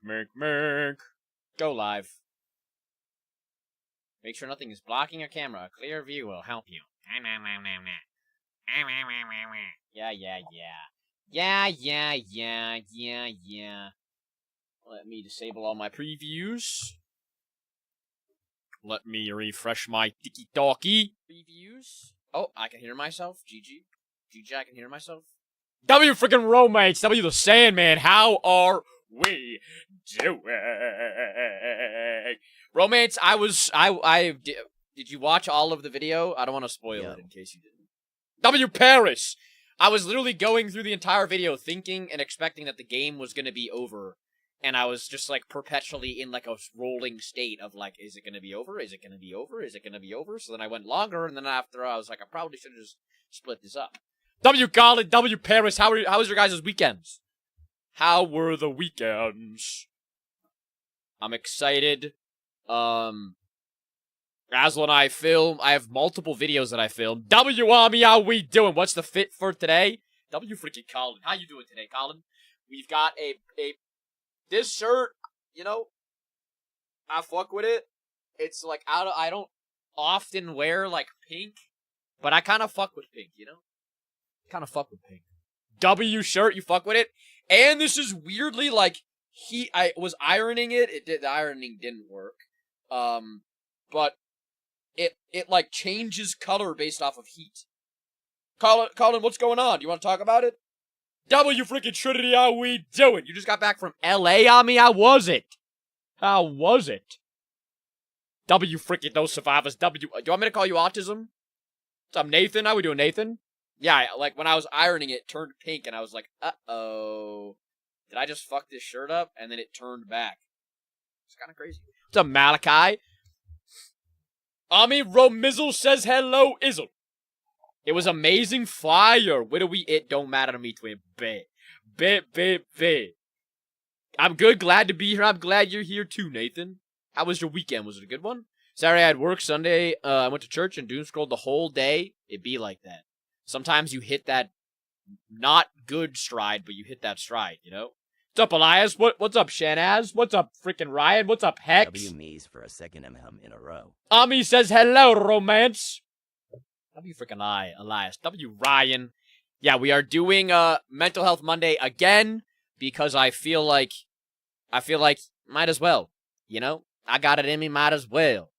Make. Go live. Make sure nothing is blocking your camera. A clear view will help you. Yeah. Let me disable all my previews. Let me refresh my tiki-talkie previews. Oh, I can hear myself. GG, I can hear myself. W freaking roommates. W the Sandman. How are we doing? Romance, did you watch all of the video? I don't want to spoil it in case you didn't. W Paris. I was literally going through the entire video thinking and expecting that the game was going to be over. And I was just, like, perpetually in, like, a rolling state of, like, is it going to be over? Is it going to be over? Is it going to be over? So then I went longer, and then after I was like, I probably should have just split this up. W Colin, W Paris, how was your guys' weekends? How were the weekends? I'm excited. Razzle and I have multiple videos that I filmed. W Army, how we doing? What's the fit for today? W freaking Colin, how you doing today, Colin? We've got this shirt, you know, I fuck with it. It's like, I don't often wear, like, pink, but I kind of fuck with pink, you know? Kind of fuck with pink. W shirt, you fuck with it? And this is weirdly, like, I was ironing it. The ironing didn't work. But it like, changes color based off of heat. Colin, what's going on? Do you want to talk about it? W freaking Trinity, how we doing? You just got back from LA on me? How was it? W freaking those survivors. Do you want me to call you Autism? What's up, Nathan? How we doing, Nathan? Yeah, like, when I was ironing it turned pink, and I was like, uh-oh. Did I just fuck this shirt up? And then it turned back. It's kind of crazy. What's up, Malachi? Ami Romizzle says hello, Izzle. It was amazing fire. It don't matter to me, twin. Be. I'm good, glad to be here. I'm glad you're here too, Nathan. How was your weekend? Was it a good one? Saturday I had work. Sunday I went to church and doom scrolled the whole day. It be like that. Sometimes you hit that not good stride, but you hit that stride, you know? What's up, Elias? What's up, Shanaz? What's up, freaking Ryan? What's up, Hex? W me's for a second in a row. Ami says hello, romance. W freaking Elias. W Ryan. Yeah, we are doing Mental Health Monday again because I feel like might as well, you know? I got it in me, might as well.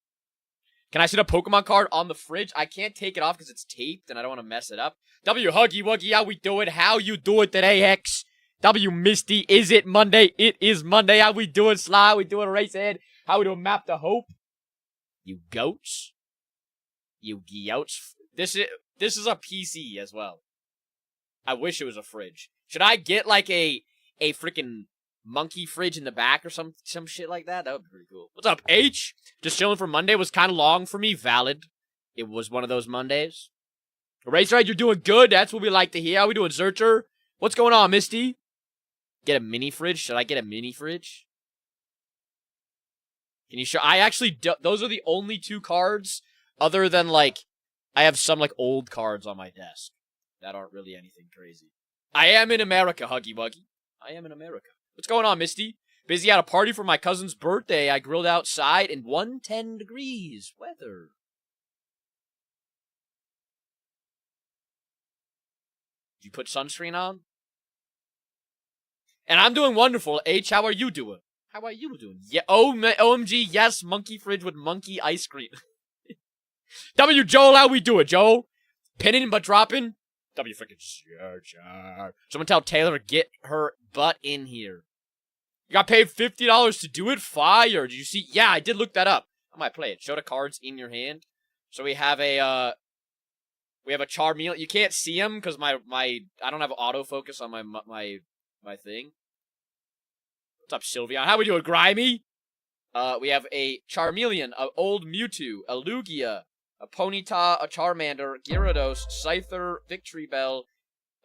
Can I see the Pokemon card on the fridge? I can't take it off because it's taped and I don't want to mess it up. W Huggy Wuggy, how we doing? How you doing today, Hex? W Misty, is it Monday? It is Monday. How we doing, Sly? How we doing, Racehead? How we doing, Map to Hope? You goats. You goats. This is a PC as well. I wish it was a fridge. Should I get like a freaking monkey fridge in the back or some shit like that? That would be pretty cool. What's up, H? Just chilling for Monday. Was kind of long for me. Valid. It was one of those Mondays. Racerhead, you're doing good. That's what we like to hear. How we doing, Zercher? What's going on, Misty? Get a mini fridge? Should I get a mini fridge? Can you show? I actually those are the only two cards other than like I have some like old cards on my desk that aren't really anything crazy. I am in America, Huggy Wuggy. I am in America. What's going on, Misty? Busy at a party for my cousin's birthday. I grilled outside in 110 degrees weather. Did you put sunscreen on? And I'm doing wonderful. H, how are you doing? How are you doing? Yeah, OMG, yes, monkey fridge with monkey ice cream. W, Joel, how we doing, Joel? Pinning but dropping? W freaking sure. Someone tell Taylor to get her butt in here. You got paid $50 to do it? Fire. Did you see? Yeah, I did look that up. I might play it. Show the cards in your hand. So we have a Charmeleon. You can't see him because I don't have autofocus on my thing. What's up, Sylvia? How we doing, Grimy? We have a Charmeleon, a old Mewtwo, a Lugia, a Ponyta, a Charmander, Gyarados, Scyther, Victory Bell,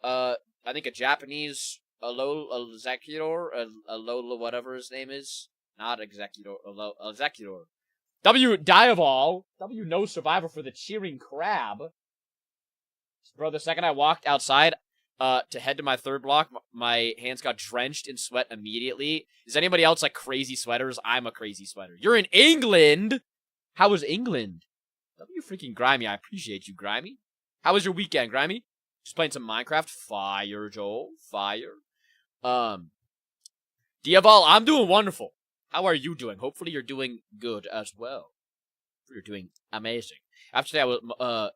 I think a Japanese Executor, Alola, whatever his name is. Not Executor, Executor. W Diaval, W No Survivor for the Cheering Crab. Bro, the second I walked outside, to head to my third block. My hands got drenched in sweat immediately. Is anybody else like crazy sweaters? I'm a crazy sweater. You're in England? How was England? W freaking Grimy. I appreciate you, Grimy. How was your weekend, Grimy? Just playing some Minecraft. Fire, Joel. Fire. Diaval, I'm doing wonderful. How are you doing? Hopefully you're doing good as well. You're doing amazing. After that, I was,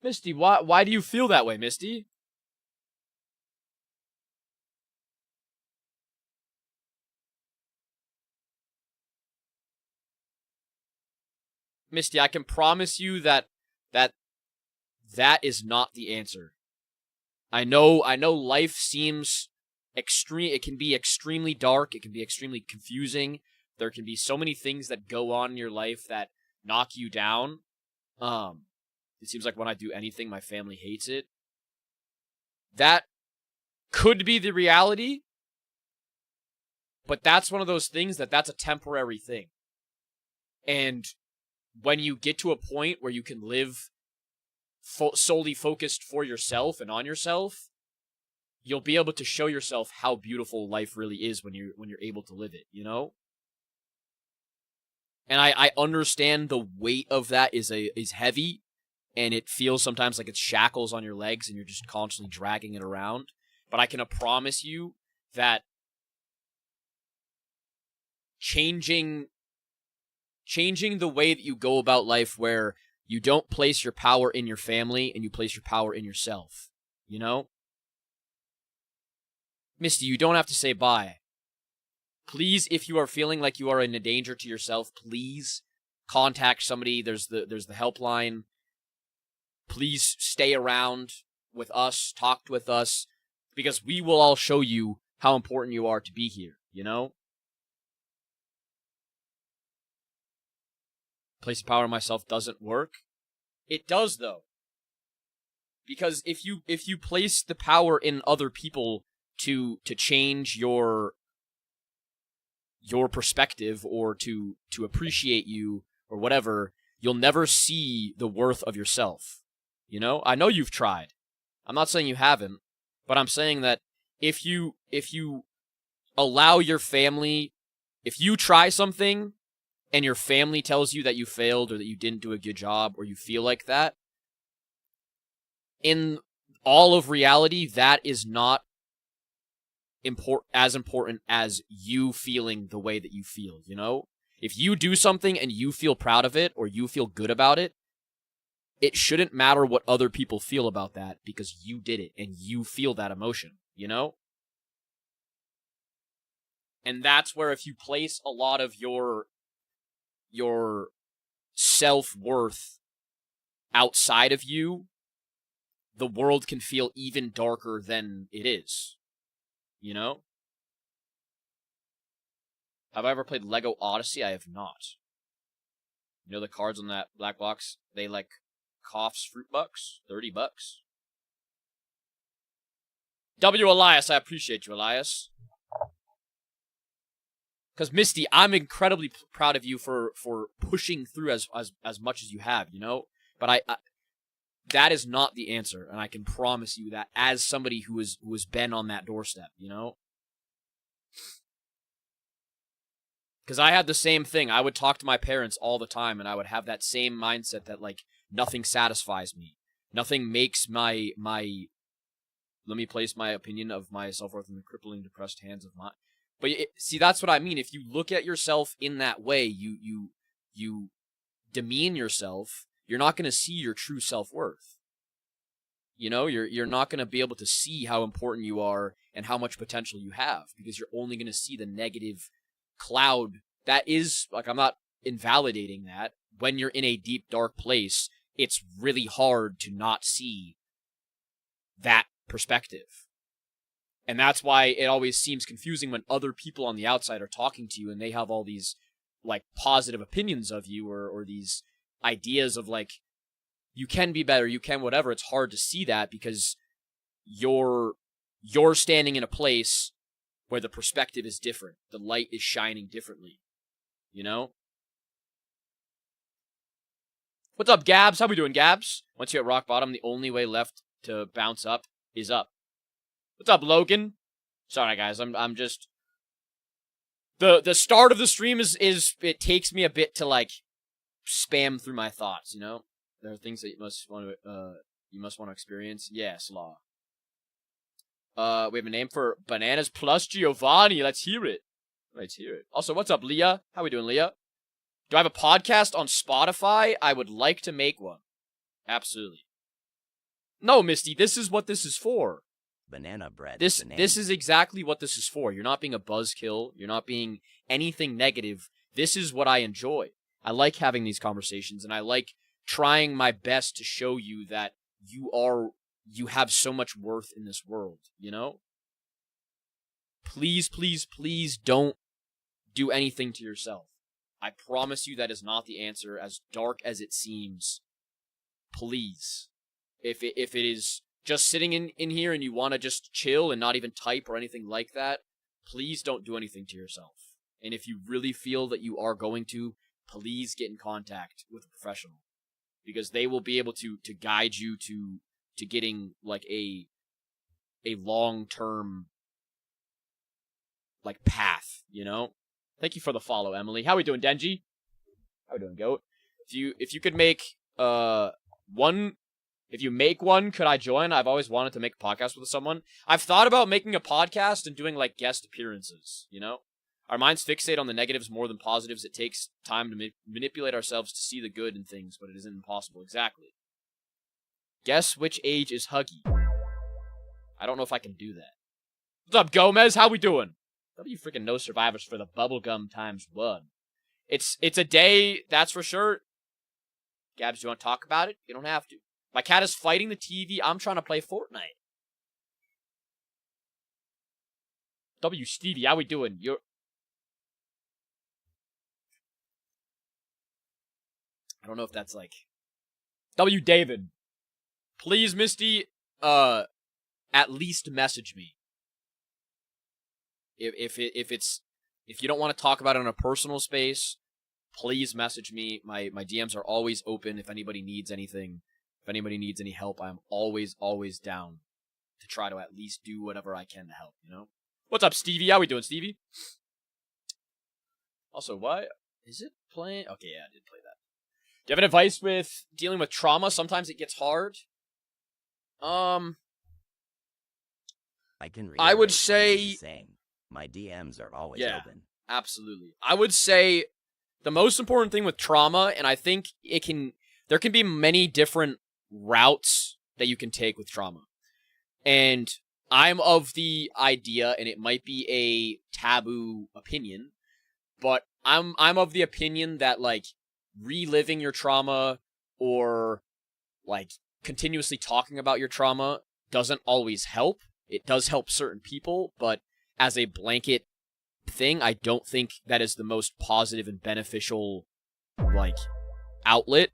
Misty, why do you feel that way, Misty? Misty, I can promise you that is not the answer. I know life seems extreme. It can be extremely dark. It can be extremely confusing. There can be so many things that go on in your life that knock you down. It seems like when I do anything, my family hates it. That could be the reality, but that's one of those things that's a temporary thing. And when you get to a point where you can live solely focused for yourself and on yourself, you'll be able to show yourself how beautiful life really is when you're able to live it, you know? And I understand the weight of that is heavy, and it feels sometimes like it's shackles on your legs and you're just constantly dragging it around. But I can promise you that changing the way that you go about life, where you don't place your power in your family and you place your power in yourself, you know? Misty, you don't have to say bye. Please, if you are feeling like you are in a danger to yourself, please contact somebody. There's the helpline. Please stay around with us, talk with us, because we will all show you how important you are to be here, you know? Place of power on myself doesn't work. It does, though. Because if you place the power in other people to change your perspective or to appreciate you or whatever, you'll never see the worth of yourself. You know? I know you've tried. I'm not saying you haven't, but I'm saying that if you allow your family, if you try something and your family tells you that you failed or that you didn't do a good job or you feel like that, in all of reality, that is not as important as you feeling the way that you feel, you know? If you do something and you feel proud of it or you feel good about it, it shouldn't matter what other people feel about that because you did it and you feel that emotion, you know? And that's where if you place a lot of your self-worth outside of you, the world can feel even darker than it is. You know? Have I ever played Lego Odyssey? I have not. You know the cards on that black box? They like Cough's Fruit Bucks? $30. W. Elias, I appreciate you, Elias. Because Misty, I'm incredibly proud of you for pushing through as much as you have, you know? But I that is not the answer, and I can promise you that as somebody who has been on that doorstep, you know? Because I had the same thing. I would talk to my parents all the time, and I would have that same mindset that, like, nothing satisfies me. Nothing makes my let me place my opinion of my self-worth in the crippling, depressed hands of my... But see, that's what I mean. If you look at yourself in that way, you demean yourself, you're not going to see your true self-worth. You know, you're not going to be able to see how important you are and how much potential you have because you're only going to see the negative cloud that is, like, I'm not invalidating that. When you're in a deep, dark place, it's really hard to not see that perspective. And that's why it always seems confusing when other people on the outside are talking to you and they have all these, like, positive opinions of you or these ideas of, like, you can be better, you can whatever. It's hard to see that because you're standing in a place where the perspective is different. The light is shining differently, you know? What's up, Gabs? How we doing, Gabs? Once you're at rock bottom, the only way left to bounce up is up. What's up, Logan? Sorry, guys. I'm just the start of the stream is it takes me a bit to like spam through my thoughts. You know, there are things that you must want to experience. Yes, Law. We have a name for Bananas plus Giovanni. Let's hear it. Let's hear it. Also, what's up, Leah? How we doing, Leah? Do I have a podcast on Spotify? I would like to make one. Absolutely. No, Misty, this is what this is for. Banana bread. This is exactly what this is for. You're not being a buzzkill. You're not being anything negative. This is what I enjoy. I like having these conversations, and I like trying my best to show you that you have so much worth in this world, you know? Please, please, please don't do anything to yourself. I promise you that is not the answer, as dark as it seems. Please. If it is just sitting in here and you want to just chill and not even type or anything like that, please don't do anything to yourself. And if you really feel that you are going to, please get in contact with a professional, because they will be able to guide you to getting like a long-term like path, you know? Thank you for the follow, Emily. How we doing, Denji? How we doing, Goat? If you could make one. If you make one, could I join? I've always wanted to make a podcast with someone. I've thought about making a podcast and doing, like, guest appearances, you know? Our minds fixate on the negatives more than positives. It takes time to manipulate ourselves to see the good in things, but it isn't impossible. Exactly. Guess which age is Huggy? I don't know if I can do that. What's up, Gomez? How we doing? W freaking no survivors for the bubblegum ×1. It's a day, that's for sure. Gabs, do you want to talk about it? You don't have to. My cat is fighting the TV. I'm trying to play Fortnite. W Stevie, how we doing? I don't know if that's like W David. Please, Misty, at least message me. If you don't want to talk about it in a personal space, please message me. My DMs are always open if anybody needs anything. If anybody needs any help, I'm always down to try to at least do whatever I can to help, you know? What's up, Stevie? How we doing, Stevie? Also, why is it playing? Okay, yeah, I did play that. Do you have any advice with dealing with trauma? Sometimes it gets hard. I can I would say my DMs are always open. Absolutely. I would say the most important thing with trauma, and I think there can be many different routes that you can take with trauma. And I'm of the idea, and it might be a taboo opinion, but I'm of the opinion that, like, reliving your trauma or, like, continuously talking about your trauma doesn't always help. It does help certain people, but as a blanket thing, I don't think that is the most positive and beneficial, like, outlet.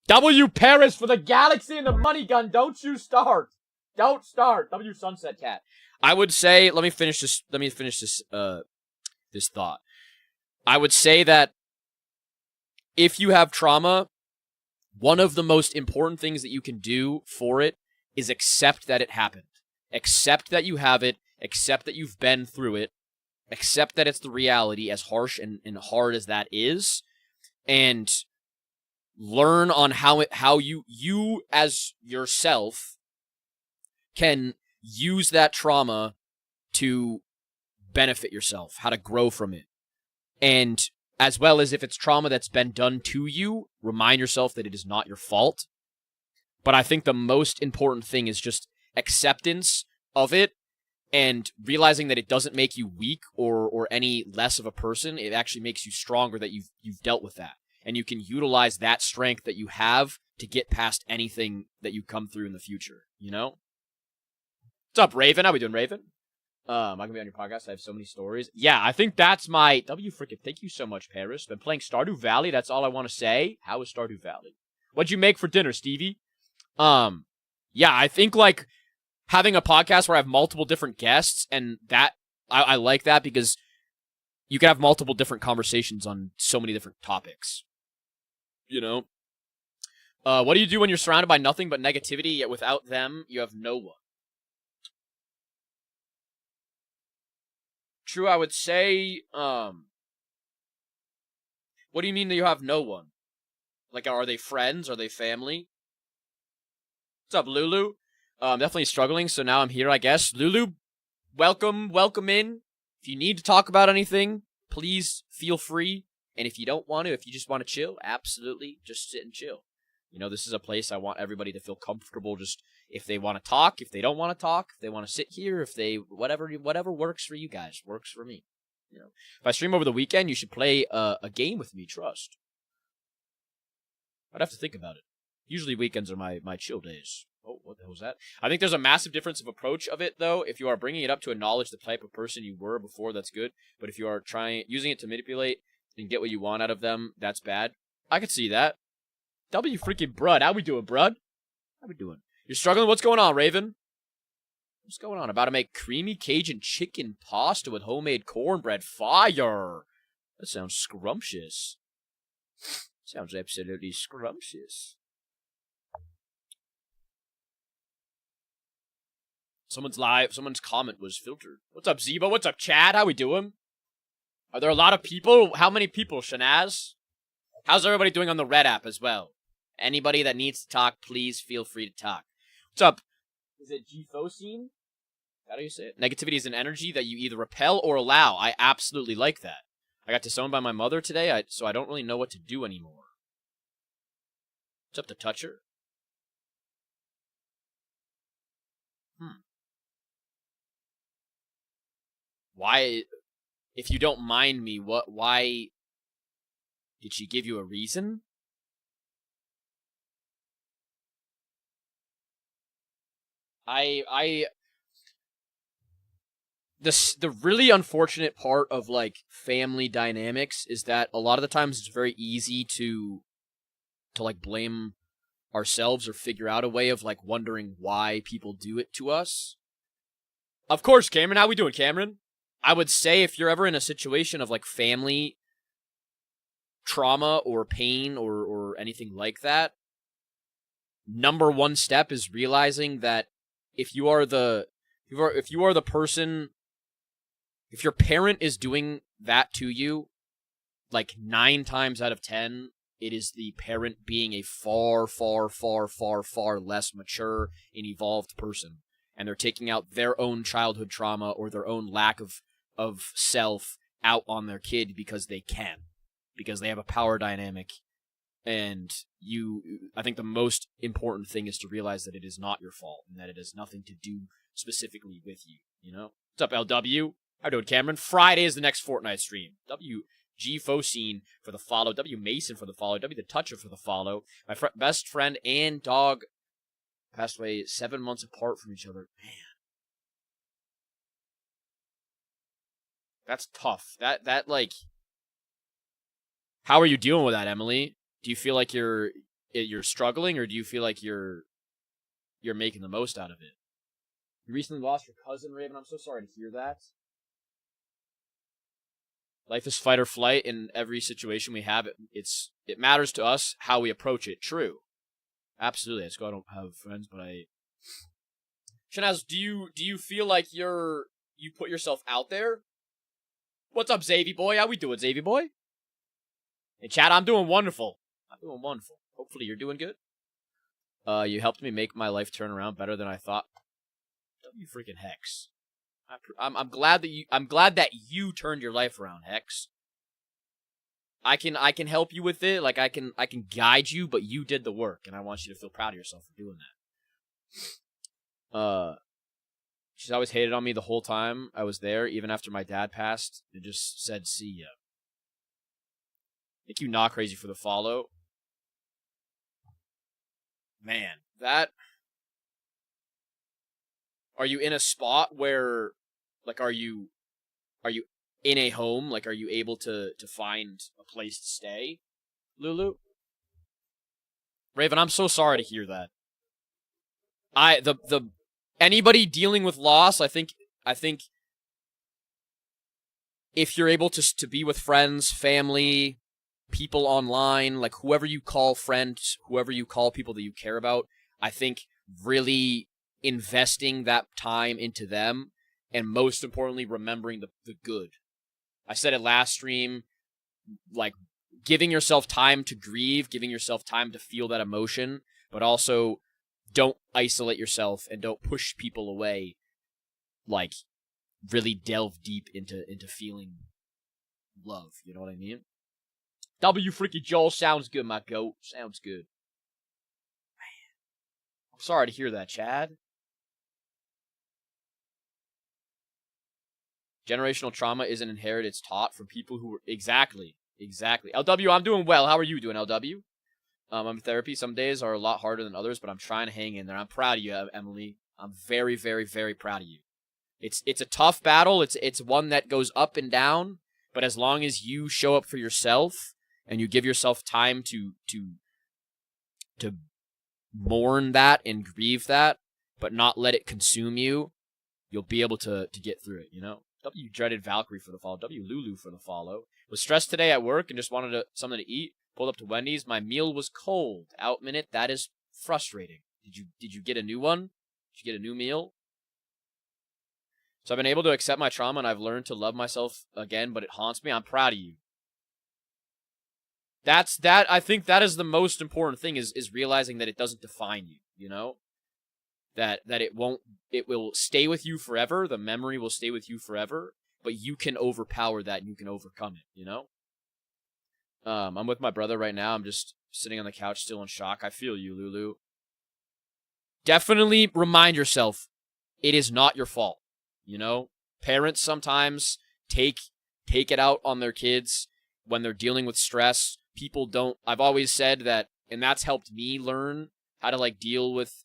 W Paris for the galaxy and the money gun. Don't you start. Don't start. W Sunset Cat. I would say, let me finish this this thought. I would say that if you have trauma, one of the most important things that you can do for it is accept that it happened. Accept that you have it. Accept that you've been through it. Accept that it's the reality, as harsh and hard as that is. And learn on how you as yourself can use that trauma to benefit yourself, how to grow from it. And as well as if it's trauma that's been done to you, remind yourself that it is not your fault. But I think the most important thing is just acceptance of it and realizing that it doesn't make you weak or any less of a person. It actually makes you stronger that you've dealt with that. And you can utilize that strength that you have to get past anything that you come through in the future, you know? What's up, Raven? How we doing, Raven? I'm gonna be on your podcast. I have so many stories. Yeah, I think that's my thank you so much, Paris. Been playing Stardew Valley. That's all I want to say. How is Stardew Valley? What'd you make for dinner, Stevie? Yeah, I think like having a podcast where I have multiple different guests, and that I like that because you can have multiple different conversations on so many different topics. You know? What do you do when you're surrounded by nothing but negativity, yet without them, you have no one? True, I would say, what do you mean that you have no one? Like, are they friends? Are they family? What's up, Lulu? Definitely struggling, so now I'm here, I guess. Lulu, welcome in. If you need to talk about anything, please feel free. And if you don't want to, if you just want to chill, absolutely, just sit and chill. You know, this is a place I want everybody to feel comfortable. Just if they want to talk, if they don't want to talk, if they want to sit here, if they whatever works for you guys works for me. You know, if I stream over the weekend, you should play a game with me. Trust. I'd have to think about it. Usually weekends are my chill days. Oh, what the hell was that? I think there's a massive difference of approach of it, though. If you are bringing it up to acknowledge the type of person you were before, that's good. But if you are using it to manipulate and get what you want out of them, that's bad. I could see that. W freaking Brud. How we doing, Brud? How we doing? You're struggling? What's going on, Raven? What's going on? About to make creamy Cajun chicken pasta with homemade cornbread. Fire! That sounds scrumptious. Sounds absolutely scrumptious. Someone's comment was filtered. What's up, Zebo? What's up, Chad? How we doing? Are there a lot of people? How many people, Shanaz? How's everybody doing on the Red app as well? Anybody that needs to talk, please feel free to talk. What's up? Is it G-Phosine? How do you say it? Negativity is an energy that you either repel or allow. I absolutely like that. I got disowned by my mother today, so I don't really know what to do anymore. What's up, the Toucher? Why, if you don't mind me, why did she give you a reason? The really unfortunate part of, like, family dynamics is that a lot of the times it's very easy to like, blame ourselves or figure out a way of, like, wondering why people do it to us. Of course, Cameron. How we doing, Cameron? I would say if you're ever in a situation of, like, family trauma or pain or anything like that, number one step is realizing that if you are the person, if your parent is doing that to you, like 9 times out of 10, it is the parent being a far, far, far, far, far less mature and evolved person. And they're taking out their own childhood trauma or their own lack of self out on their kid because they can. Because they have a power dynamic. And I think the most important thing is to realize that it is not your fault and that it has nothing to do specifically with you, you know? What's up, LW? How you doing, Cameron? Friday is the next Fortnite stream. WG Focine for the follow. W Mason for the follow. W The Toucher for the follow. My best friend and dog passed away 7 months apart from each other. Man. That's tough. That like... How are you dealing with that, Emily? Do you feel like you're struggling, or do you feel like you're making the most out of it? You recently lost your cousin, Raven. I'm so sorry to hear that. Life is fight or flight in every situation we have. It matters to us how we approach it. True. Absolutely. Let's go. I don't have friends, but Shanaz, do you feel like you put yourself out there? What's up, Xavier boy? How we doing, Xavier boy? Hey, Chad, I'm doing wonderful. Hopefully you're doing good. You helped me make my life turn around better than I thought. W freaking Hex. I'm glad that you turned your life around, Hex. I can help you with it, like I can guide you, but you did the work, and I want you to feel proud of yourself for doing that. She's always hated on me the whole time I was there, even after my dad passed, and just said, see ya. Thank you, Not Crazy, for the follow. Man, that... Are you in a spot where, like, are you in a home? Like, are you able to find a place to stay, Lulu? Raven, I'm so sorry to hear that. Anybody dealing with loss, I think if you're able to be with friends, family, people online, like whoever you call friends, whoever you call people that you care about, I think really investing that time into them, and most importantly, remembering the good. I said it last stream, like giving yourself time to grieve, giving yourself time to feel that emotion, but also don't isolate yourself and don't push people away. Like, really delve deep into feeling love. You know what I mean? W Freaky Joel sounds good, my goat. Sounds good. Man. I'm sorry to hear that, Chad. Generational trauma isn't inherited, it's taught from people who were... Exactly. LW, I'm doing well. How are you doing, LW? I'm in therapy. Some days are a lot harder than others, but I'm trying to hang in there. I'm proud of you, Emily. I'm very, very, very proud of you. It's a tough battle. It's one that goes up and down, but as long as you show up for yourself and you give yourself time to mourn that and grieve that, but not let it consume you, you'll be able to get through it, you know? W dreaded Valkyrie for the follow. W Lulu for the follow. Was stressed today at work and just wanted something to eat. Pulled up to Wendy's. My meal was cold. Out minute. That is frustrating. Did you get a new one? Did you get a new meal? So I've been able to accept my trauma and I've learned to love myself again, but it haunts me. I'm proud of you. I think that is the most important thing is realizing that it doesn't define you, you know? That it will stay with you forever. The memory will stay with you forever, but you can overpower that and you can overcome it, you know? I'm with my brother right now. I'm just sitting on the couch still in shock. I feel you, Lulu. Definitely remind yourself it is not your fault. You know, parents sometimes take it out on their kids when they're dealing with stress. People don't. I've always said that, and that's helped me learn how to like deal with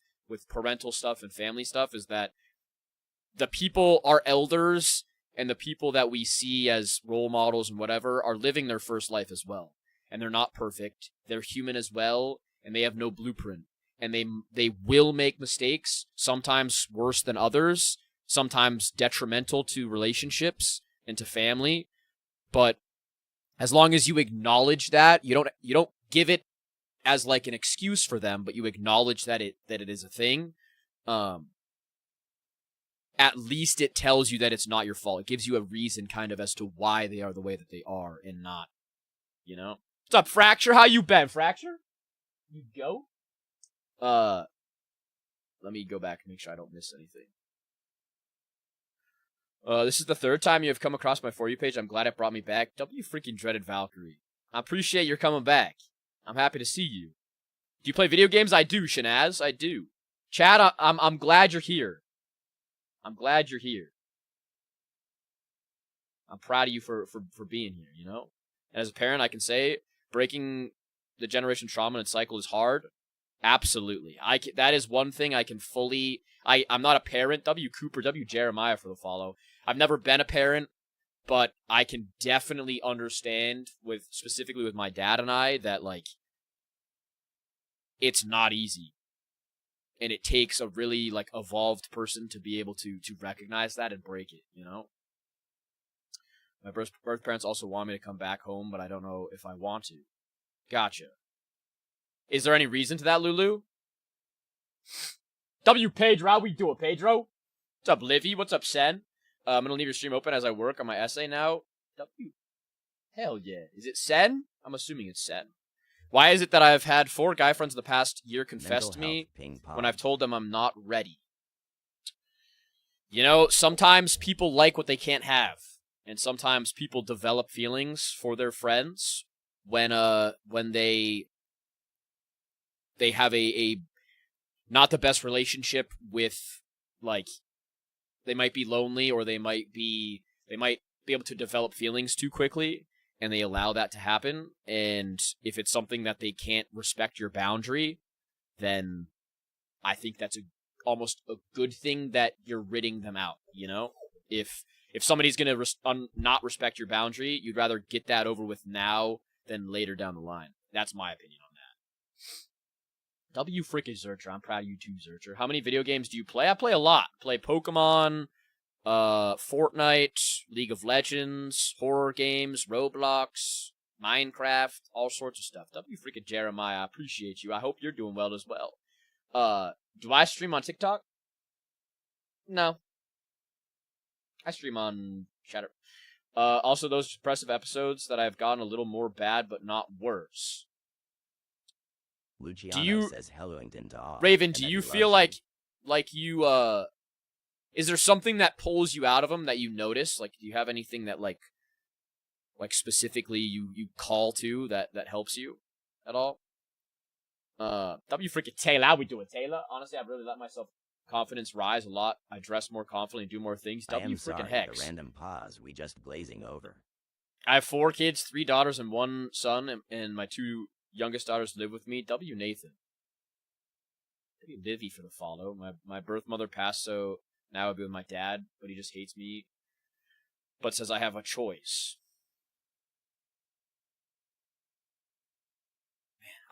parental stuff and family stuff, is that the people, our elders and the people that we see as role models and whatever are living their first life as well. And they're not perfect. They're human as well, and they have no blueprint. And they will make mistakes, sometimes worse than others, sometimes detrimental to relationships and to family. But as long as you acknowledge that, you don't give it as like an excuse for them, but you acknowledge that it is a thing. At least it tells you that it's not your fault. It gives you a reason kind of as to why they are the way that they are and not, you know? What's up, Fracture? How you been, Fracture? You go? Let me go back and make sure I don't miss anything. This is the third time you have come across my For You page. I'm glad it brought me back. W freaking dreaded Valkyrie. I appreciate your coming back. I'm happy to see you. Do you play video games? I do, Shanaz. I do. Chad, I'm glad you're here. I'm glad you're here. I'm proud of you for being here, you know? And as a parent, I can say breaking the generation trauma and cycle is hard. Absolutely. That is one thing I can fully... I'm not a parent. W. Cooper, W. Jeremiah for the follow. I've never been a parent, but I can definitely understand, specifically with my dad and I, that, like, it's not easy. And it takes a really, like, evolved person to be able to recognize that and break it, you know? My birth parents also want me to come back home, but I don't know if I want to. Gotcha. Is there any reason to that, Lulu? W. Pedro, how we doing, Pedro? What's up, Livy? What's up, Sen? I'm gonna leave your stream open as I work on my essay now. W. Hell yeah. Is it Sen? I'm assuming it's Sen. Why is it that I've had 4 guy friends in the past year confess to me when I've told them I'm not ready? You know, sometimes people like what they can't have. And sometimes people develop feelings for their friends when they have a not the best relationship with, like, they might be lonely, or they might be able to develop feelings too quickly, and they allow that to happen. And if it's something that they can't respect your boundary, then I think that's almost a good thing that you're ridding them out, you know? If somebody's going to not respect your boundary, you'd rather get that over with now than later down the line. That's my opinion on that. W freaking Zercher. I'm proud of you too, Zercher. How many video games do you play? I play a lot. I play Pokemon, Fortnite, League of Legends, horror games, Roblox, Minecraft, all sorts of stuff. W freaking Jeremiah, I appreciate you. I hope you're doing well as well. Do I stream on TikTok? No. I stream on Shatter. Also, those impressive episodes that I've gotten a little more bad, but not worse. Luciano says Hellington to all. Raven, do you feel like you, is there something that pulls you out of them that you notice? Like, do you have anything that, like specifically you call to that helps you at all? W freaking Taylor, how we doing, Taylor? Honestly, I've really let myself confidence rise a lot. I dress more confidently and do more things. W freaking Hex. The random pause, we just glazing over. I have 4 kids, 3 daughters and 1 son, and my 2 youngest daughters live with me. W Nathan. W Livy for the follow. My birth mother passed, so now I'll be with my dad, but he just hates me, but says I have a choice.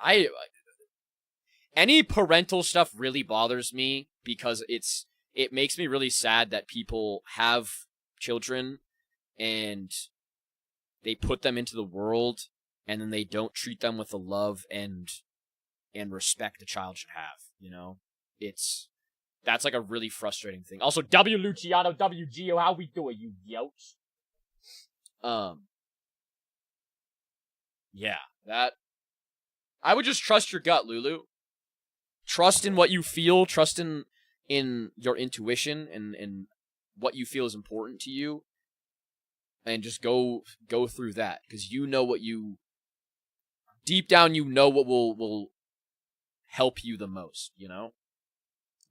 Man, any parental stuff really bothers me because it makes me really sad that people have children and they put them into the world and then they don't treat them with the love and respect a child should have, you know? That's like a really frustrating thing. Also, W Luciano, W Geo, how we doing, you yotes? Yeah, that I would just trust your gut, Lulu. Trust in what you feel, trust in your intuition and what you feel is important to you. And just go through that. Because you know what you deep down you know what will help you the most, you know?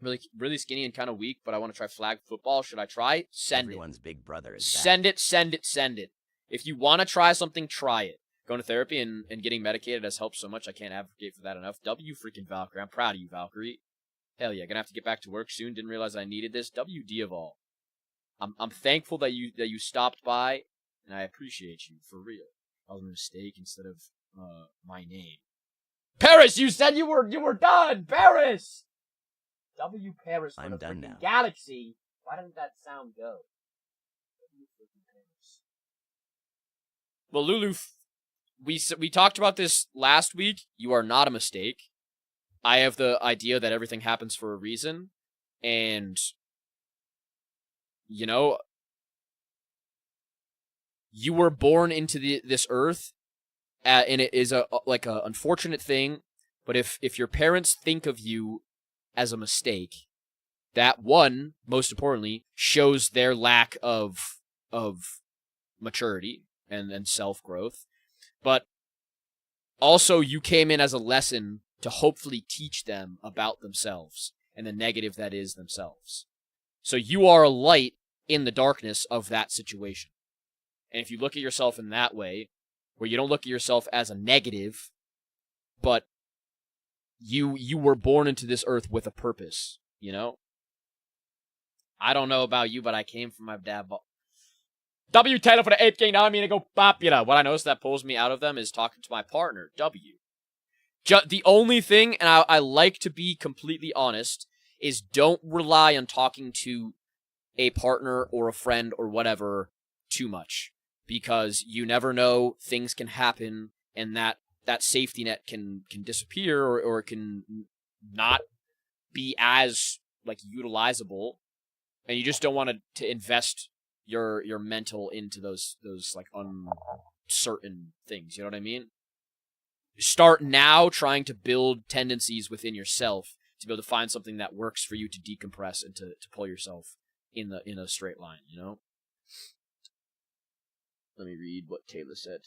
Really skinny and kind of weak, but I want to try flag football. Should I try? Send Everyone's it. big brother is Send it. If you want to try something, try it. Going to therapy and getting medicated has helped so much. I can't advocate for that enough. W freaking Valkyrie. I'm proud of you, Valkyrie. Hell yeah. Gonna have to get back to work soon. Didn't realize I needed this. W Diaval. I'm thankful that you stopped by, and I appreciate you for real. That was a mistake instead of my name. Paris, you said you were done. Paris. W Paris for I'm the done freaking now. galaxy. Why didn't that sound go? W freaking Paris. Well, Lulu, we talked about this last week. You are not a mistake. I have the idea that everything happens for a reason, and you know, you were born into this earth, and it is a unfortunate thing. But if your parents think of you as a mistake, that one, most importantly, shows their lack of maturity and self-growth. But also you came in as a lesson to hopefully teach them about themselves and the negative that is themselves. So you are a light in the darkness of that situation. And if you look at yourself in that way, where you don't look at yourself as a negative, but you were born into this earth with a purpose, you know? I don't know about you, but I came from my dad. W Taylor for the Ape King. Now I mean to go popular. What I noticed that pulls me out of them is talking to my partner, W. The only thing, and I like to be completely honest, is don't rely on talking to a partner or a friend or whatever too much. Because you never know, things can happen, and that safety net can disappear or it can not be as utilizable, and you just don't want to invest your mental into those uncertain things. You know what I mean? Start now trying to build tendencies within yourself to be able to find something that works for you to decompress and to pull yourself in a straight line. You know. Let me read what Taylor said.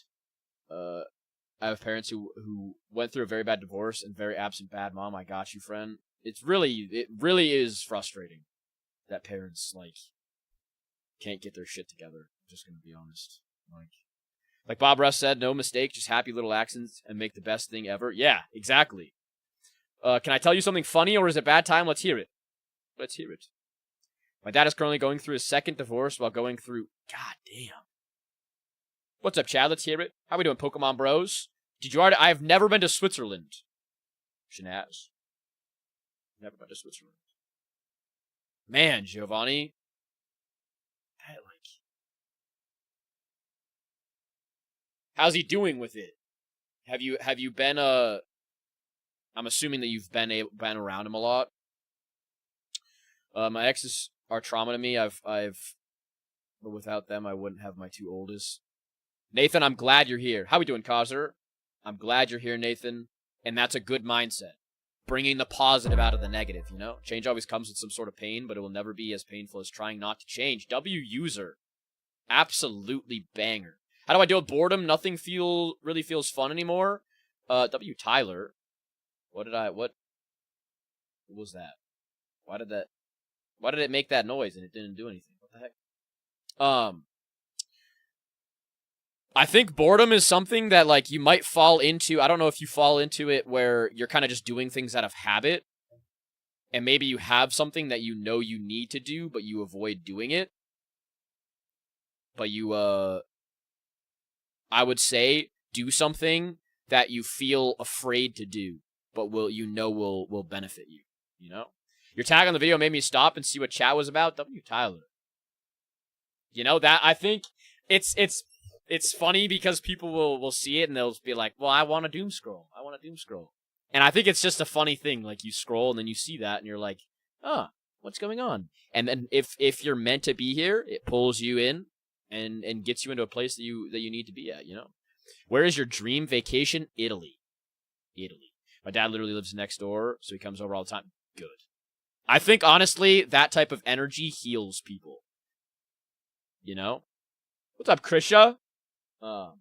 I have parents who went through a very bad divorce and very absent bad mom. I got you, friend. It really is frustrating that parents can't get their shit together. I'm just gonna be honest. Like Bob Russ said, no mistake, just happy little accidents and make the best thing ever. Yeah, exactly. Can I tell you something funny or is it bad time? Let's hear it. Let's hear it. My dad is currently going through his second divorce while going through. God damn. What's up, Chad? Let's hear it. How we doing, Pokemon Bros? Did you already? I have never been to Switzerland. Shenaz. Never been to Switzerland. Man, Giovanni. How's he doing with it? Have you been I'm assuming that you've been around him a lot. My exes are trauma to me. But without them, I wouldn't have my 2 oldest. Nathan, I'm glad you're here. How we doing, Causer? I'm glad you're here, Nathan. And that's a good mindset. Bringing the positive out of the negative, you know? Change always comes with some sort of pain, but it will never be as painful as trying not to change. W user. Absolutely banger. How do I deal with boredom? Nothing really feels fun anymore. W Tyler. What was that? Why did it make that noise and it didn't do anything? What the heck? I think boredom is something that, like, you might fall into. I don't know if you fall into it where you're kind of just doing things out of habit, and maybe you have something that you know you need to do, but you avoid doing it. But you, I would say, do something that you feel afraid to do, but will benefit you, you know? Your tag on the video made me stop and see what chat was about. W. Tyler. You know, that, I think, it's funny because people will see it and they'll be like, well, I want to doom scroll. And I think it's just a funny thing. Like, you scroll and then you see that and you're like, oh, what's going on? And then if you're meant to be here, it pulls you in and gets you into a place that you need to be at, you know? Where is your dream vacation? Italy. My dad literally lives next door, so he comes over all the time. Good. I think, honestly, that type of energy heals people. You know? What's up, Krisha? Man.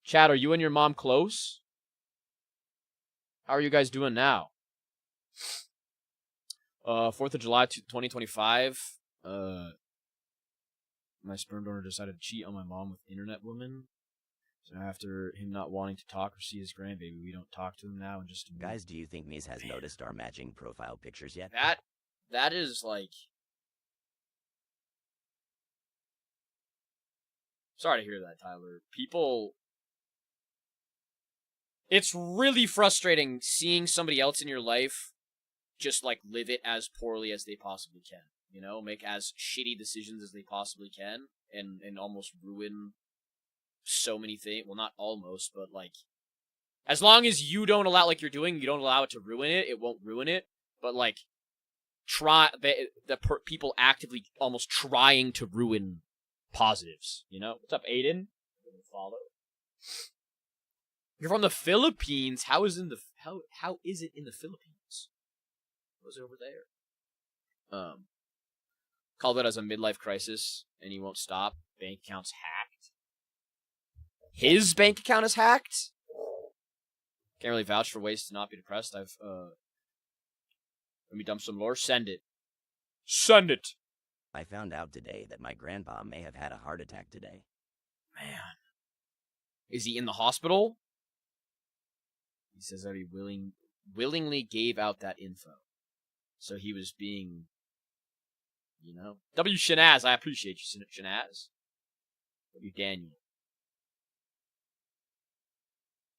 Chad, are you and your mom close? How are you guys doing now? 4th of July, 2025. My sperm donor decided to cheat on my mom with internet woman. So after him not wanting to talk or see his grandbaby, we don't talk to him now and just... Guys, do you think Mies has noticed our matching profile pictures yet? That is, like... Sorry to hear that, Tyler. People... It's really frustrating seeing somebody else in your life just, like, live it as poorly as they possibly can. You know? Make as shitty decisions as they possibly can and almost ruin so many things. Well, not almost, but, like, as long as you don't allow, like you're doing, you don't allow it to ruin it, it won't ruin it. But, like, people actively almost trying to ruin positives, you know? What's up, Aiden? Follow. You're from the Philippines. How is it in the Philippines? What's over there? Called it as a midlife crisis, and he won't stop. Bank account's hacked. His bank account is hacked? Can't really vouch for ways to not be depressed. Let me dump some lore. Send it. Send it! I found out today that my grandpa may have had a heart attack today. Man. Is he in the hospital? He says that he willingly gave out that info. So he was being, you know. W. Shanaz, I appreciate you, Shanaz. W. Daniel.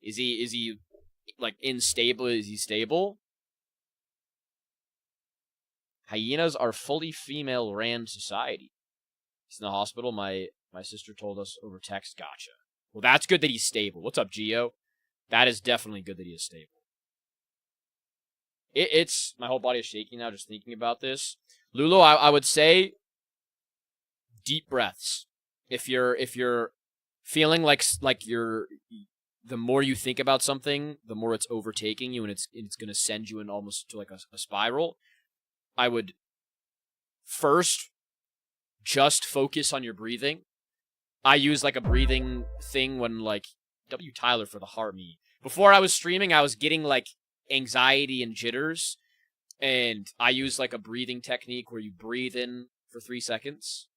Is he like unstable? Is he stable? Hyenas are fully female ran society. He's in the hospital. My sister told us over text. Gotcha. Well, that's good that he's stable. What's up, Gio? That is definitely good that he is stable. It's my whole body is shaking now just thinking about this. Lulu, I would say deep breaths. If you're feeling like you're, the more you think about something, the more it's overtaking you, and it's going to send you in almost to like a spiral. I would first just focus on your breathing. I use like a breathing thing when like W. Tyler for the heart me. Before I was streaming, I was getting like anxiety and jitters, and I use like a breathing technique where you breathe in for 3 seconds,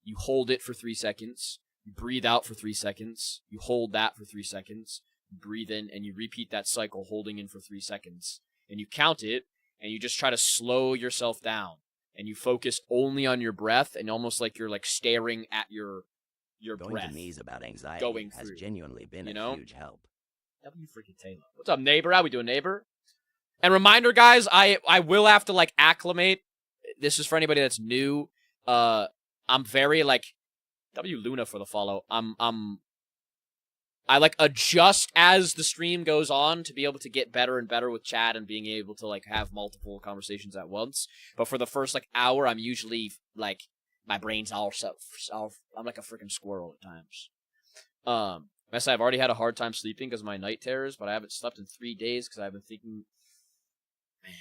you hold it for 3 seconds, you breathe out for 3 seconds, you hold that for 3 seconds, you breathe in, and you repeat that cycle holding in for 3 seconds, and you count it, and you just try to slow yourself down, and you focus only on your breath, and almost like you're like staring at your Going breath. to Mies about anxiety has genuinely been a huge help. W. freaking Taylor. What's up, neighbor? How we doing, neighbor? And reminder, guys, I will have to like acclimate. This is for anybody that's new. I'm very like W Luna for the follow. I like adjust as the stream goes on to be able to get better and better with chat and being able to like have multiple conversations at once. But for the first like hour, I'm usually like my brain's all I'm like a freaking squirrel at times. I've already had a hard time sleeping because of my night terrors, but I haven't slept in 3 days because I've been thinking, man.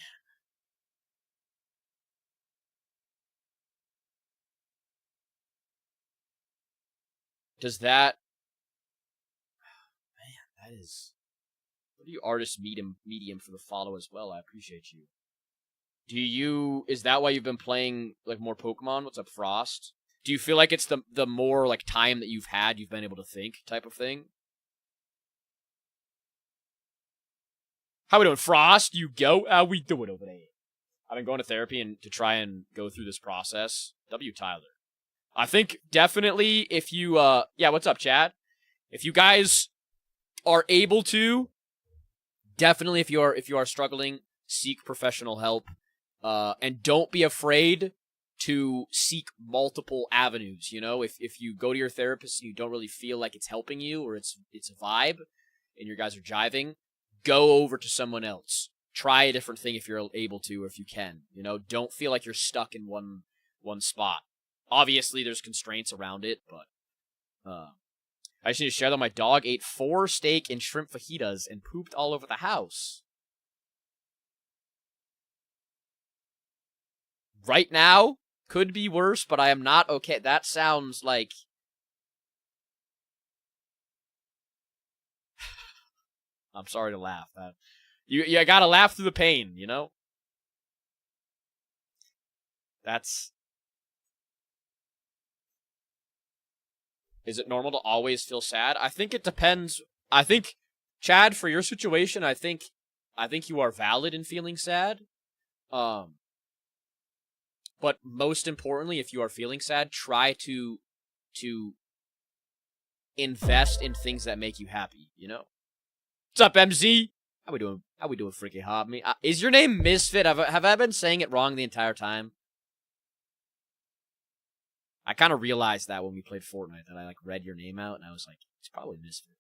Does that... Man, that is... What do you artist medium for the follow as well? I appreciate you. Is that why you've been playing like more Pokemon? What's up, Frost? Do you feel like it's the more like time that you've been able to think type of thing? How we doing, Frost? You go? How we doing over there? I've been going to therapy and to try and go through this process. W Tyler. I think definitely if you yeah, what's up, Chad? If you guys are able to, definitely if you are struggling, seek professional help. And don't be afraid to seek multiple avenues. You know, if you go to your therapist and you don't really feel like it's helping you or it's a vibe and you guys are jiving, go over to someone else. Try a different thing if you're able to or if you can. You know, don't feel like you're stuck in one spot. Obviously, there's constraints around it, but I just need to share that my dog ate 4 steak and shrimp fajitas and pooped all over the house. Right now, could be worse, but I am not okay. That sounds like... I'm sorry to laugh. You gotta laugh through the pain, you know? That's... Is it normal to always feel sad? I think it depends. I think, Chad, for your situation, I think you are valid in feeling sad. But most importantly, if you are feeling sad, try to invest in things that make you happy, you know? What's up, MZ? How we doing? How we doing, freaky hobby? Is your name Misfit? Have I been saying it wrong the entire time? I kind of realized that when we played Fortnite, that I like read your name out, and I was like, it's probably Misfit.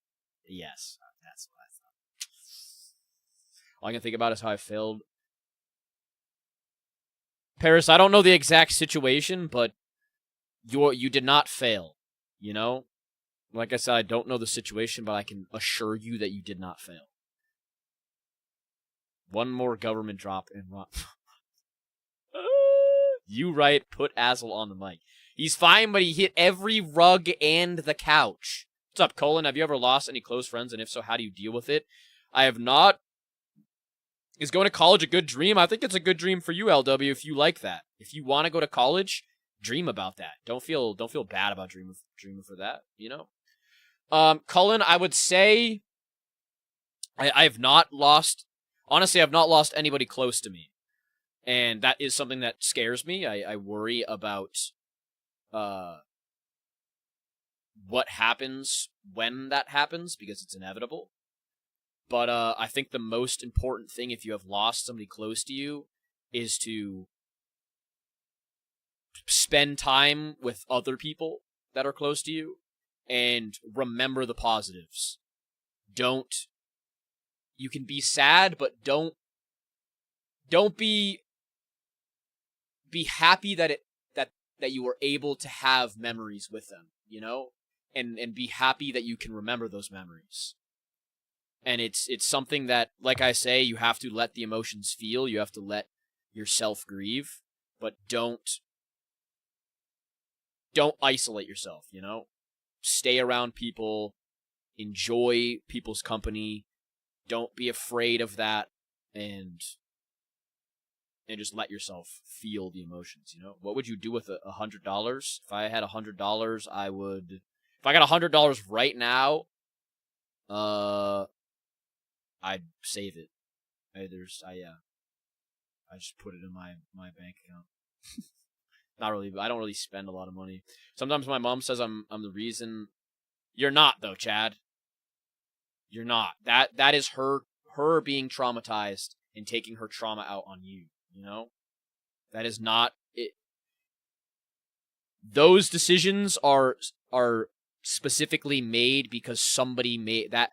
Yes, that's what I thought. All I can think about is how I failed. Paris, I don't know the exact situation, but you did not fail, you know? Like I said, I don't know the situation, but I can assure you that you did not fail. One more government drop and you right, put Azel on the mic. He's fine, but he hit every rug and the couch. What's up, Colin? Have you ever lost any close friends? And if so, how do you deal with it? I have not. Is going to college a good dream? I think it's a good dream for you, LW, if you like that. If you want to go to college, dream about that. Don't feel bad about dreaming for that, you know? Cullen, I would say I have not lost... Honestly, I've not lost anybody close to me. And that is something that scares me. I worry about what happens when that happens, because it's inevitable. But I think the most important thing if you have lost somebody close to you is to spend time with other people that are close to you and remember the positives. You can be sad, but don't be happy that you were able to have memories with them, you know? And be happy that you can remember those memories. And it's something that, like I say, you have to let the emotions feel, you have to let yourself grieve, but don't isolate yourself, you know? Stay around people, enjoy people's company, don't be afraid of that, and just let yourself feel the emotions, you know? What would you do with $100? If I had $100, I would... If I got $100 right now, I'd save it. I just put it in my bank account. Not really, I don't really spend a lot of money. Sometimes my mom says I'm the reason. You're not, though, Chad. You're not. That is her being traumatized and taking her trauma out on you, you know? That is not it. those decisions are specifically made because somebody made that.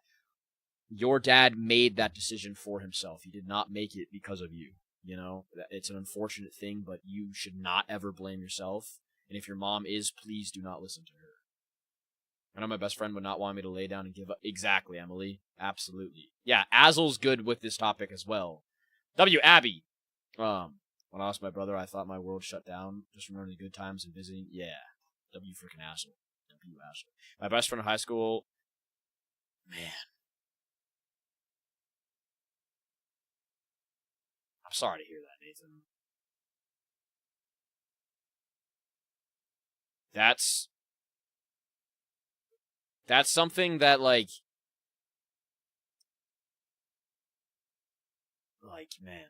Your dad made that decision for himself. He did not make it because of you. You know, it's an unfortunate thing, but you should not ever blame yourself. And if your mom is, please do not listen to her. I know my best friend would not want me to lay down and give up. Exactly, Emily. Absolutely. Yeah, Azel's good with this topic as well. W. Abby. When I lost my brother, I thought my world shut down. Just remembering the good times and visiting. Yeah. W. freaking asshole. W. asshole. My best friend in high school. Man. I'm sorry to hear that, Nathan. That's something that, like, man.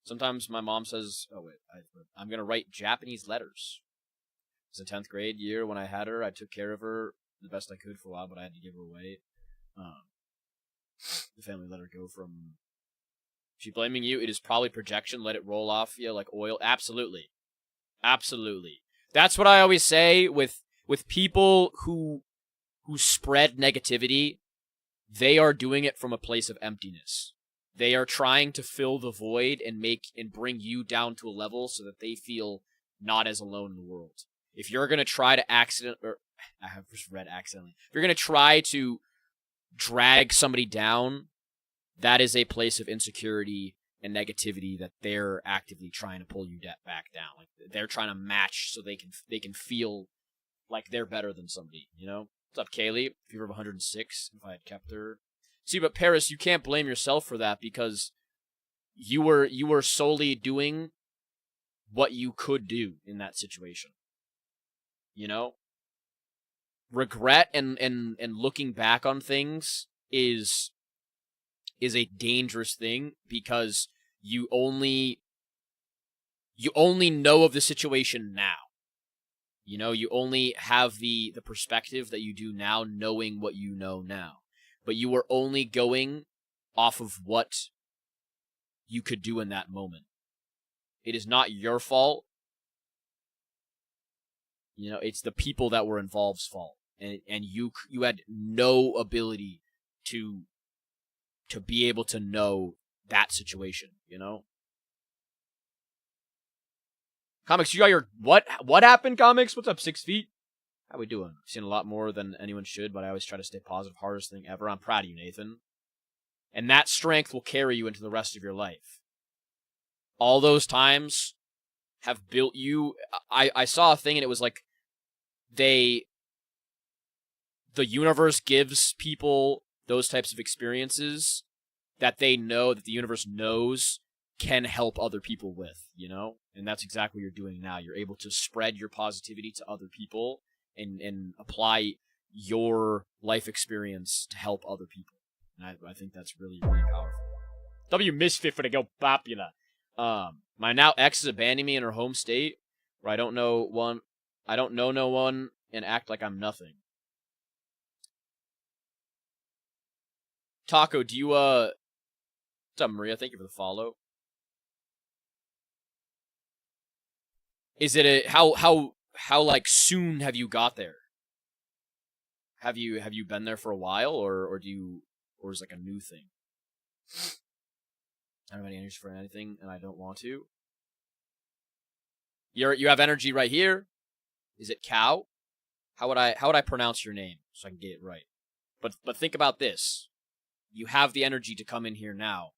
Sometimes my mom says, oh, wait, I'm going to write Japanese letters. It was a 10th grade year when I had her. I took care of her the best I could for a while, but I had to give her away. The family let her go from... She blaming you? It is probably projection. Let it roll off you like oil. Absolutely. Absolutely. That's what I always say with people who spread negativity. They are doing it from a place of emptiness. They are trying to fill the void and bring you down to a level so that they feel not as alone in the world. If you're going to try to if you're going to try to drag somebody down, that is a place of insecurity and negativity that they're actively trying to pull you back down. Like, they're trying to match so they can feel like they're better than somebody, you know? What's up, Kaylee? Fever of 106, if I had kept her. See, but Paris, you can't blame yourself for that because you were solely doing what you could do in that situation. You know? Regret and looking back on things is a dangerous thing because you only know of the situation now. You know, you only have the perspective that you do now, knowing what you know now. But you are only going off of what you could do in that moment. It is not your fault. You know, it's the people that were involved's fault. And you had no ability to be able to know that situation, you know? Comics, you got your... What happened, Comics? What's up, 6 feet? How we doing? I've seen a lot more than anyone should, but I always try to stay positive. Hardest thing ever. I'm proud of you, Nathan. And that strength will carry you into the rest of your life. All those times have built you... I saw a thing and it was like... The universe gives people those types of experiences that they know, that the universe knows can help other people with, you know? And that's exactly what you're doing now. You're able to spread your positivity to other people and apply your life experience to help other people. And I think that's really, really powerful. W Misfit for the go popular. My now ex is abandoning me in her home state where I don't know no one and act like I'm nothing. Taco, do you, what's up, Maria? Thank you for the follow. Is it how like soon have you got there? Have you been there for a while or is it like a new thing? I don't have any energy for anything and I don't want to. You have energy right here. Is it cow? How would I pronounce your name so I can get it right? But think about this. You have the energy to come in here now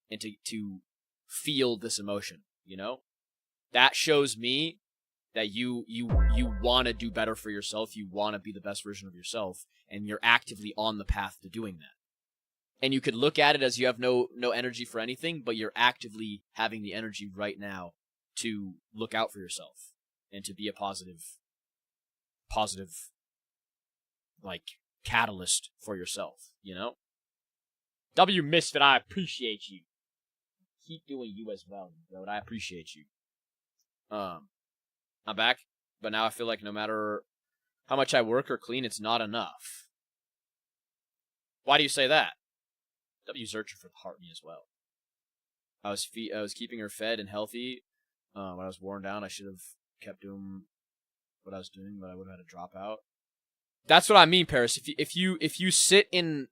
and to feel this emotion, you know? That shows me that you want to do better for yourself, you want to be the best version of yourself, and you're actively on the path to doing that. And you could look at it as you have no energy for anything, but you're actively having the energy right now to look out for yourself and to be a positive like catalyst for yourself, you know? W Misfit, I appreciate you. Keep doing you as well, bro. I appreciate you. I'm back, but now I feel like no matter how much I work or clean, it's not enough. Why do you say that? W searching for the heart me as well. I was keeping her fed and healthy When I was worn down, I should have kept doing what I was doing, but I would have had to drop out. That's what I mean, Paris. If you sit in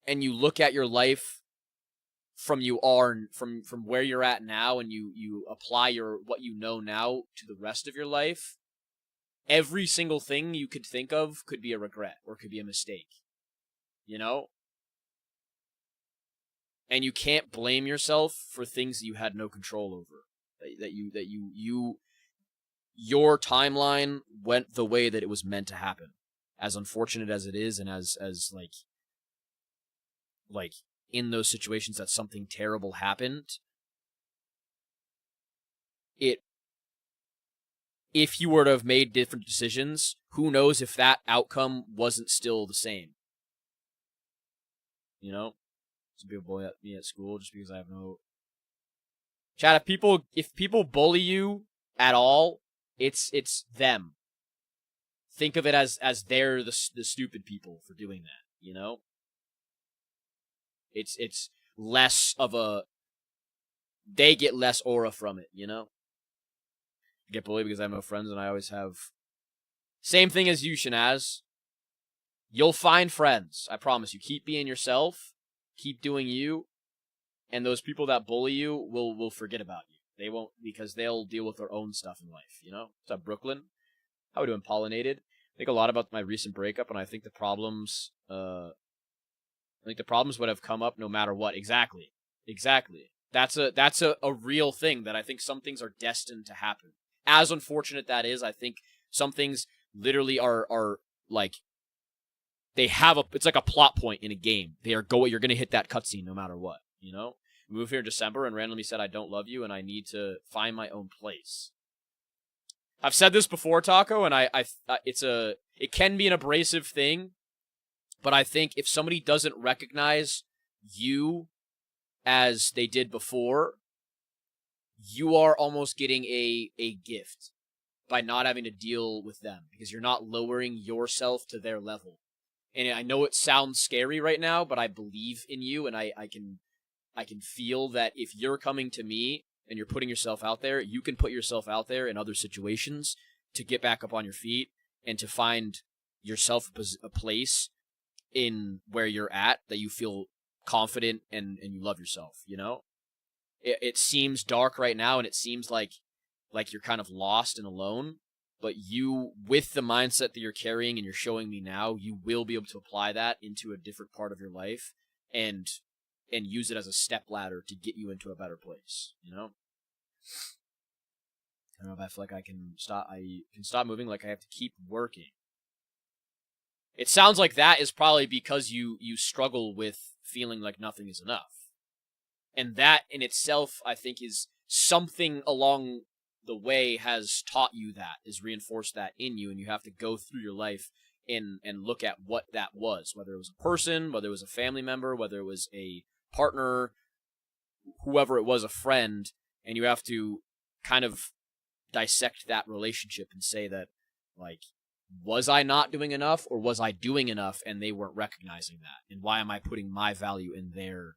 and you look at your life from where you're at now, and you apply what you know now to the rest of your life, every single thing you could think of could be a regret or could be a mistake. You know? And you can't blame yourself for things that you had no control over. Your timeline went the way that it was meant to happen. As unfortunate as it is, and as like in those situations that something terrible happened, if you were to have made different decisions, who knows if that outcome wasn't still the same. You know? Some people bully me at school just because I have no... Chad, if people bully you at all, it's them. Think of it as they're the stupid people for doing that, you know? It's less of a... They get less aura from it, you know? I get bullied because I have no friends, and I always have... Same thing as you, Shanaz. You'll find friends, I promise you. Keep being yourself, keep doing you, and those people that bully you will forget about you. They won't, because they'll deal with their own stuff in life, you know? What's up, Brooklyn? How we doing, Pollinated? I think a lot about my recent breakup, and I think the problems would have come up no matter what. Exactly. That's a real thing, that I think some things are destined to happen. As unfortunate that is, I think some things literally are like, it's like a plot point in a game. You're going to hit that cutscene no matter what, you know? We moved here in December and randomly said I don't love you and I need to find my own place. I've said this before, Taco, and it can be an abrasive thing, but I think if somebody doesn't recognize you as they did before, you are almost getting a gift by not having to deal with them, because you're not lowering yourself to their level. And I know it sounds scary right now, but I believe in you, and I can feel that if you're coming to me and you're putting yourself out there, you can put yourself out there in other situations to get back up on your feet and to find yourself a place in where you're at that you feel confident and you love yourself, you know? It seems dark right now, and it seems like you're kind of lost and alone, but you, with the mindset that you're carrying and you're showing me now, you will be able to apply that into a different part of your life and use it as a step ladder to get you into a better place, you know? I don't know if I feel like I can stop moving, like I have to keep working. It sounds like that is probably because you struggle with feeling like nothing is enough. And that in itself, I think, is something along the way has taught you that, is reinforced that in you, and you have to go through your life and look at what that was, whether it was a person, whether it was a family member, whether it was a partner, whoever it was, a friend, and you have to kind of dissect that relationship and say that, like, was I not doing enough, or was I doing enough and they weren't recognizing that? And why am I putting my value in their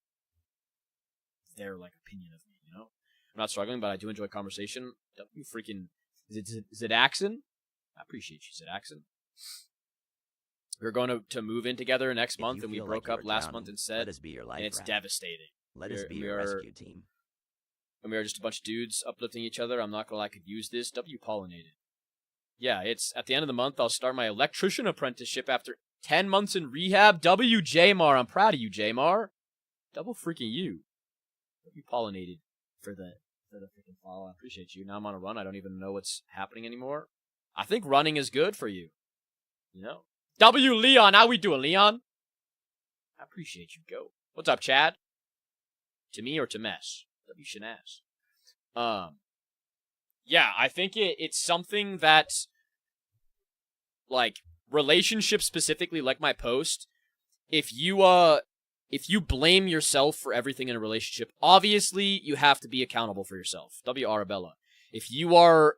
like opinion of me, you know? I'm not struggling, but I do enjoy conversation. You freaking... Is it Axon? I appreciate you, Zid Axon. We were going to move in together next month, and we broke up last month instead. Let us be your life and it's raft. devastating. Let us be your rescue team. And we are just a bunch of dudes uplifting each other. I'm not gonna lie, I could use this. W-pollinated. Yeah, it's at the end of the month, I'll start my electrician apprenticeship after 10 months in rehab. W-J-Mar. I'm proud of you, J-Mar. Double freaking you. W-pollinated for the freaking follow. I appreciate you. Now I'm on a run. I don't even know what's happening anymore. I think running is good for you. You know? W Leon, how we doing, Leon? I appreciate you. Go. What's up, Chad? To me or to Mess? W Shanaz. Yeah, I think it's something that, like, relationships specifically, like my post, if you blame yourself for everything in a relationship, obviously you have to be accountable for yourself. W Arabella. If you are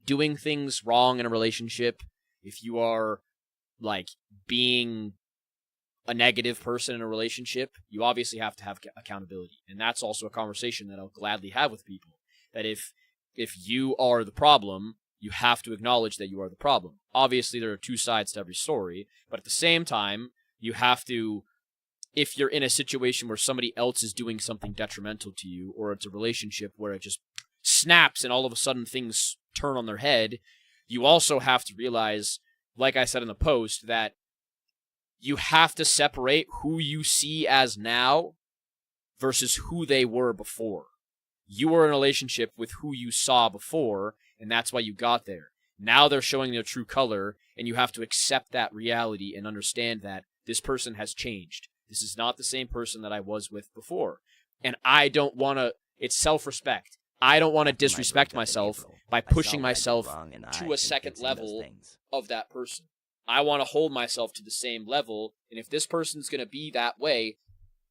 doing things wrong in a relationship, if you are, like, being a negative person in a relationship, you obviously have to have accountability. And that's also a conversation that I'll gladly have with people. that if you are the problem, you have to acknowledge that you are the problem. Obviously, there are two sides to every story, but at the same time, you have to, if you're in a situation where somebody else is doing something detrimental to you, or it's a relationship where it just snaps and all of a sudden things turn on their head, you also have to realize, like I said in the post, that you have to separate who you see as now versus who they were before. You were in a relationship with who you saw before, and that's why you got there. Now they're showing their true color, and you have to accept that reality and understand that this person has changed. This is not the same person that I was with before. And I don't want to, it's self-respect. I don't want to disrespect myself by pushing myself to a second level of that person. I want to hold myself to the same level, and if this person's going to be that way,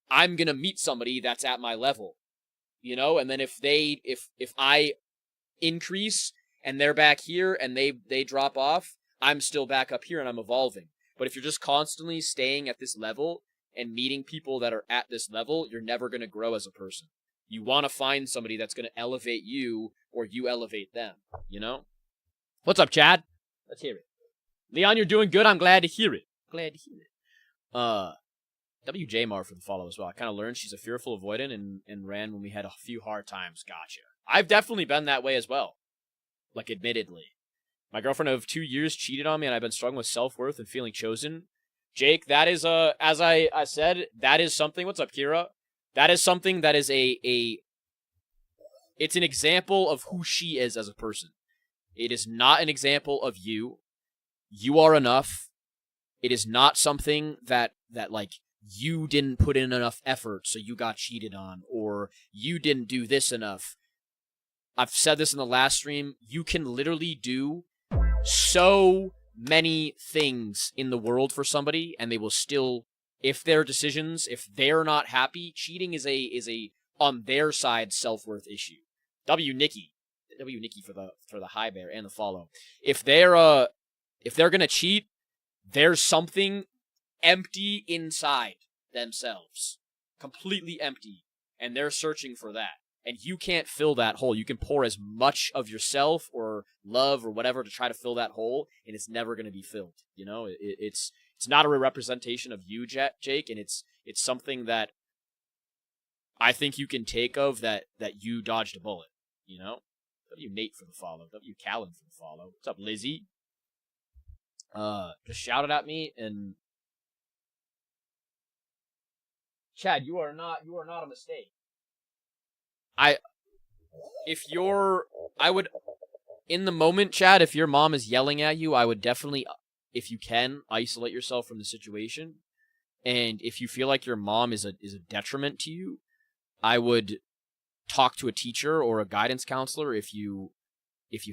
I'm going to meet somebody that's at my level. You know, and then if I increase and they're back here and they drop off, I'm still back up here and I'm evolving. But if you're just constantly staying at this level and meeting people that are at this level, you're never going to grow as a person. You want to find somebody that's going to elevate you or you elevate them, you know? What's up, Chad? Let's hear it. Leon, you're doing good. I'm glad to hear it. Glad to hear it. WJ Mar for the follow as well. I kind of learned she's a fearful avoidant and ran when we had a few hard times. Gotcha. I've definitely been that way as well. Like, admittedly. My girlfriend of 2 years cheated on me, and I've been struggling with self-worth and feeling chosen. Jake, that is, as I said, that is something. What's up, Kira? That is something that is it's an example of who she is as a person. It is not an example of you. You are enough. It is not something that like, you didn't put in enough effort, so you got cheated on, or you didn't do this enough. I've said this in the last stream. You can literally do so many things in the world for somebody, and they will still, if their decisions, if they're not happy, cheating is a on their side self-worth issue. W Nikki for the high bear and the follow. If they're gonna cheat, there's something empty inside themselves, completely empty, and they're searching for that. And you can't fill that hole. You can pour as much of yourself or love or whatever to try to fill that hole, and it's never going to be filled. You know, it's not a representation of you, Jake, and it's something that I think you can take of that you dodged a bullet. You know, W Nate for the follow, W Callan for the follow. What's up, Lizzie? Just shouted at me, and Chad, you are not a mistake. In the moment, Chad, if your mom is yelling at you, I would definitely, if you can, isolate yourself from the situation. And if you feel like your mom is a detriment to you, I would talk to a teacher or a guidance counselor if you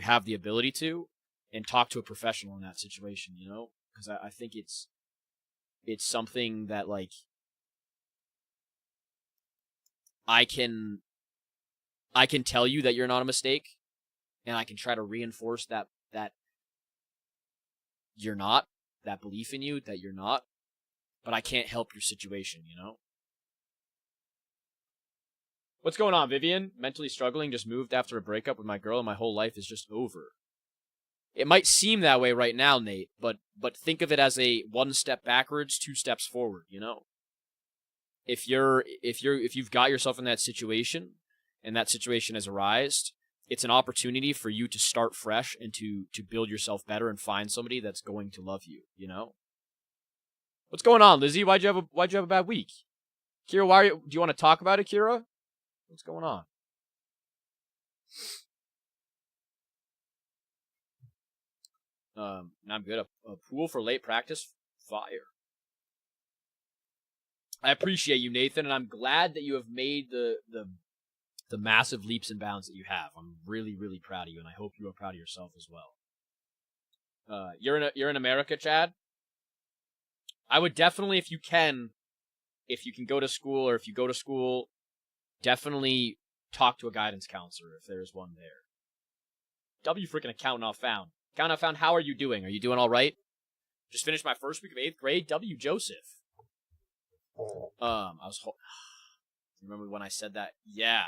have the ability to, and talk to a professional in that situation, you know? Because I think it's something that, like, I can tell you that you're not a mistake, and I can try to reinforce that you're not, that belief in you that you're not, but I can't help your situation, you know? What's going on, Vivian? Mentally struggling, just moved after a breakup with my girl, and my whole life is just over. It might seem that way right now, Nate, but think of it as a 1 step backwards, 2 steps forward, you know? If you've got yourself in that situation, and that situation has arisen, it's an opportunity for you to start fresh and to build yourself better and find somebody that's going to love you, you know? What's going on, Lizzie? Why'd you have a bad week? Kira, do you want to talk about it, Kira? What's going on? I'm good. A pool for late practice? Fire. I appreciate you, Nathan, and I'm glad that you have made the massive leaps and bounds that you have. I'm really, really proud of you, and I hope you are proud of yourself as well. You're in America, Chad? I would definitely, if you can go to school, or if you go to school, definitely talk to a guidance counselor if there's one there. W freaking account not found. Account not found, how are you doing? Are you doing all right? Just finished my first week of 8th grade. W Joseph. Remember when I said that? Yeah.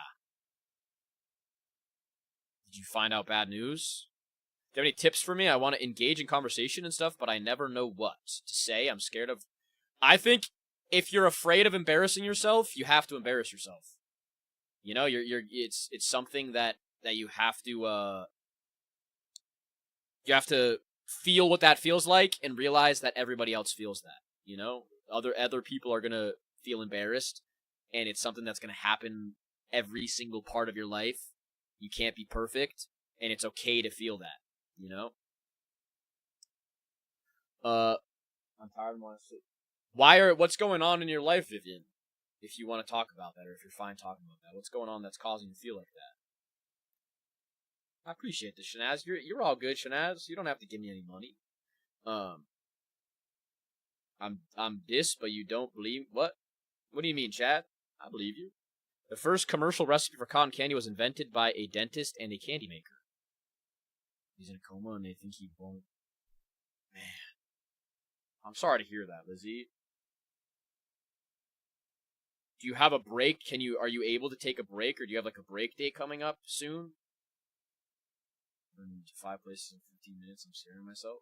Did you find out bad news? Do you have any tips for me? I want to engage in conversation and stuff, but I never know what to say. I'm scared of... I think if you're afraid of embarrassing yourself, you have to embarrass yourself. You know, it's something that you have to feel what that feels like and realize that everybody else feels that. You know, other people are gonna feel embarrassed, and it's something that's gonna happen every single part of your life. You can't be perfect, and it's okay to feel that. You know. I'm tired and want to sleep. What's going on in your life, Vivian? If you want to talk about that, or if you're fine talking about that, what's going on that's causing you to feel like that? I appreciate this, Shanaz. You're all good, Shanaz. You don't have to give me any money. I'm this, but you don't believe what? What do you mean, Chad? I believe you. The first commercial recipe for cotton candy was invented by a dentist and a candy maker. He's in a coma and they think he won't. Man, I'm sorry to hear that, Lizzie. Do you have a break? Are you able to take a break, or do you have like a break day coming up soon? To 5 places in 15 minutes, I'm scaring myself.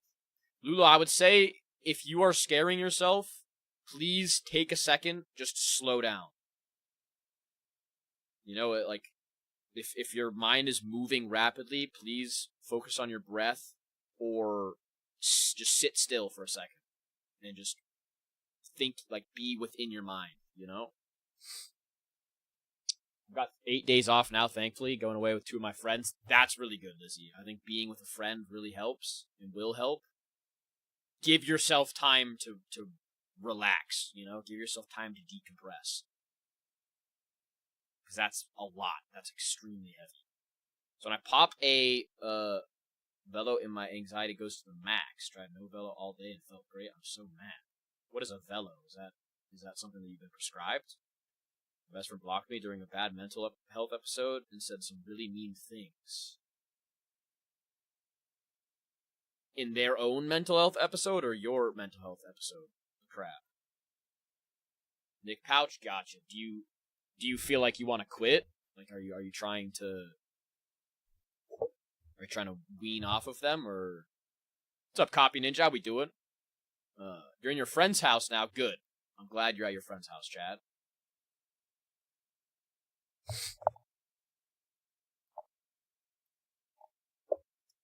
Lula, I would say if you are scaring yourself, please take a second, just slow down. You know, like, if your mind is moving rapidly, please focus on your breath, or just sit still for a second and just think, like, be within your mind, you know? I've got 8 days off now, thankfully, going away with 2 of my friends. That's really good, Lizzie. I think being with a friend really helps and will help. Give yourself time to relax, you know? Give yourself time to decompress. Because that's a lot. That's extremely heavy. So when I pop a Velo in, my anxiety goes to the max. Tried no Velo all day and felt great. I'm so mad. What is a Velo? Is that something that you've been prescribed? My best friend blocked me during a bad mental health episode and said some really mean things. In their own mental health episode or your mental health episode? Crap. Nick Pouch, gotcha. Do you feel like you want to quit? Like, are you trying to wean off of them, or what's up, Copy Ninja? How we doing? You're in your friend's house now. Good. I'm glad you're at your friend's house, Chad.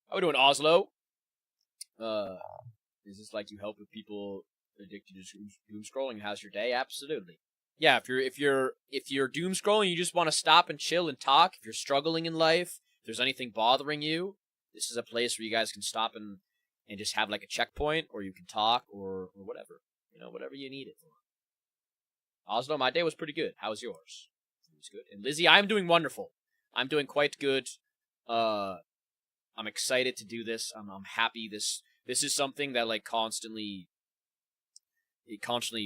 How we doing, Oslo? Is this like you help with people addicted to doom scrolling? How's your day? Absolutely. Yeah, if you're doom scrolling, you just want to stop and chill and talk. If you're struggling in life, if there's anything bothering you, this is a place where you guys can stop and just have like a checkpoint, or you can talk, or whatever. You know, whatever you need it for. Oslo, my day was pretty good. How was yours? It was good. And Lizzie, I'm doing wonderful. I'm doing quite good. I'm excited to do this. I'm happy. This is something that like constantly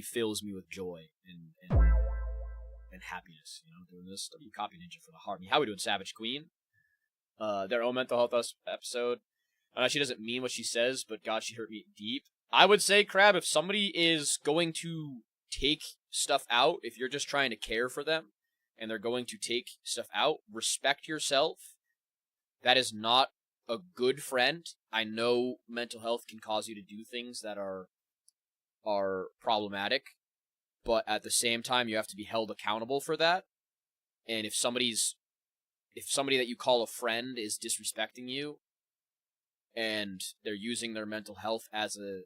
fills me with joy and happiness. You know, doing this. Copy Ninja for the heart. How we doing, Savage Queen? Their own mental health episode. I know she doesn't mean what she says, but God, she hurt me deep. I would say, Crab, if somebody is going to take stuff out, if you're just trying to care for them, and they're going to take stuff out, respect yourself. That is not a good friend. I know mental health can cause you to do things that are problematic, but at the same time, you have to be held accountable for that. And if somebody that you call a friend is disrespecting you, and they're using their mental health as a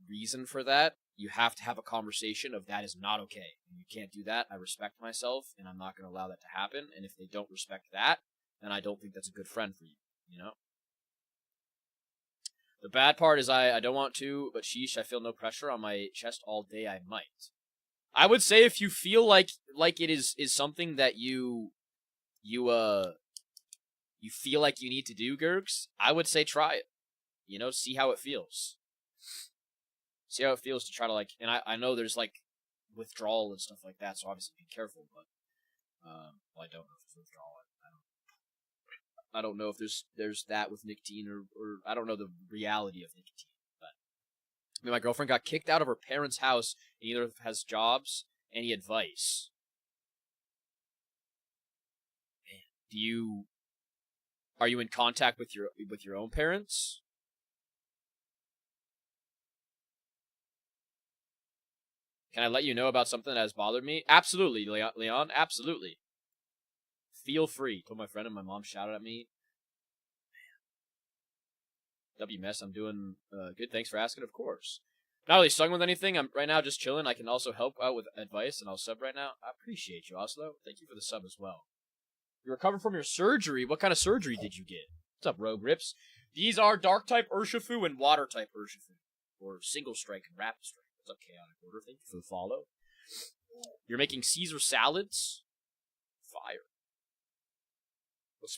reason for that, you have to have a conversation of that is not okay. You can't do that. I respect myself, and I'm not going to allow that to happen. And if they don't respect that, then I don't think that's a good friend for you, you know? The bad part is I don't want to, but sheesh, I feel no pressure on my chest all day. I might. I would say if you feel like it is something that you feel like you need to do, Gergs, I would say try it. You know, see how it feels. See how it feels to try to, like, and I know there's, like, withdrawal and stuff like that, so obviously be careful, but, well, I don't know if it's withdrawal. I don't know if there's that with nicotine, or I don't know the reality of nicotine, but, I mean, my girlfriend got kicked out of her parents' house, and neither has jobs. Any advice? Man, Are you in contact with your own parents? Can I let you know about something that has bothered me? Absolutely, Leon. Absolutely. Feel free. Told my friend and my mom shouted at me. WMS, I'm doing good. Thanks for asking, of course. Not really struggling with anything. I'm right now just chilling. I can also help out with advice, and I'll sub right now. I appreciate you, Oslo. Thank you for the sub as well. You recovered from your surgery. What kind of surgery did you get? What's up, Rogue Rips? These are Dark type Urshifu and Water type Urshifu. Or Single Strike and Rapid Strike. What's up, Chaotic Order? Thank you for the follow. You're making Caesar salads? Fire.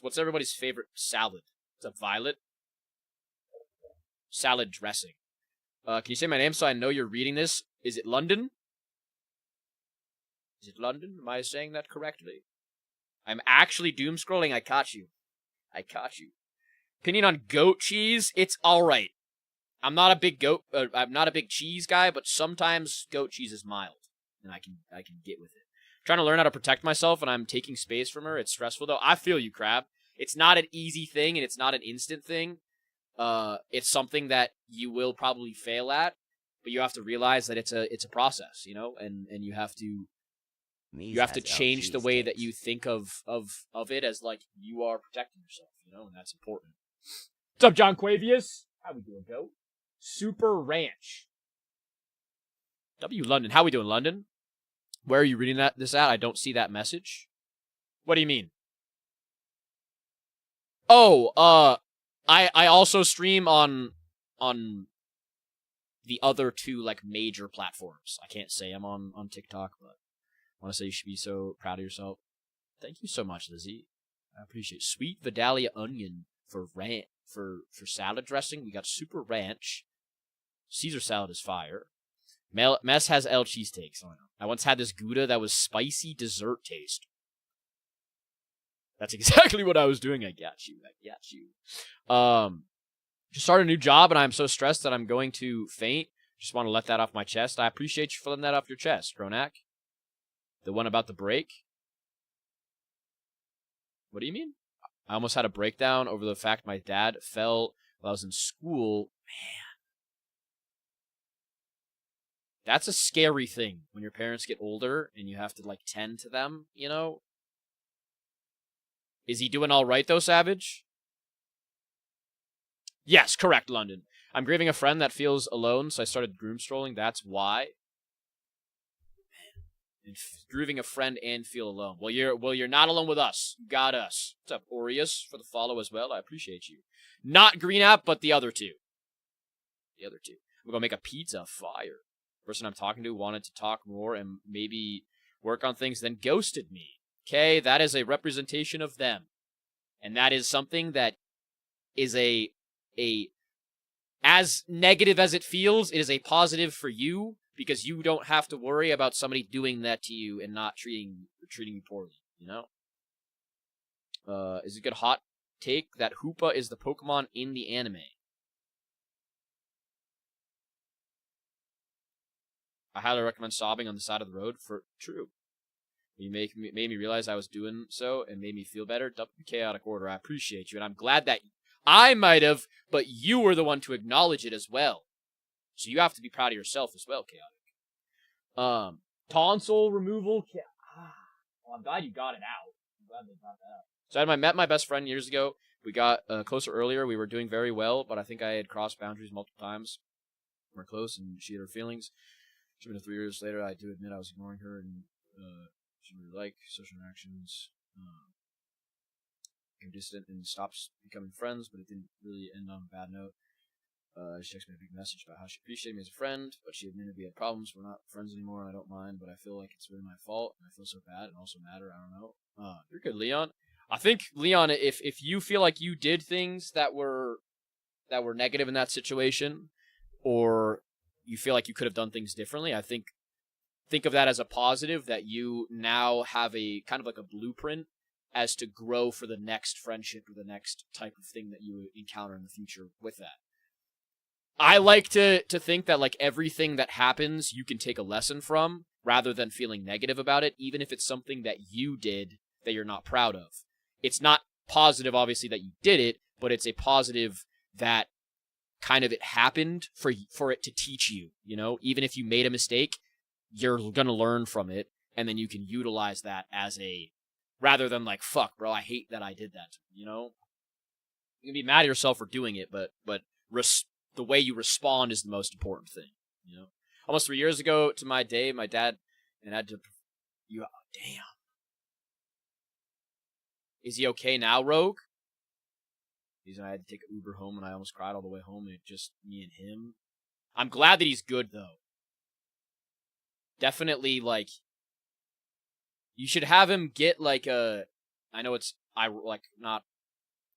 What's everybody's favorite salad? What's up, Violet? Salad dressing. Can you say my name so I know you're reading this? Is it London? Is it London? Am I saying that correctly? I'm actually doom scrolling. I caught you. I caught you. Opinion on goat cheese? It's alright. I'm not a big I'm not a big cheese guy, but sometimes goat cheese is mild. And I can get with it. I'm trying to learn how to protect myself and I'm taking space from her. It's stressful though. I feel you, Crab. It's not an easy thing and it's not an instant thing. It's something that you will probably fail at, but you have to realize that it's a process, you know, and you have to change the way that you think of it as like you are protecting yourself, you know, and that's important. What's up, John Quavius? How we doing, Goat? Super Ranch. W London. How we doing, London? Where are you reading this at? I don't see that message. What do you mean? Oh, I also stream on the other two like major platforms. I can't say I'm on TikTok, but I want to say you should be so proud of yourself. Thank you so much, Lizzie. I appreciate it. Sweet Vidalia onion for salad dressing. We got Super Ranch. Caesar salad is fire. Mess has L cheesesteaks. Oh, I once had this Gouda that was spicy dessert taste. That's exactly what I was doing. I got you. Just started a new job and I'm so stressed that I'm going to faint. Just want to let that off my chest. I appreciate you for letting that off your chest, Gronak. The one about the break? What do you mean? I almost had a breakdown over the fact my dad fell while I was in school. Man. That's a scary thing when your parents get older and you have to, like, tend to them, you know? Is he doing all right, though, Savage? Yes, correct, London. I'm grieving a friend that feels alone, so I started groom strolling. That's why. And grieving a friend and feel alone. Well, you're not alone with us. You got us. What's up, Aureus, for the follow as well? I appreciate you. Not Green App, but the other two. The other two. We're gonna make a pizza. Fire. Person I'm talking to wanted to talk more and maybe work on things, then ghosted me. Okay, that is a representation of them. And that is something that is as negative as it feels, it is a positive for you because you don't have to worry about somebody doing that to you and not treating you poorly, you know? Is it a good hot take that Hoopa is the Pokemon in the anime? I highly recommend sobbing on the side of the road for true. You made me realize I was doing so and made me feel better. Chaotic Order, I appreciate you. And I'm glad that I might have, but you were the one to acknowledge it as well. So you have to be proud of yourself as well, Chaotic. Tonsil removal. Well, I'm glad you got it out. I'm glad they got that out. So I met my best friend years ago. We got closer earlier. We were doing very well, but I think I had crossed boundaries multiple times. We're close, and she had her feelings. She been 3 years later. I do admit I was ignoring her, and she really liked social interactions. Became distant and stopped becoming friends, but it didn't really end on a bad note. She texted me a big message about how she appreciated me as a friend, but she admitted we had problems. We're not friends anymore, and I don't mind, but I feel like it's really my fault, and I feel so bad and also mad, I don't know. You're good, Leon. I think, Leon, if you feel like you did things that were negative in that situation, or you feel like you could have done things differently, I think of that as a positive, that you now have a kind of like a blueprint as to grow for the next friendship or the next type of thing that you encounter in the future with that. I like to think that like everything that happens you can take a lesson from rather than feeling negative about it, even if it's something that you did that you're not proud of. It's not positive, obviously, that you did it, but it's a positive that kind of it happened for it to teach you, you know? Even if you made a mistake, you're going to learn from it, and then you can utilize that as a, rather than like, fuck, bro, I hate that I did that, you know? You can be mad at yourself for doing it, but the way you respond is the most important thing, you know? Almost 3 years ago to my day, my dad and I had to, damn. Is he okay now, Rogue? I had to take an Uber home and I almost cried all the way home, and it just me and him. I'm glad that he's good though. Definitely, like, you should have him get like a, I know it's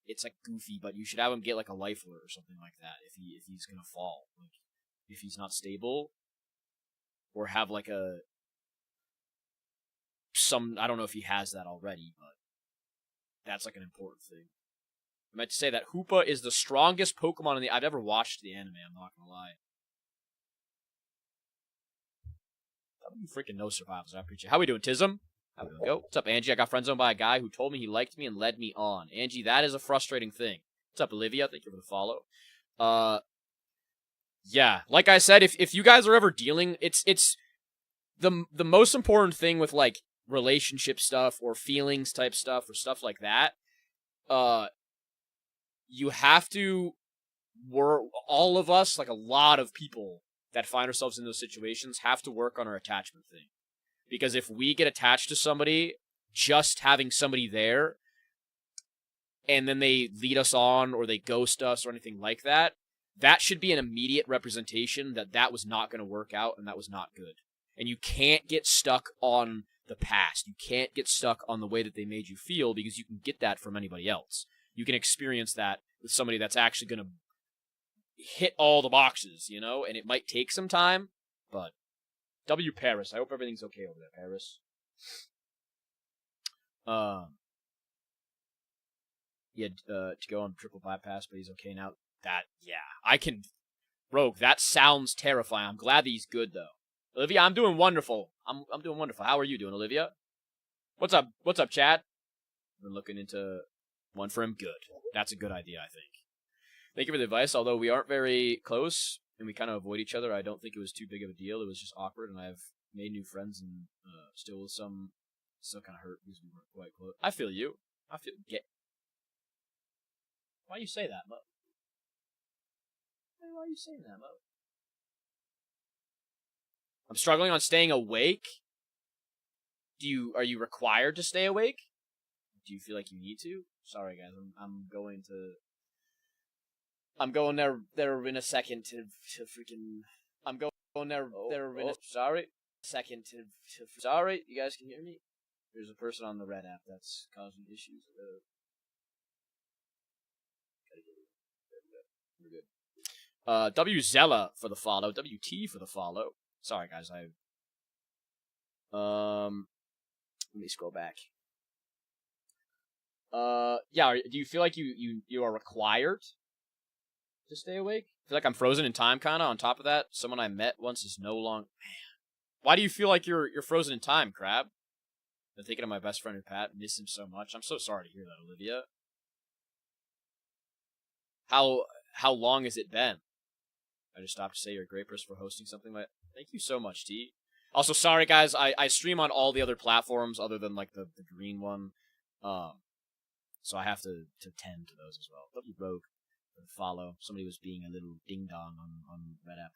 it's like goofy, but you should have him get like a life alert or something like that if he's gonna fall, like if he's not stable, or have like I don't know if he has that already, but that's like an important thing. I meant to say that Hoopa is the strongest Pokemon in the. I've never watched the anime, I'm not gonna lie. You freaking know survivals. I appreciate it. How we doing, Tism? How we doing? Go. What's up, Angie? I got friend zoned by a guy who told me he liked me and led me on. Angie, that is a frustrating thing. What's up, Olivia? Thank you for the follow. Yeah, like I said, if you guys are ever dealing, it's the most important thing with like relationship stuff or feelings type stuff or stuff like that. You have to work. All of us, like a lot of people that find ourselves in those situations, have to work on our attachment thing. Because if we get attached to somebody, just having somebody there, and then they lead us on, or they ghost us, or anything like that, that should be an immediate representation that that was not going to work out, and that was not good. And you can't get stuck on the past. You can't get stuck on the way that they made you feel, because you can get that from anybody else. You can experience that with somebody that's actually going to hit all the boxes, you know? And it might take some time, but W. Paris, I hope everything's okay over there, Paris. To go on triple bypass, but he's okay now. I can... Rogue, that sounds terrifying. I'm glad that he's good, though. Olivia, I'm doing wonderful. I'm doing wonderful. How are you doing, Olivia? What's up? What's up, Chad? Been looking into one for him. Good. That's a good idea, I think. Thank you for the advice. Although we aren't very close and we kind of avoid each other, I don't think it was too big of a deal. It was just awkward, and I've made new friends, and still kind of hurt because we weren't quite close. I feel you. Why you say that, Mo? Why are you saying that, Mo? I'm struggling on staying awake. Are you required to stay awake? Do you feel like you need to? Sorry, guys. I'm going there in a second to freaking. I'm going there in a sorry second to sorry. You guys can hear me? There's a person on the red app that's causing issues. We're good. W Zella for the follow. WT for the follow. Sorry, guys. Let me scroll back. Yeah. Do you feel like you are required to stay awake? I feel like I'm frozen in time, kind of. On top of that, someone I met once is no longer. Man, why do you feel like you're frozen in time, Crab? Been thinking of my best friend Pat. Miss him so much. I'm so sorry to hear that, Olivia. How long has it been? I just stopped to say you're a great person for hosting something like. Thank you so much, T. Also, sorry guys, I stream on all the other platforms other than like the green one, so I have to tend to those as well. W Rogue for the follow. Somebody was being a little ding dong on Red App.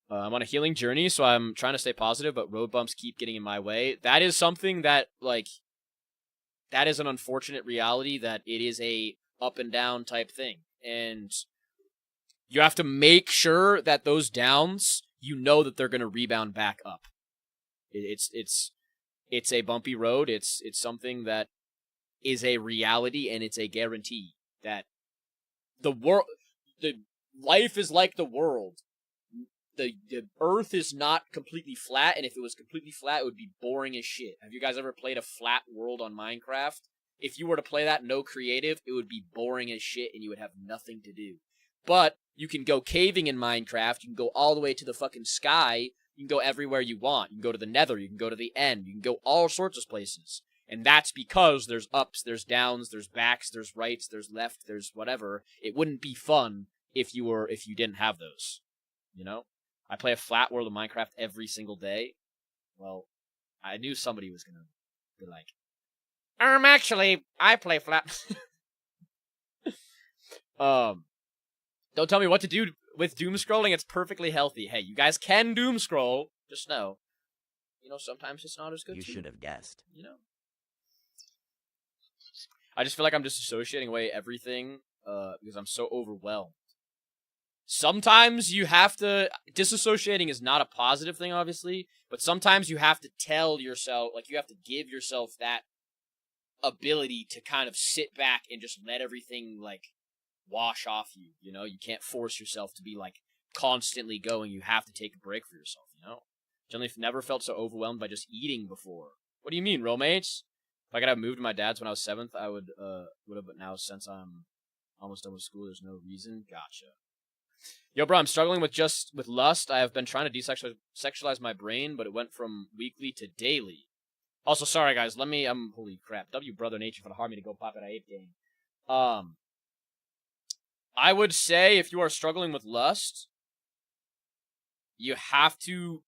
I'm on a healing journey, so I'm trying to stay positive, but road bumps keep getting in my way. That is something that that is an unfortunate reality, that it is a up and down type thing, and you have to make sure that those downs, you know that they're going to rebound back up. It's a bumpy road. It's something that is a reality, and it's a guarantee that the life is like the world. The earth is not completely flat, and if it was completely flat, it would be boring as shit. Have you guys ever played a flat world on Minecraft? If you were to play that no creative, it would be boring as shit, and you would have nothing to do. But you can go caving in Minecraft. You can go all the way to the fucking sky. You can go everywhere you want. You can go to the nether. You can go to the end. You can go all sorts of places. And that's because there's ups, there's downs, there's backs, there's rights, there's left, there's whatever. It wouldn't be fun if you didn't have those. You know? I play a flat world of Minecraft every single day. Well, I knew somebody was gonna be like, actually, I play flat. Don't tell me what to do with doom scrolling. It's perfectly healthy. Hey, you guys can doom scroll. Just know, sometimes it's not as good. You should have guessed. I just feel like I'm disassociating away everything because I'm so overwhelmed. Sometimes you have to... Disassociating is not a positive thing, obviously, but sometimes you have to tell yourself, like, you have to give yourself that ability to kind of sit back and just let everything, like, wash off you, You can't force yourself to be, like, constantly going. You have to take a break for yourself, Generally, never felt so overwhelmed by just eating before. What do you mean, roommates? If I could have moved to my dad's when I was 7th, I would have, but now since I'm almost done with school, there's no reason. Gotcha. Yo, bro, I'm struggling with lust. I have been trying to desexualize my brain, but it went from weekly to daily. Also, sorry, guys. Holy crap. W Brother Nature for the hard me to go pop at I 8 game. I would say if you are struggling with lust, you have to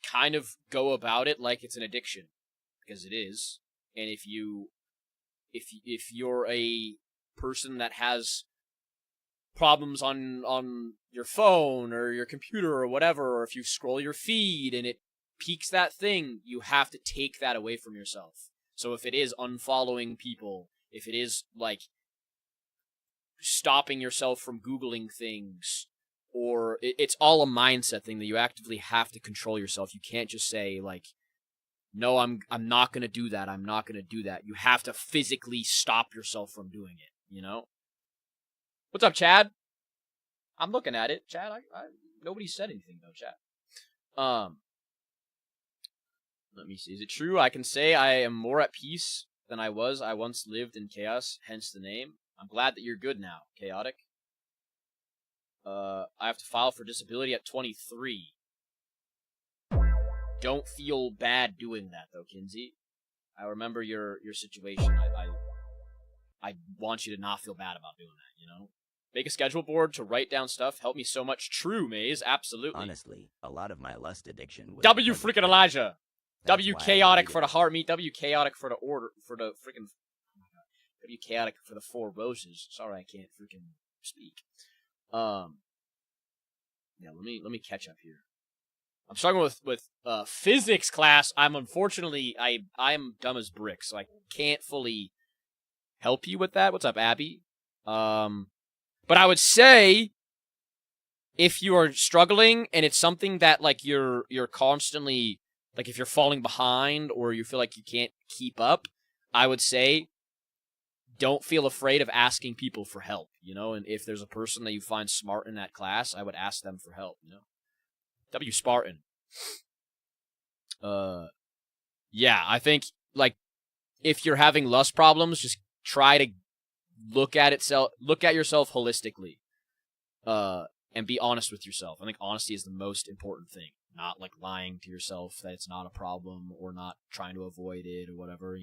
kind of go about it like it's an addiction, because it is. And if you're a person that has problems on your phone or your computer or whatever, or if you scroll your feed and it piques that thing, you have to take that away from yourself. So if it is unfollowing people, if it is like stopping yourself from Googling things, or it's all a mindset thing that you actively have to control yourself. You can't just say like, no, I'm not going to do that. I'm not going to do that. You have to physically stop yourself from doing it, What's up, Chad? I'm looking at it, Chad. Nobody said anything though, Chad. Let me see. Is it true? I can say I am more at peace than I was. I once lived in chaos, hence the name. I'm glad that you're good now, Chaotic. I have to file for disability at 23. Don't feel bad doing that, though, Kinsey. I remember your situation. I want you to not feel bad about doing that, Make a schedule board to write down stuff. Help me so much. True, Maze. Absolutely. Honestly, a lot of my lust addiction was... W freaking Elijah. That's W why I chaotic deleted for the it. heart meat. W chaotic for the order. For the freaking... W chaotic for the 4 roses. Sorry, I can't freaking speak. Yeah, let me catch up here. I'm struggling with physics class. I'm unfortunately I'm dumb as bricks, so I can't fully help you with that. What's up, Abby? But I would say if you are struggling and it's something that like you're constantly like if you're falling behind or you feel like you can't keep up, I would say don't feel afraid of asking people for help, and if there's a person that you find smart in that class, I would ask them for help, W Spartan. Yeah, I think like if you're having lust problems, just try to look at yourself holistically. And be honest with yourself. I think honesty is the most important thing. Not like lying to yourself that it's not a problem or not trying to avoid it or whatever,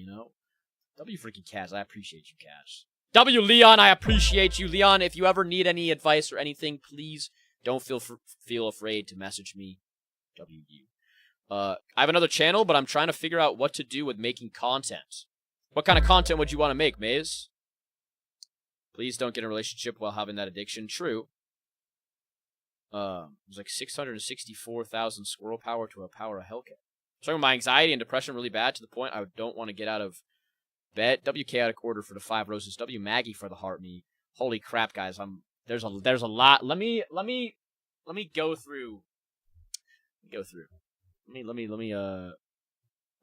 W freaking Kaz, I appreciate you, Kaz. W Leon, I appreciate you. Leon, if you ever need any advice or anything, please don't feel afraid to message me. WU. I have another channel, but I'm trying to figure out what to do with making content. What kind of content would you want to make, Maze? Please don't get in a relationship while having that addiction. True. It was like 664,000 squirrel power to a power of Hellcat. I'm talking about my anxiety and depression really bad to the point I don't want to get out of bed. W chaotic order for the 5 roses. W Maggie for the heart me. Holy crap, guys! There's a lot. Let me go through. Let me.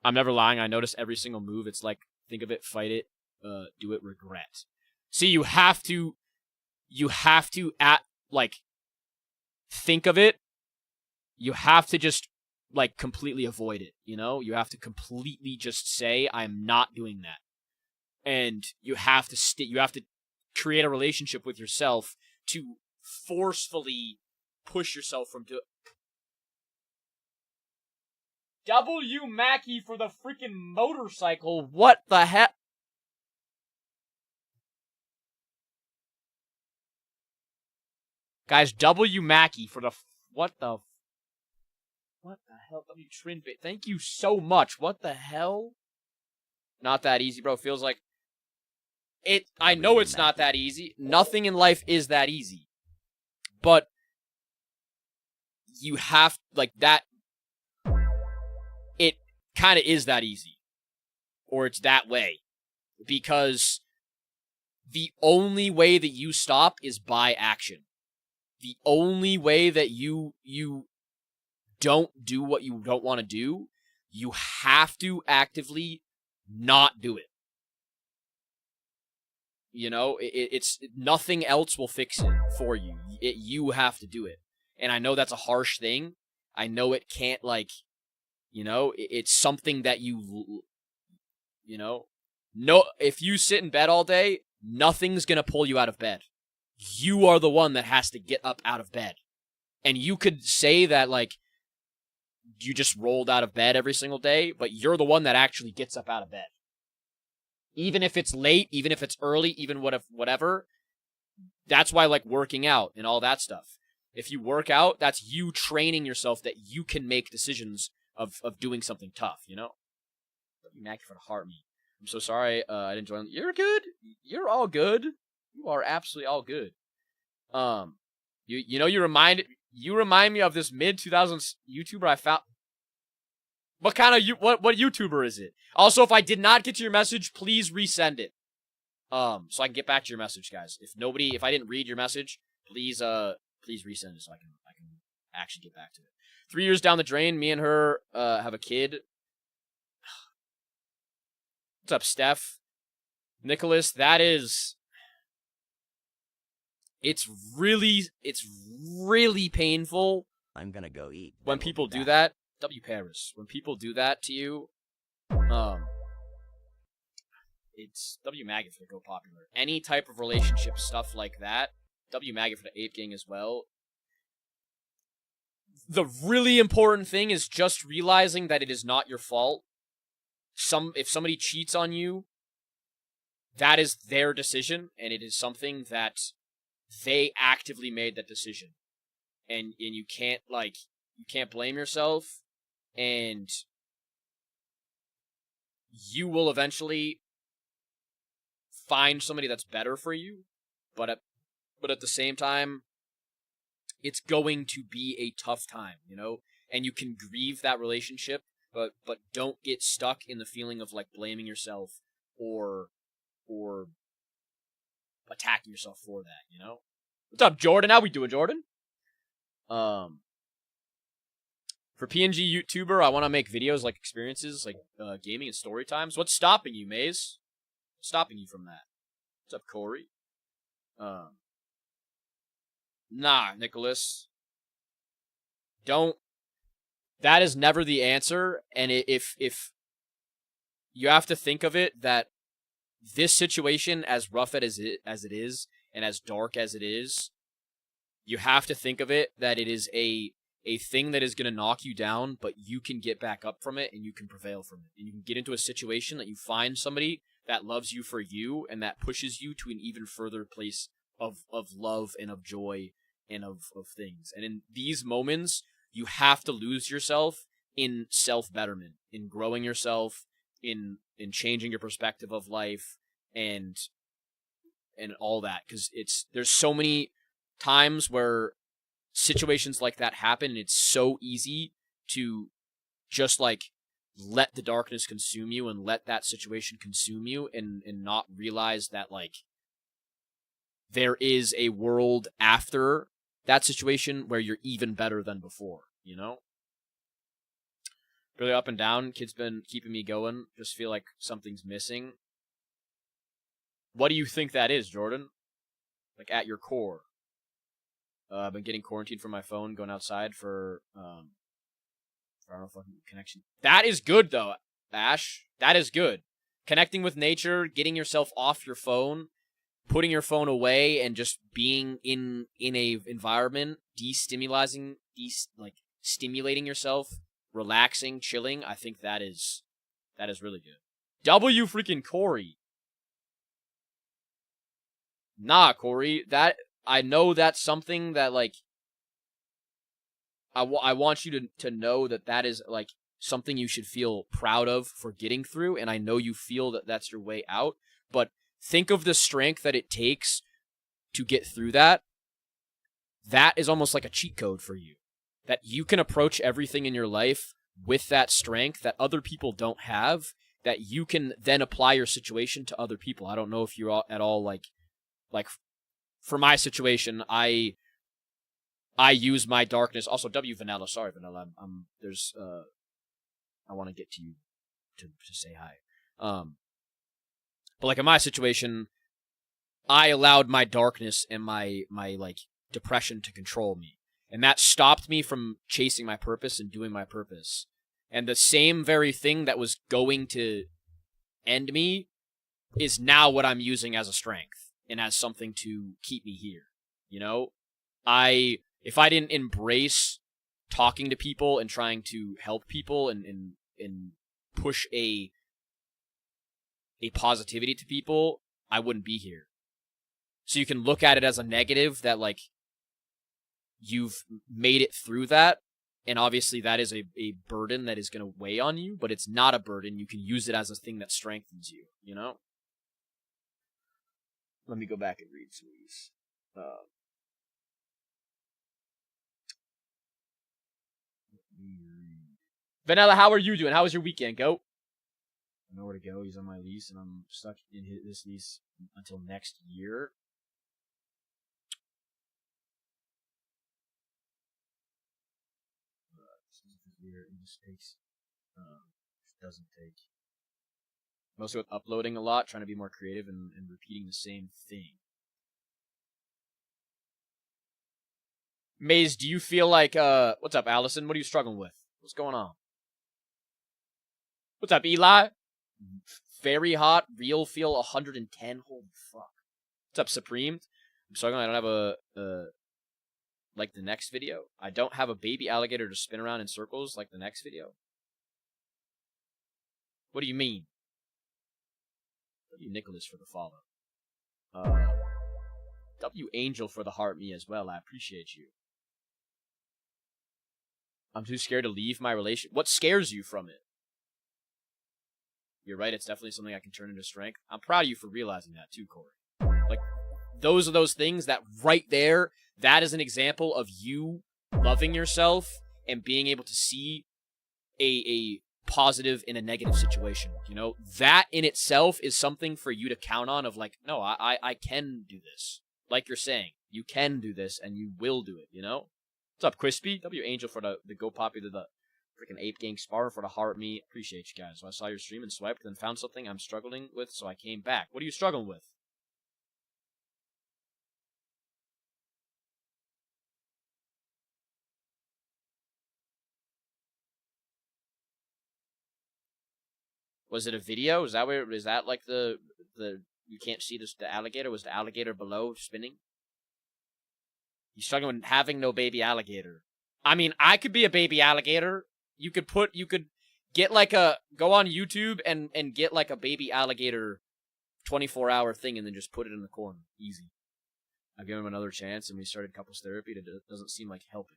I'm never lying. I notice every single move. It's like think of it, fight it, do it, regret. See, you have to think of it. You have to just like completely avoid it, You have to completely just say I'm not doing that. And you have to create a relationship with yourself to forcefully push yourself from W. Mackey for the freaking motorcycle. What the heck? Guys, W. Mackey for the... What the hell? W. Trinbit. Thank you so much. What the hell? Not that easy, bro. Feels like... I know it's not that easy. Nothing in life is that easy. But... you have... like, that... it kind of is that easy. Or it's that way. Because... the only way that you stop is by action. The only way that you don't do what you don't want to do, you have to actively not do it. You know, it's nothing else will fix it for you. You have to do it. And I know that's a harsh thing. I know it can't, like, you know, it's something that you know, no, if you sit in bed all day, nothing's going to pull you out of bed. You are the one that has to get up out of bed. And you could say that, like, you just rolled out of bed every single day, but you're the one that actually gets up out of bed. Even if it's late, even if it's early, even whatever. That's why, like, working out and all that stuff. If you work out, that's you training yourself that you can make decisions of doing something tough, you know? Mackey for the heart me. I'm so sorry I didn't join. You're good. You're all good. You are absolutely all good. You know, you remind me of this mid-2000s YouTuber I found. What kind of what YouTuber is it? Also, if I did not get to your message, please resend it. So I can get back to your message, guys. If I didn't read your message, please resend it so I can actually get back to it. 3 years down the drain, me and her have a kid. What's up, Steph? Nicholas, that is... It's really painful. I'm gonna go eat. When people do that, W. Paris. When people do that to you, it's W. Maggot for the Go Popular. Any type of relationship stuff like that, W. Maggot for the Ape Gang as well. The really important thing is just realizing that it is not your fault. If somebody cheats on you, that is their decision, and it is something that they actively made that decision. And you can't blame yourself, and you will eventually find somebody that's better for you, but at the same time, it's going to be a tough time, you know? And you can grieve that relationship, but don't get stuck in the feeling of, like, blaming yourself or attacking yourself for that, you know? What's up, Jordan? How we doing, Jordan? For PNG YouTuber, I want to make videos like experiences, like gaming and story times. What's stopping you, Maze? What's stopping you from that? What's up, Corey? Nah, Nicholas. Don't. That is never the answer, and if you have to think of it that this situation, as rough as it is, and as dark as it is, you have to think of it that it is a thing that is going to knock you down, but you can get back up from it, and you can prevail from it. And you can get into a situation that you find somebody that loves you for you, and that pushes you to an even further place of love and of joy and of things. And in these moments, you have to lose yourself in self-betterment, in growing yourself, in changing your perspective of life, and all that. Because there's so many times where situations like that happen, and it's so easy to just, like, let the darkness consume you and let that situation consume you and not realize that, like, there is a world after that situation where you're even better than before, you know? Really up and down. Kid's been keeping me going. Just feel like something's missing. What do you think that is, Jordan? Like, at your core. I've been getting quarantined from my phone, going outside for I don't know, fucking connection. That is good, though, Ash. That is good. Connecting with nature, getting yourself off your phone, putting your phone away, and just being in a environment, stimulating yourself relaxing, chilling, I think that is really good. W freaking Corey. Nah, Corey, I know that's something that, like, I want you to know that is, like, something you should feel proud of for getting through, and I know you feel that that's your way out, but think of the strength that it takes to get through that. That is almost like a cheat code for you. That you can approach everything in your life with that strength that other people don't have, that you can then apply your situation to other people. I don't know if you're at all like for my situation, I use my darkness. Also, W Vanilla. Sorry, Vanilla. I want to get to you to say hi. But like in my situation, I allowed my darkness and my like depression to control me, and that stopped me from chasing my purpose and doing my purpose. And the same very thing that was going to end me is now what I'm using as a strength and as something to keep me here. You know, if I didn't embrace talking to people and trying to help people and push a positivity to people, I wouldn't be here. So you can look at it as a negative that, like, you've made it through that, and obviously that is a burden that is going to weigh on you, but it's not a burden. You can use it as a thing that strengthens you, you know? Let me go back and read some of these. Vanilla, how are you doing? How was your weekend, Goat? I know where to go. He's on my lease, and I'm stuck in this lease until next year. It doesn't take. Mostly with uploading a lot, trying to be more creative and repeating the same thing. Maze, do you feel like, what's up, Allison? What are you struggling with? What's going on? What's up, Eli? Very hot. Real feel 110. Holy fuck. What's up, Supreme? I'm struggling. I don't have like the next video. I don't have a baby alligator to spin around in circles like the next video. What do you mean? W Nicholas for the follow. W Angel for the heart me as well. I appreciate you. I'm too scared to leave my relationship. What scares you from it? You're right, it's definitely something I can turn into strength. I'm proud of you for realizing that too, Corey. Like, those are those things that right there, that is an example of you loving yourself and being able to see a positive in a negative situation. You know, that in itself is something for you to count on of like, no, I can do this. Like you're saying, you can do this and you will do it, you know? What's up, Crispy? W Angel for the Go Poppy to the freaking Ape Gang Spar for the heart me. Appreciate you guys. So I saw your stream and swiped, then found something I'm struggling with, so I came back. What are you struggling with? Was it a video? Is that like the you can't see this, the alligator? Was the alligator below spinning? You're struggling with having no baby alligator. I mean, I could be a baby alligator. You could get like go on YouTube and get like a baby alligator 24-hour thing and then just put it in the corner. Easy. I've given him another chance and we started couples therapy. It doesn't seem like helping.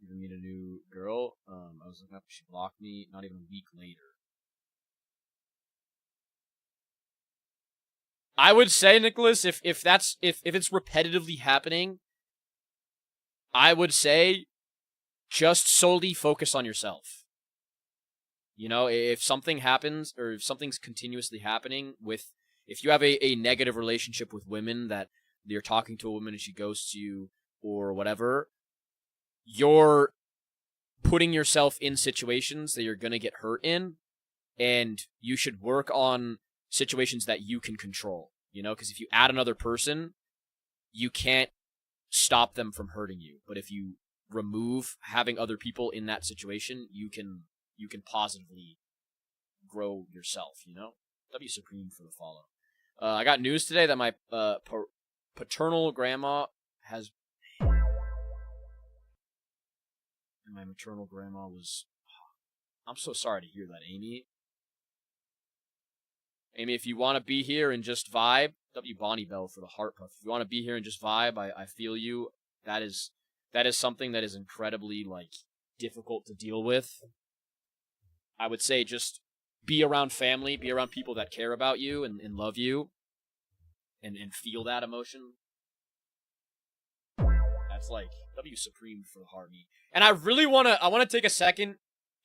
Even meet a new girl. I was looking up, she blocked me not even a week later. I would say, Nicholas, if it's repetitively happening, I would say just solely focus on yourself. You know, if something happens or if something's continuously happening if you have a negative relationship with women, that you're talking to a woman and she ghosts you or whatever, you're putting yourself in situations that you're going to get hurt in, and you should work on situations that you can control, you know, because if you add another person, you can't stop them from hurting you. But if you remove having other people in that situation, you can positively grow yourself, you know? W Supreme for the follow. I got news today that my paternal grandma has And my maternal grandma was... I'm so sorry to hear that, Amy. Amy, if you want to be here and just vibe, W. Bonnie Bell for the heart puff. If you want to be here and just vibe, I feel you. That is something that is incredibly, like, difficult to deal with. I would say just be around family, be around people that care about you and love you, and feel that emotion. That's like W Supreme for the heart me. And I really wanna take a second,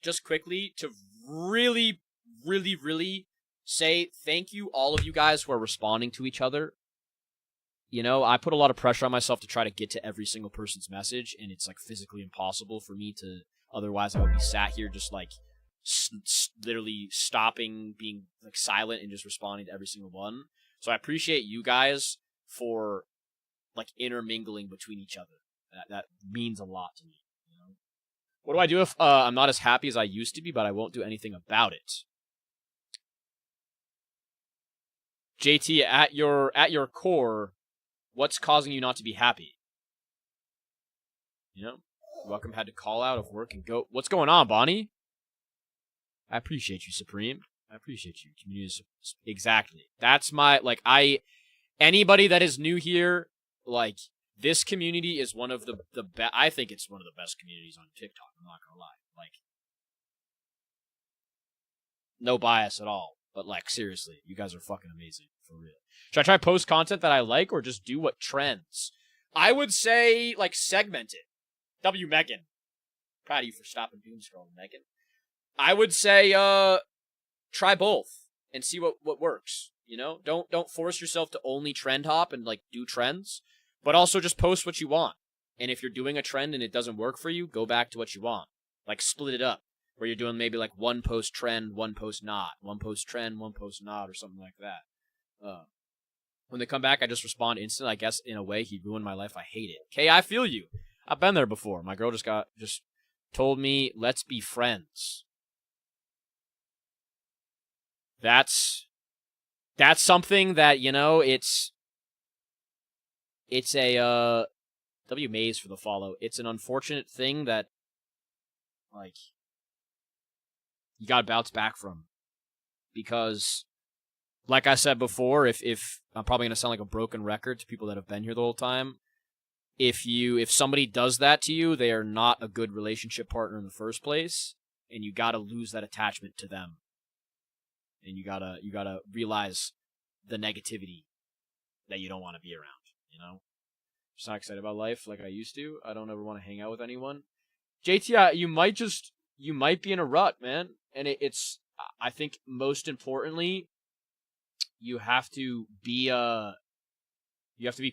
just quickly, to really, really, really say thank you, all of you guys who are responding to each other. You know, I put a lot of pressure on myself to try to get to every single person's message, and it's like physically impossible for me to. Otherwise, I would be sat here just like literally stopping, being like silent, and just responding to every single one. So I appreciate you guys for like intermingling between each other. That means a lot to me. You know? What do I do if I'm not as happy as I used to be, but I won't do anything about it? JT, at your core, what's causing you not to be happy? You know, welcome had to call out of work and go. What's going on, Bonnie? I appreciate you, Supreme. I appreciate you. Community, exactly. That's my anybody that is new here, like this community is one of the best. I think it's one of the best communities on TikTok. I'm not gonna lie. Like, no bias at all. But, like, seriously, you guys are fucking amazing, for real. Should I try post content that I like, or just do what trends? I would say, like, segment it. W. Megan. Proud of you for stopping doom scrolling, Megan. I would say, try both, and see what works, you know? Don't force yourself to only trend hop and, like, do trends, but also just post what you want. And if you're doing a trend and it doesn't work for you, go back to what you want. Like, split it up. Where you're doing maybe like one post trend, one post not, one post trend, one post not, or something like that. When they come back, I just respond instantly. I guess in a way, he ruined my life. I hate it. Okay, I feel you. I've been there before. My girl just told me, let's be friends. That's something that, you know, it's a W Maze for the follow. It's an unfortunate thing that, like, you gotta bounce back from. Because, like I said before, if I'm probably gonna sound like a broken record to people that have been here the whole time, if somebody does that to you, they are not a good relationship partner in the first place, and you gotta lose that attachment to them. And you gotta realize the negativity that you don't want to be around, you know? Just not excited about life like I used to. I don't ever want to hang out with anyone. JT, you might be in a rut, man. And it's, I think most importantly, you have to be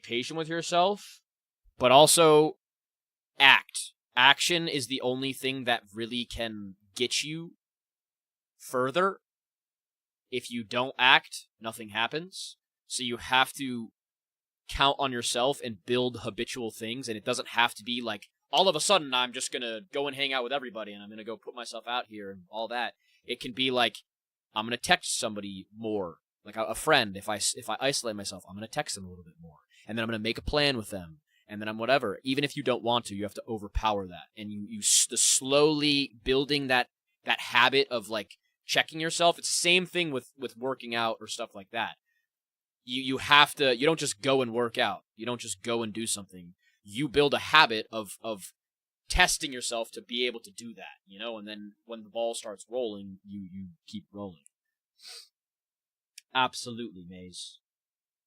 patient with yourself, but also act. Action is the only thing that really can get you further. If you don't act, nothing happens. So you have to count on yourself and build habitual things, and it doesn't have to be like, all of a sudden, I'm just going to go and hang out with everybody, and I'm going to go put myself out here and all that. It can be like, I'm going to text somebody more. Like a friend, if I isolate myself, I'm going to text them a little bit more. And then I'm going to make a plan with them. And then I'm whatever. Even if you don't want to, you have to overpower that. And you slowly building that habit of, like, checking yourself. It's the same thing with working out or stuff like that. You have to, you don't just go and work out. You don't just go and do something. You build a habit of testing yourself to be able to do that, you know, and then when the ball starts rolling, you keep rolling. Absolutely, Maze.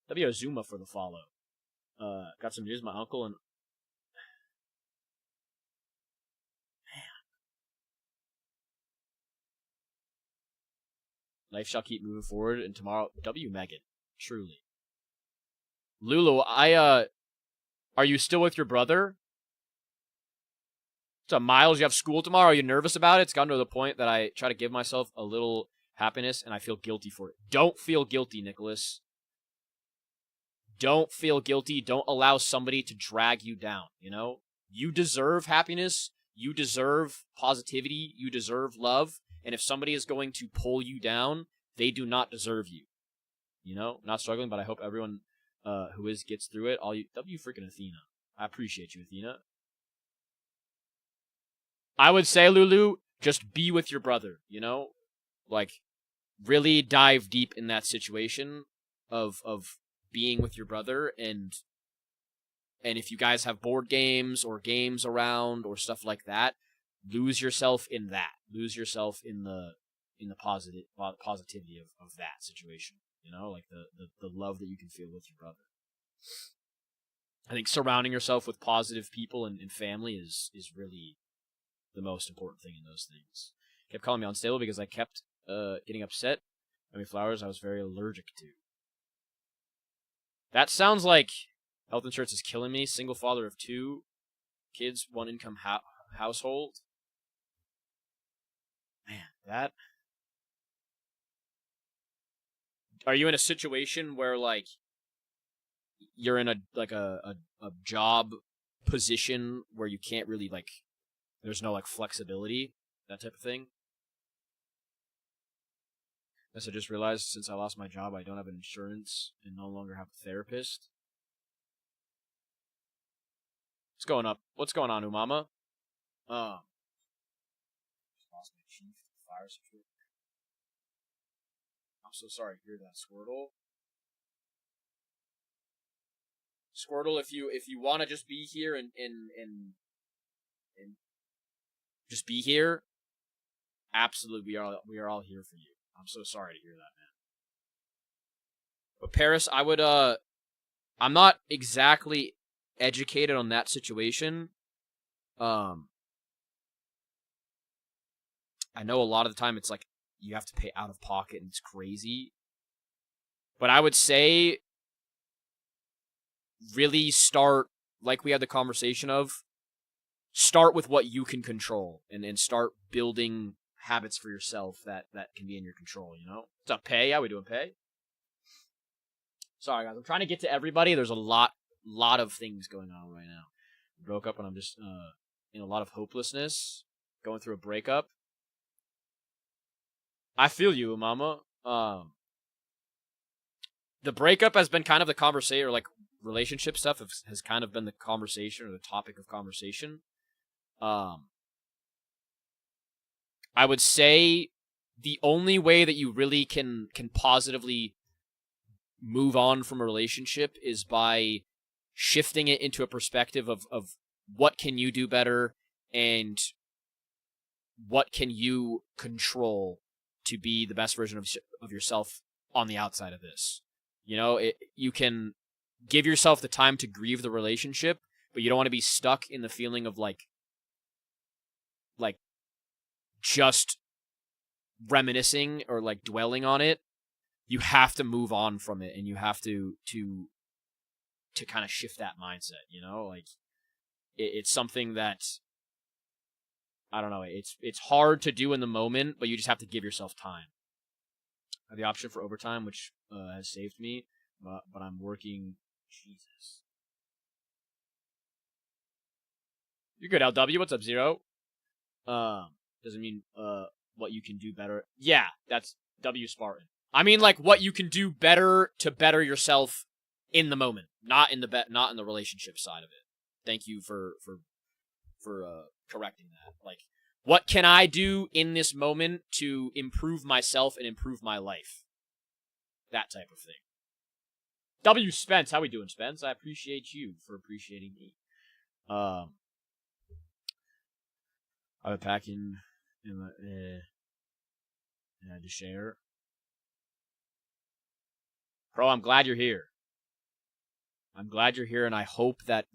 W. Zuma for the follow. Got some news. My uncle and... Man. Life shall keep moving forward, and tomorrow... W. Megan. Truly. Lulu, are you still with your brother? So, Miles, you have school tomorrow. Are you nervous about it? It's gotten to the point that I try to give myself a little happiness, and I feel guilty for it. Don't feel guilty, Nicholas. Don't feel guilty. Don't allow somebody to drag you down, you know? You deserve happiness. You deserve positivity. You deserve love. And if somebody is going to pull you down, they do not deserve you. You know? Not struggling, but I hope everyone who is gets through it. W freaking Athena. I appreciate you, Athena. I would say, Lulu, just be with your brother, you know? Like, really dive deep in that situation of being with your brother, and if you guys have board games or games around or stuff like that, lose yourself in that. Lose yourself in the positivity of that situation. You know, like the love that you can feel with your brother. I think surrounding yourself with positive people and family is really the most important thing in those things. Kept calling me unstable because I kept getting upset. I mean, flowers I was very allergic to. That sounds like health insurance is killing me. Single father of 2 kids, 1 income household. Man, that. Are you in a situation where like you're in a job position where you can't really like, there's no like flexibility, that type of thing? As I just realized, since I lost my job, I don't have insurance and no longer have a therapist. What's going on, Umama? Lost my chief fire security. I'm so sorry to hear that, Squirtle. Squirtle, if you want to just be here and just be here, absolutely, we are all here for you. I'm so sorry to hear that, man. But Paris, I would I'm not exactly educated on that situation. I know a lot of the time it's like you have to pay out of pocket and it's crazy. But I would say really start, like we had the conversation of, start with what you can control and start building habits for yourself that can be in your control, you know? What's up, Pay? How we doing, Pay? Sorry, guys. I'm trying to get to everybody. There's a lot of things going on right now. I broke up and I'm just in a lot of hopelessness, going through a breakup. I feel you, Mama. The breakup has been kind of the conversation, or like relationship stuff has kind of been the conversation or the topic of conversation. I would say the only way that you really can positively move on from a relationship is by shifting it into a perspective of what can you do better and what can you control to be the best version of yourself on the outside of this. You know, you can give yourself the time to grieve the relationship, but you don't want to be stuck in the feeling of like just reminiscing or like dwelling on it. You have to move on from it, and you have to kind of shift that mindset, you know? Like it's something that, I don't know, it's hard to do in the moment, but you just have to give yourself time. I have the option for overtime, which has saved me, but I'm working. Jesus. You're good, LW. What's up, Zero? Doesn't mean what you can do better. Yeah, that's W Spartan. I mean, like what you can do better to better yourself in the moment, not in the relationship side of it. Thank you for correcting that. Like, what can I do in this moment to improve myself and improve my life? That type of thing. W Spence, how we doing, Spence? I appreciate you for appreciating me. I've been packing to share. Bro, I'm glad you're here. I'm glad you're here, and I hope that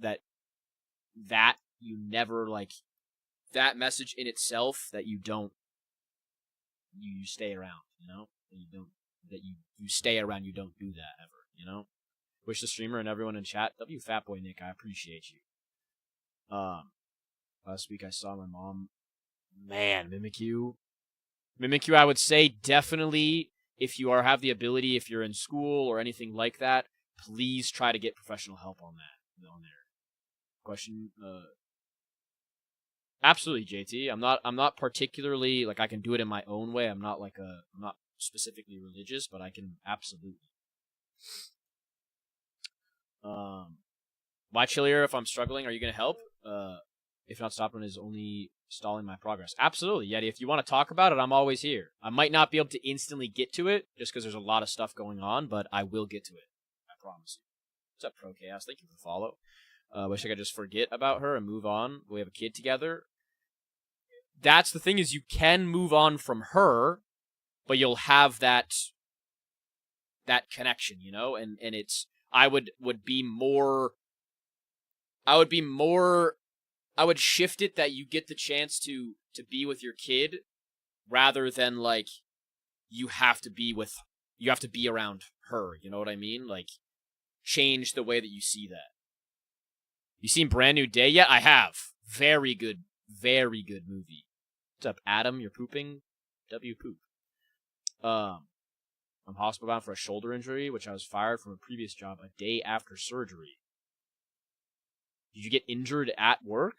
you never, like, that message in itself, that you don't, you stay around, you know? That you stay around, you don't do that ever, you know? Wish the streamer and everyone in chat, W Fatboy Nick, I appreciate you. Last week I saw my mom. Man, Mimikyu, I would say definitely, if you have the ability, if you're in school or anything like that, please try to get professional help on that. On there. Question. Absolutely, JT. I'm not particularly, like, I can do it in my own way. I'm not specifically religious, but I can absolutely. Why chillier if I'm struggling? Are you gonna help? If not, stopping is only Stalling my progress. Absolutely, Yeti. If you want to talk about it, I'm always here. I might not be able to instantly get to it just because there's a lot of stuff going on, but I will get to it. I promise you. What's up, Pro Chaos? Thank you for the follow. Wish I could just forget about her and move on. We have a kid together. That's the thing, is you can move on from her, but you'll have that connection, you know? And it's, I would shift it that you get the chance to be with your kid rather than like you have to be around her, you know what I mean? Like, change the way that you see that. You seen Brand New Day yet? I have. Very good movie. What's up, Adam? You're pooping? W poop. I'm hospital bound for a shoulder injury, which I was fired from a previous job a day after surgery. Did you get injured at work?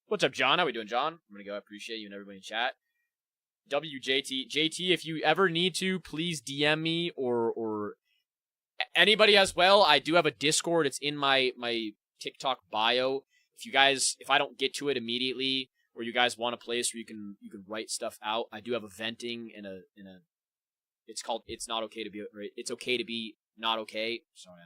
What's up, John? How we doing, John? I'm gonna go. I appreciate you and everybody in chat. WJT. JT, if you ever need to, please DM me or anybody as well. I do have a Discord. It's in my TikTok bio. If I don't get to it immediately, or you guys want a place where you can write stuff out, I do have a venting and a it's called It's Not Okay to Be It's Okay to Be Not Okay. Sorry,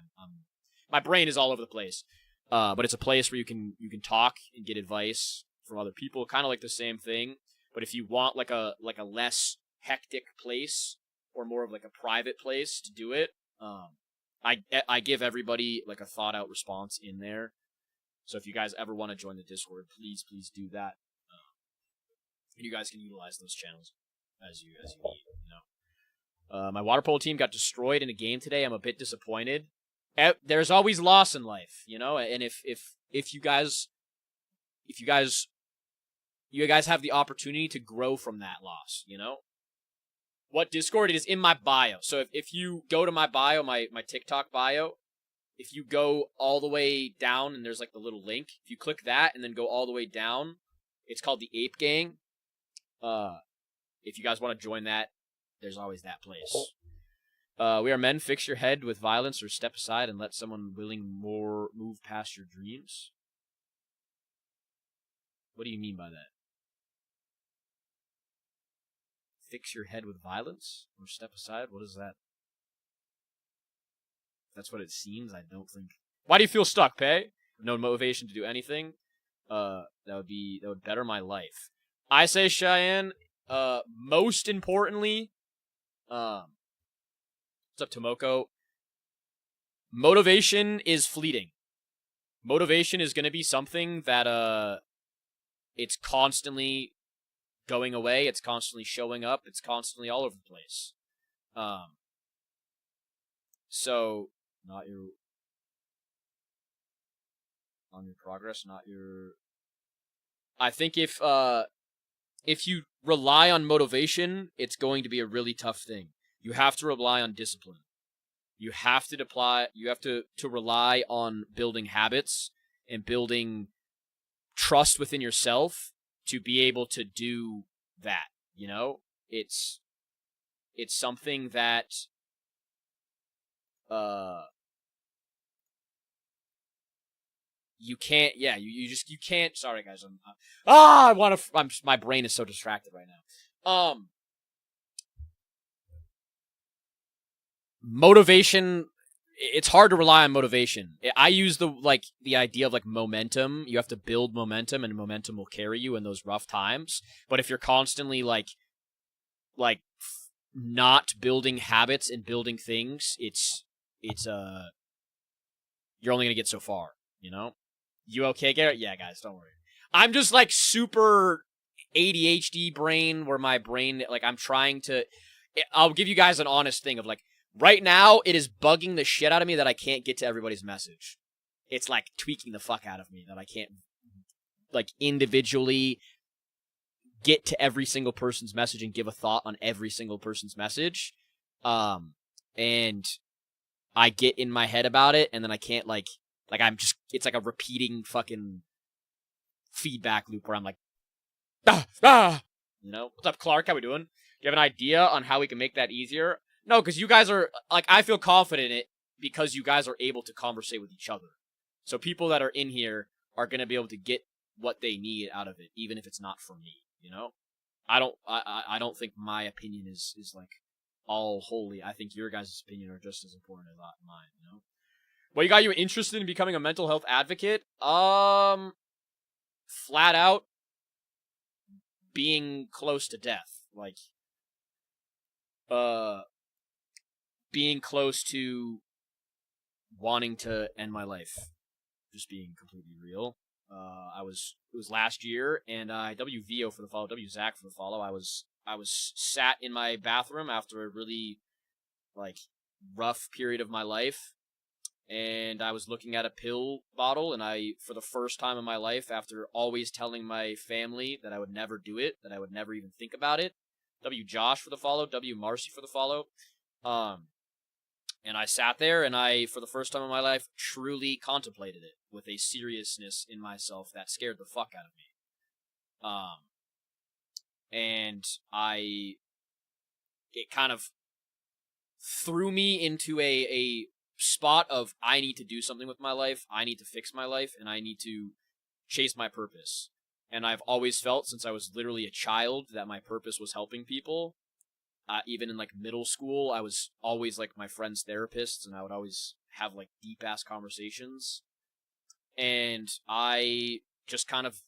my brain is all over the place. But it's a place where you can talk and get advice from other people, kind of like the same thing. But if you want like a less hectic place or more of like a private place to do it, I give everybody like a thought out response in there. So if you guys ever want to join the Discord, please do that. You guys can utilize those channels as you need. You know, my water polo team got destroyed in a game today. I'm a bit disappointed. There's always loss in life, you know. And if you guys have the opportunity to grow from that loss, you know. What Discord? It is in my bio. So if you go to my bio, my TikTok bio, if you go all the way down and there's like the little link, if you click that and then go all the way down, it's called the Ape Gang. If you guys want to join that, there's always that place. We are men. Fix your head with violence or step aside and let someone willing more move past your dreams. What do you mean by that? Fix your head with violence or step aside? What is that? That's what it seems. I don't think. Why do you feel stuck, Pay? No motivation to do anything. That would better my life. I say, Cheyenne. Most importantly, what's up, Tomoko? Motivation is fleeting. Motivation is going to be something that it's constantly going away. It's constantly showing up. It's constantly all over the place. So not your on your progress, not your. I think if you rely on motivation, it's going to be a really tough thing. You have to rely on discipline. You have to rely on building habits and building trust within yourself to be able to do that, you know? It's something that you can't, you can't. Sorry guys, my brain is so distracted right now. Motivation, it's hard to rely on motivation. I use the idea of like momentum. You have to build momentum, and momentum will carry you in those rough times. But if you're constantly like not building habits and building things, it's you're only gonna get so far, you know? You okay, Garrett? Yeah, guys, don't worry. I'm just like super ADHD brain, where my brain, like, I'm trying to. I'll give you guys an honest thing of like, right now it is bugging the shit out of me that I can't get to everybody's message. It's like tweaking the fuck out of me that I can't like individually get to every single person's message and give a thought on every single person's message. And I get in my head about it, and then I can't it's like a repeating fucking feedback loop where I'm like, you know? What's up, Clark? How we doing? Do you have an idea on how we can make that easier? No, because you guys are, like, I feel confident in it because you guys are able to conversate with each other. So people that are in here are going to be able to get what they need out of it, even if it's not from me, you know? I don't think my opinion is like all holy. I think your guys' opinion are just as important as mine, you know? What got you interested in becoming a mental health advocate? Flat out being close to death. Like, being close to wanting to end my life. Just being completely real. It was last year, and WVO for the follow, WZack for the follow. I was sat in my bathroom after a really, like, rough period of my life, and I was looking at a pill bottle, and for the first time in my life, after always telling my family that I would never do it, that I would never even think about it, W Josh for the follow, W Marcy for the follow, and I sat there, and for the first time in my life, truly contemplated it with a seriousness in myself that scared the fuck out of me. And it kind of threw me into a spot of, I need to do something with my life, I need to fix my life, and I need to chase my purpose. And I've always felt, since I was literally a child, that my purpose was helping people. Even in, like, middle school, I was always, like, my friend's therapist, and I would always have, like, deep-ass conversations. And I just kind of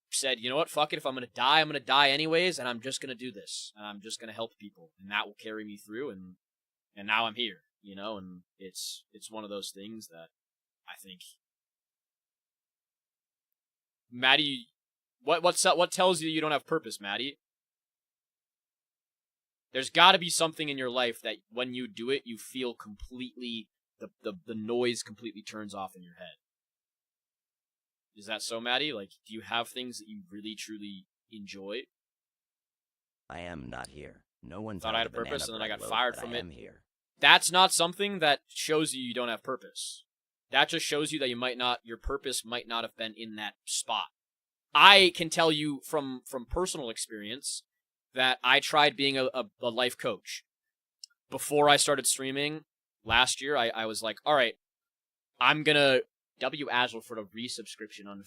said, you know what, fuck it, if I'm gonna die, I'm gonna die anyways, and I'm just gonna do this. And I'm just gonna help people, and that will carry me through, and now I'm here, you know? And it's one of those things that I think... Maddie, what tells you don't have purpose, Maddie? There's got to be something in your life that when you do it, you feel completely, the noise completely turns off in your head. Is that so, Maddie? Like, do you have things that you really, truly enjoy? I am not here. No one thought I had a purpose, and then I got fired from it. Here. That's not something that shows you don't have purpose. That just shows you that your purpose might not have been in that spot. I can tell you from personal experience that I tried being a life coach. Before I started streaming last year, I was like, all right, I'm gonna W Azul for the resubscription on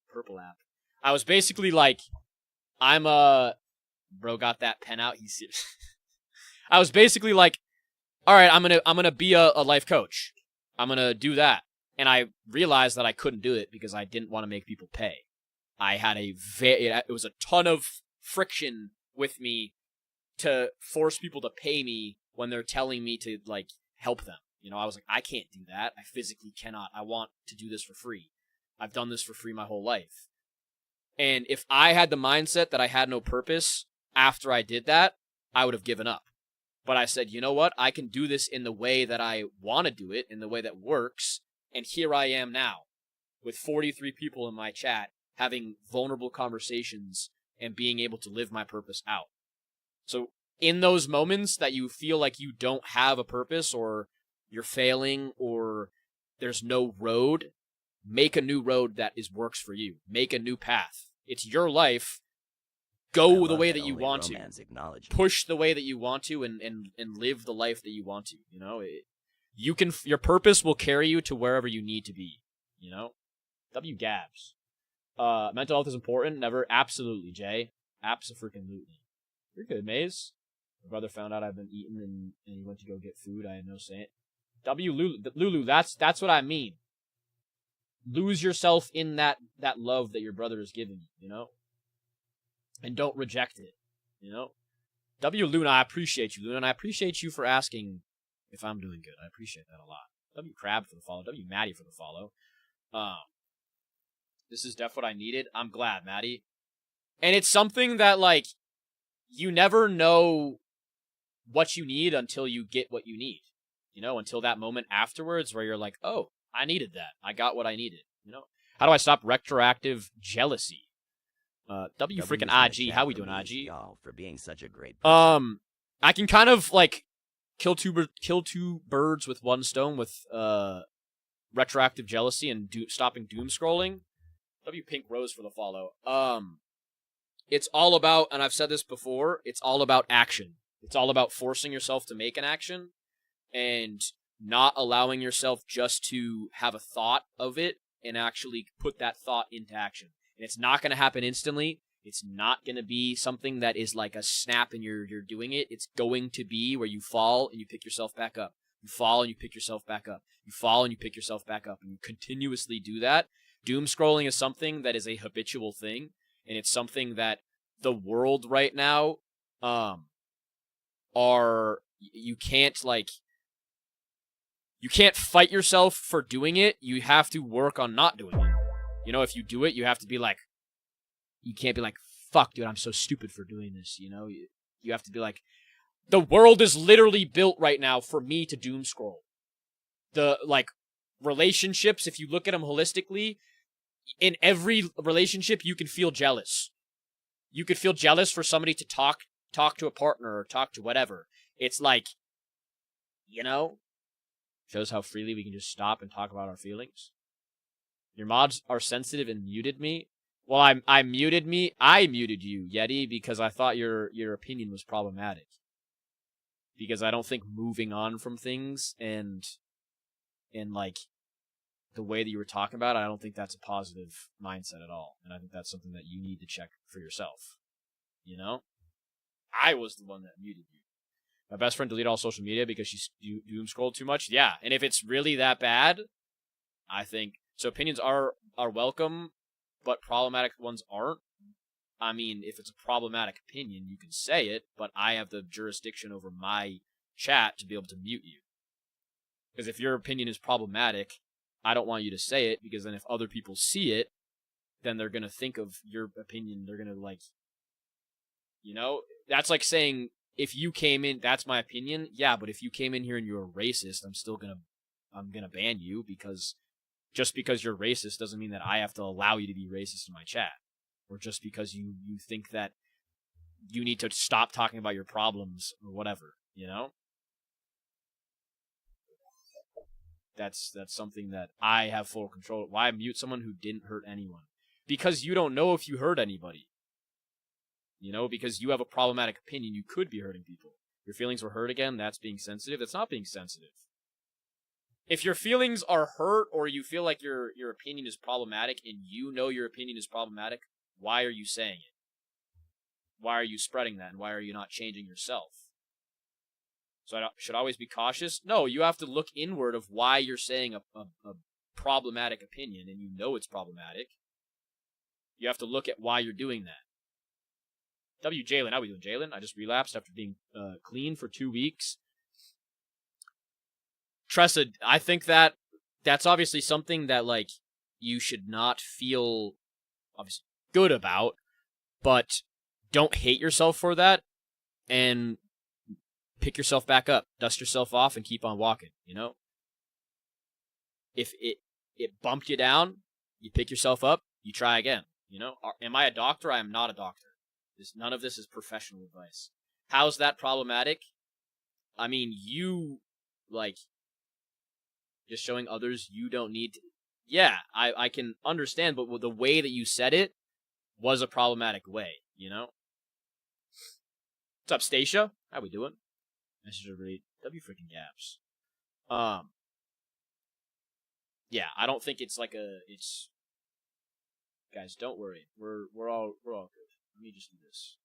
Purple app. I was basically like, bro got that pen out. He's serious. I was basically like, all right, I'm gonna be a life coach. I'm gonna do that. And I realized that I couldn't do it because I didn't want to make people pay. I had it was a ton of friction with me to force people to pay me when they're telling me to, like, help them. You know, I was like, I can't do that. I physically cannot. I want to do this for free. I've done this for free my whole life. And if I had the mindset that I had no purpose after I did that, I would have given up. But I said, you know what? I can do this in the way that I want to do it, in the way that works. And here I am now with 43 people in my chat having vulnerable conversations and being able to live my purpose out. So in those moments that you feel like you don't have a purpose, or you're failing, or there's no road, make a new road that works for you. Make a new path. It's your life. Go the way that you want to. Push the way that you want to, and live the life that you want to. You know, your purpose will carry you to wherever you need to be. You know, W Gabs. Mental health is important. Never. Absolutely, Jay. Abso-freaking-lutely. You're good, Maze. My brother found out I've been eating, and he went to go get food. I had no say. Lulu, that's what I mean. Lose yourself in that love that your brother is giving you, you know? And don't reject it, you know? W Luna, I appreciate you, Luna, and I appreciate you for asking if I'm doing good. I appreciate that a lot. W Crab for the follow. W Maddie for the follow. This is def what I needed. I'm glad, Maddie. And it's something that, like, you never know what you need until you get what you need. You know, until that moment afterwards where you're like, oh, I needed that. I got what I needed. You know? How do I stop retroactive jealousy? W freaking IG. How we doing, IG? Y'all for being such a great person. I can kind of, like, kill two birds with one stone with retroactive jealousy and stopping doom scrolling. W Pink Rose for the follow. It's all about, and I've said this before, it's all about action. It's all about forcing yourself to make an action. And not allowing yourself just to have a thought of it and actually put that thought into action. And it's not going to happen instantly. It's not going to be something that is like a snap and you're doing it. It's going to be where you fall and you pick yourself back up. You fall and you pick yourself back up. You fall and you pick yourself back up. And you continuously do that. Doom scrolling is something that is a habitual thing. And it's something that the world right now, you can't fight yourself for doing it. You have to work on not doing it. You know, if you do it, you have to be like, you can't be like, fuck, dude, I'm so stupid for doing this, you know? You have to be like, the world is literally built right now for me to doom scroll. The, like, relationships, if you look at them holistically, in every relationship, you can feel jealous. You could feel jealous for somebody to talk to a partner or talk to whatever. It's like, you know, shows how freely we can just stop and talk about our feelings. Your mods are sensitive and muted me. Well, I muted you, Yeti, because I thought your opinion was problematic. Because I don't think moving on from things and like the way that you were talking about it, I don't think that's a positive mindset at all. And I think that's something that you need to check for yourself. You know? I was the one that muted you. My best friend deleted all social media because she doom scrolled too much. Yeah, and if it's really that bad, I think so. Opinions are welcome, but problematic ones aren't. I mean, if it's a problematic opinion, you can say it, but I have the jurisdiction over my chat to be able to mute you. Because if your opinion is problematic, I don't want you to say it, because then if other people see it, then they're going to think of your opinion. They're going to, like, you know, that's like saying, if you came in, that's my opinion. Yeah, but if you came in here and you're a racist, I'm gonna ban you, because just because you're racist doesn't mean that I have to allow you to be racist in my chat. Or just because you think that you need to stop talking about your problems or whatever, you know? That's something that I have full control. Why mute someone who didn't hurt anyone? Because you don't know if you hurt anybody. You know, because you have a problematic opinion, you could be hurting people. Your feelings were hurt again, that's being sensitive. That's not being sensitive. If your feelings are hurt, or you feel like your opinion is problematic, and you know your opinion is problematic, why are you saying it? Why are you spreading that, and why are you not changing yourself? So I should always be cautious? No, you have to look inward of why you're saying a problematic opinion, and you know it's problematic. You have to look at why you're doing that. Jalen, how we doing, Jalen? I just relapsed after being clean for 2 weeks. Tressa, I think that's obviously something that, like, you should not feel obviously good about, but don't hate yourself for that, and pick yourself back up, dust yourself off, and keep on walking, you know? If it bumped you down, you pick yourself up, you try again, you know? Am I a doctor? I am not a doctor. None of this is professional advice. How's that problematic? I mean, you, like, just showing others you don't need to... Yeah, I can understand, but the way that you said it was a problematic way, you know? What's up, Stacia? How we doing? Message to read. W freaking gaps. Yeah, I don't think it's like it's... Guys, don't worry. We're all good. Let me just do this.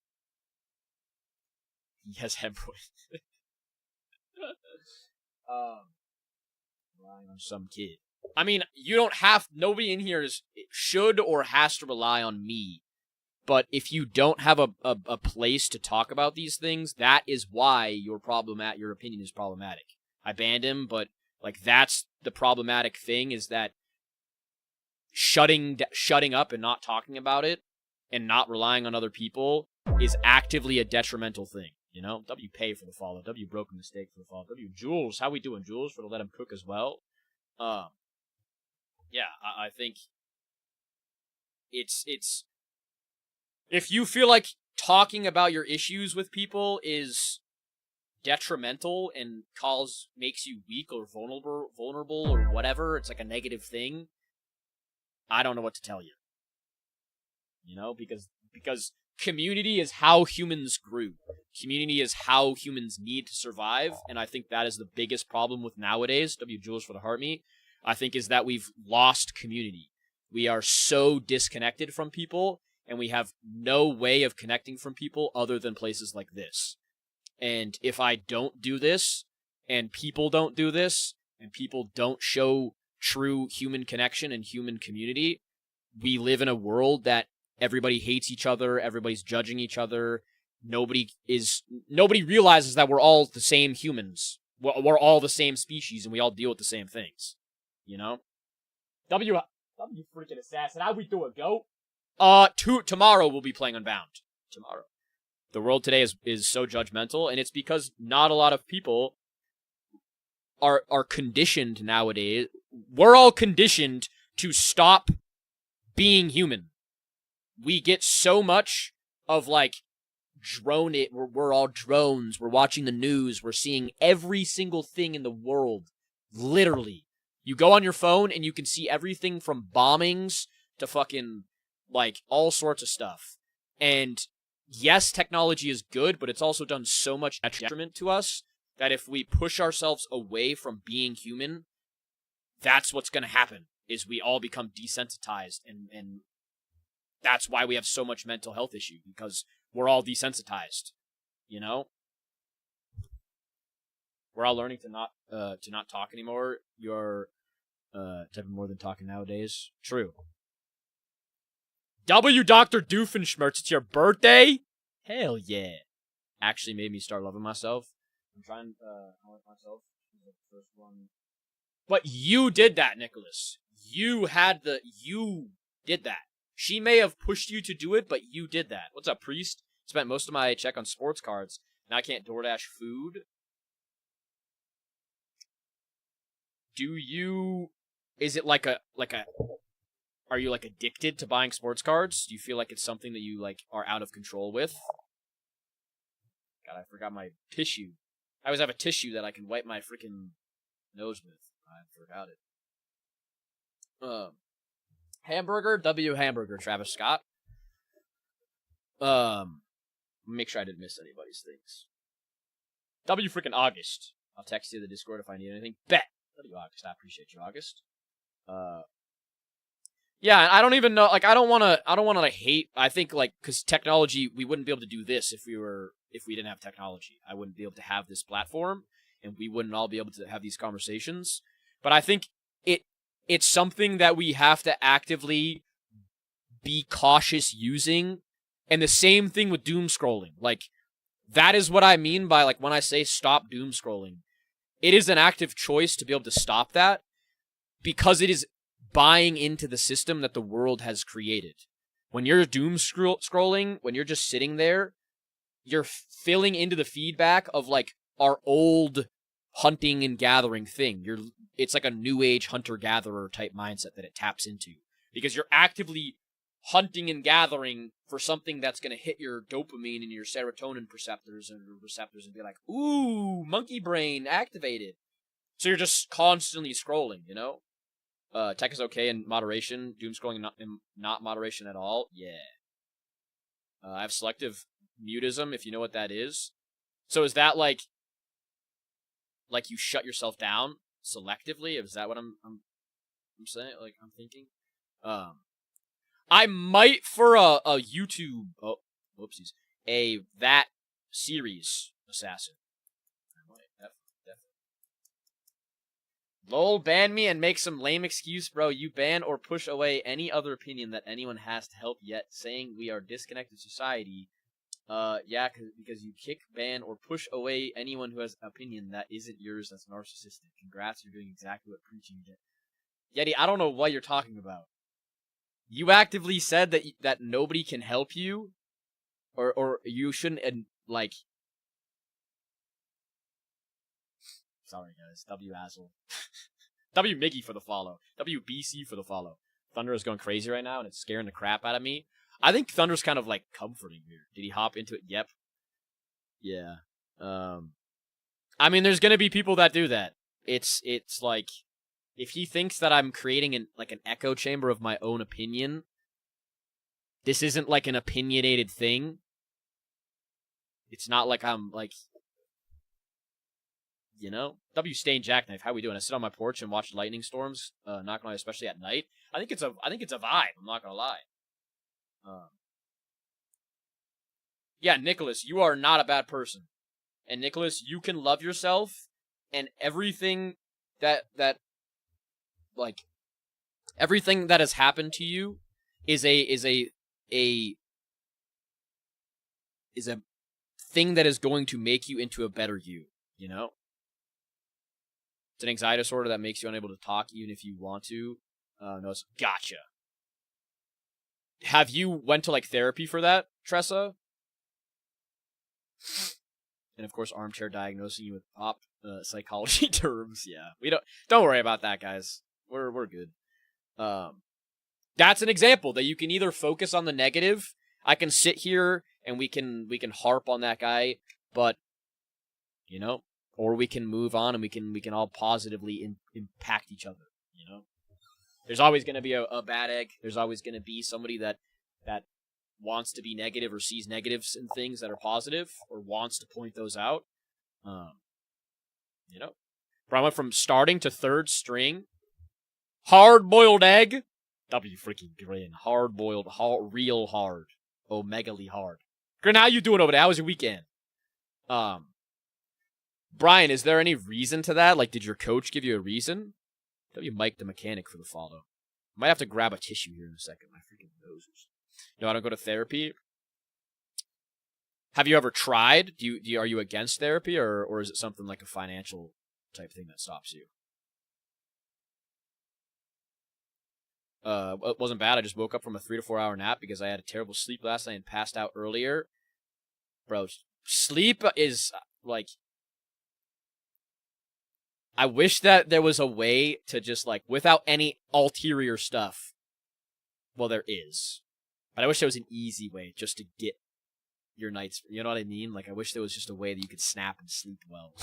Yes, hemorrhoid. Relying on some kid. I mean, you don't have... Nobody in here should or has to rely on me. But if you don't have a place to talk about these things, that is why your opinion is problematic. I banned him, but, like, that's the problematic thing, is that shutting up and not talking about it and not relying on other people is actively a detrimental thing, you know? W pay for the follow. W broke a mistake for the follow. W Jules, how we doing, Jules? For to let him cook as well. Yeah, I think it's if you feel like talking about your issues with people is detrimental and makes you weak or vulnerable or whatever, it's like a negative thing, I don't know what to tell you. You know, because community is how humans grew. Community is how humans need to survive, and I think that is the biggest problem with nowadays, W. Jules for the heart me, I think is that we've lost community. We are so disconnected from people, and we have no way of connecting from people other than places like this. And if I don't do this, and people don't do this, and people don't show true human connection and human community, we live in a world that everybody hates each other, everybody's judging each other, nobody realizes that we're all the same humans. We're all the same species, and we all deal with the same things. You know? W freaking assassin, how we do a goat? Tomorrow we'll be playing Unbound. Tomorrow. The world today is so judgmental, and it's because not a lot of people are conditioned nowadays. We're all conditioned to stop being human. We get so much of, like, we're all drones, we're watching the news, we're seeing every single thing in the world, literally. You go on your phone and you can see everything from bombings to fucking, like, all sorts of stuff. And yes, technology is good, but it's also done so much detriment to us that if we push ourselves away from being human, that's what's going to happen, is we all become desensitized, and that's why we have so much mental health issue, because we're all desensitized, you know? We're all learning to not talk anymore. You're typing more than talking nowadays. True. W. Dr. Doofenshmirtz, it's your birthday? Hell yeah. Actually made me start loving myself. I'm trying I like myself. The first one. But you did that, Nicholas. You did that. She may have pushed you to do it, but you did that. What's up, Priest? Spent most of my check on sports cards. Now I can't DoorDash food. Is it like a, are you, like, addicted to buying sports cards? Do you feel like it's something that you, like, are out of control with? God, I forgot my tissue. I always have a tissue that I can wipe my freaking nose with. I forgot it. Hamburger, W hamburger, Travis Scott. Make sure I didn't miss anybody's things. W freaking August. I'll text you the Discord if I need anything. Bet. W August, I appreciate you, August. Yeah, I don't even know, like, I don't wanna like hate, I think, like, cause technology, we wouldn't be able to do this if we didn't have technology. I wouldn't be able to have this platform, and we wouldn't all be able to have these conversations. But I think it's something that we have to actively be cautious using. And the same thing with doom scrolling. Like, that is what I mean by, like, when I say stop doom scrolling. It is an active choice to be able to stop that, because it is buying into the system that the world has created. When you're doom scrolling, when you're just sitting there, you're filling into the feedback of, like, our old hunting and gathering thing. It's like a new age hunter-gatherer type mindset that it taps into, because you're actively hunting and gathering for something that's going to hit your dopamine and your serotonin receptors and be like, ooh, monkey brain activated. So you're just constantly scrolling, you know? Tech is okay in moderation. Doom scrolling not moderation at all. Yeah. I have selective mutism, if you know what that is. So is that like you shut yourself down selectively? Is that what I'm saying? Like, I'm thinking? I might, for a YouTube, whoopsies, that series assassin. I might, definitely. Lol, ban me and make some lame excuse, bro. You ban or push away any other opinion that anyone has to help, yet saying we are disconnected society. Yeah, because you kick, ban, or push away anyone who has an opinion that isn't yours that's narcissistic. Congrats, you're doing exactly what preaching did. Yeti, I don't know what you're talking about. You actively said that nobody can help you, or you shouldn't, like... Sorry, guys. W Asshole. W Miggy for the follow. WBC for the follow. Thunder is going crazy right now, and it's scaring the crap out of me. I think Thunder's kind of, like, comforting here. Did he hop into it? Yep. Yeah. I mean, there's gonna be people that do that. It's like, if he thinks that I'm creating an echo chamber of my own opinion, this isn't, like, an opinionated thing. It's not like I'm like, you know, W Stain Jackknife. How we doing? I sit on my porch and watch lightning storms. Not gonna lie, especially at night. I think it's a vibe. I'm not gonna lie. Yeah, Nicholas, you are not a bad person. And Nicholas, you can love yourself, and everything that everything that has happened to you is a thing that is going to make you into a better you, you know? It's an anxiety disorder that makes you unable to talk even if you want to. No, it's gotcha. Have you went to like therapy for that, Tressa? And of course, armchair diagnosing you with pop psychology terms. Yeah, we don't worry about that, guys. We're good. That's an example that you can either focus on the negative. I can sit here and we can harp on that guy, but you know, or we can move on and we can all positively impact each other. You know, there's always going to be a bad egg. There's always going to be somebody that wants to be negative or sees negatives in things that are positive or wants to point those out. You know, but I went from starting to third string. Hard-boiled egg. W freaking grin. Hard-boiled, real hard. Omegally hard. Grin, how you doing over there? How was your weekend? Brian, is there any reason to that? Like, did your coach give you a reason? W Mike the mechanic for the follow. Might have to grab a tissue here in a second. My freaking nose is... No, I don't go to therapy. Have you ever tried? Are you against therapy, or is it something like a financial type thing that stops you? It wasn't bad. I just woke up from a 3 to 4 hour nap because I had a terrible sleep last night and passed out earlier. Bro, sleep is like... I wish that there was a way to just like, without any ulterior stuff. Well, there is. But I wish there was an easy way just to get your nights, you know what I mean? Like, I wish there was just a way that you could snap and sleep well.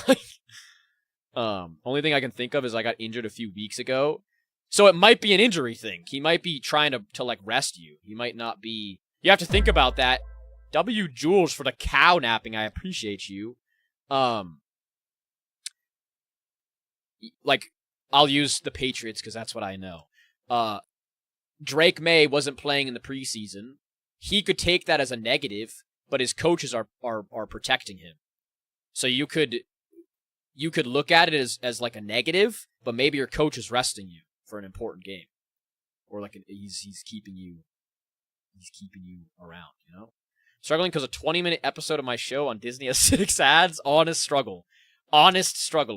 Only thing I can think of is I got injured a few weeks ago. So it might be an injury thing. He might be trying to like rest you. He might not be. You have to think about that. W Jules for the cow napping. I appreciate you. Like, I'll use the Patriots because that's what I know. Drake May wasn't playing in the preseason. He could take that as a negative, but his coaches are protecting him. So you could look at it as like a negative, but maybe your coach is resting you for an important game, or like he's keeping you around. You know, struggling because a 20-minute episode of my show on Disney has 6 ads. Honest struggle,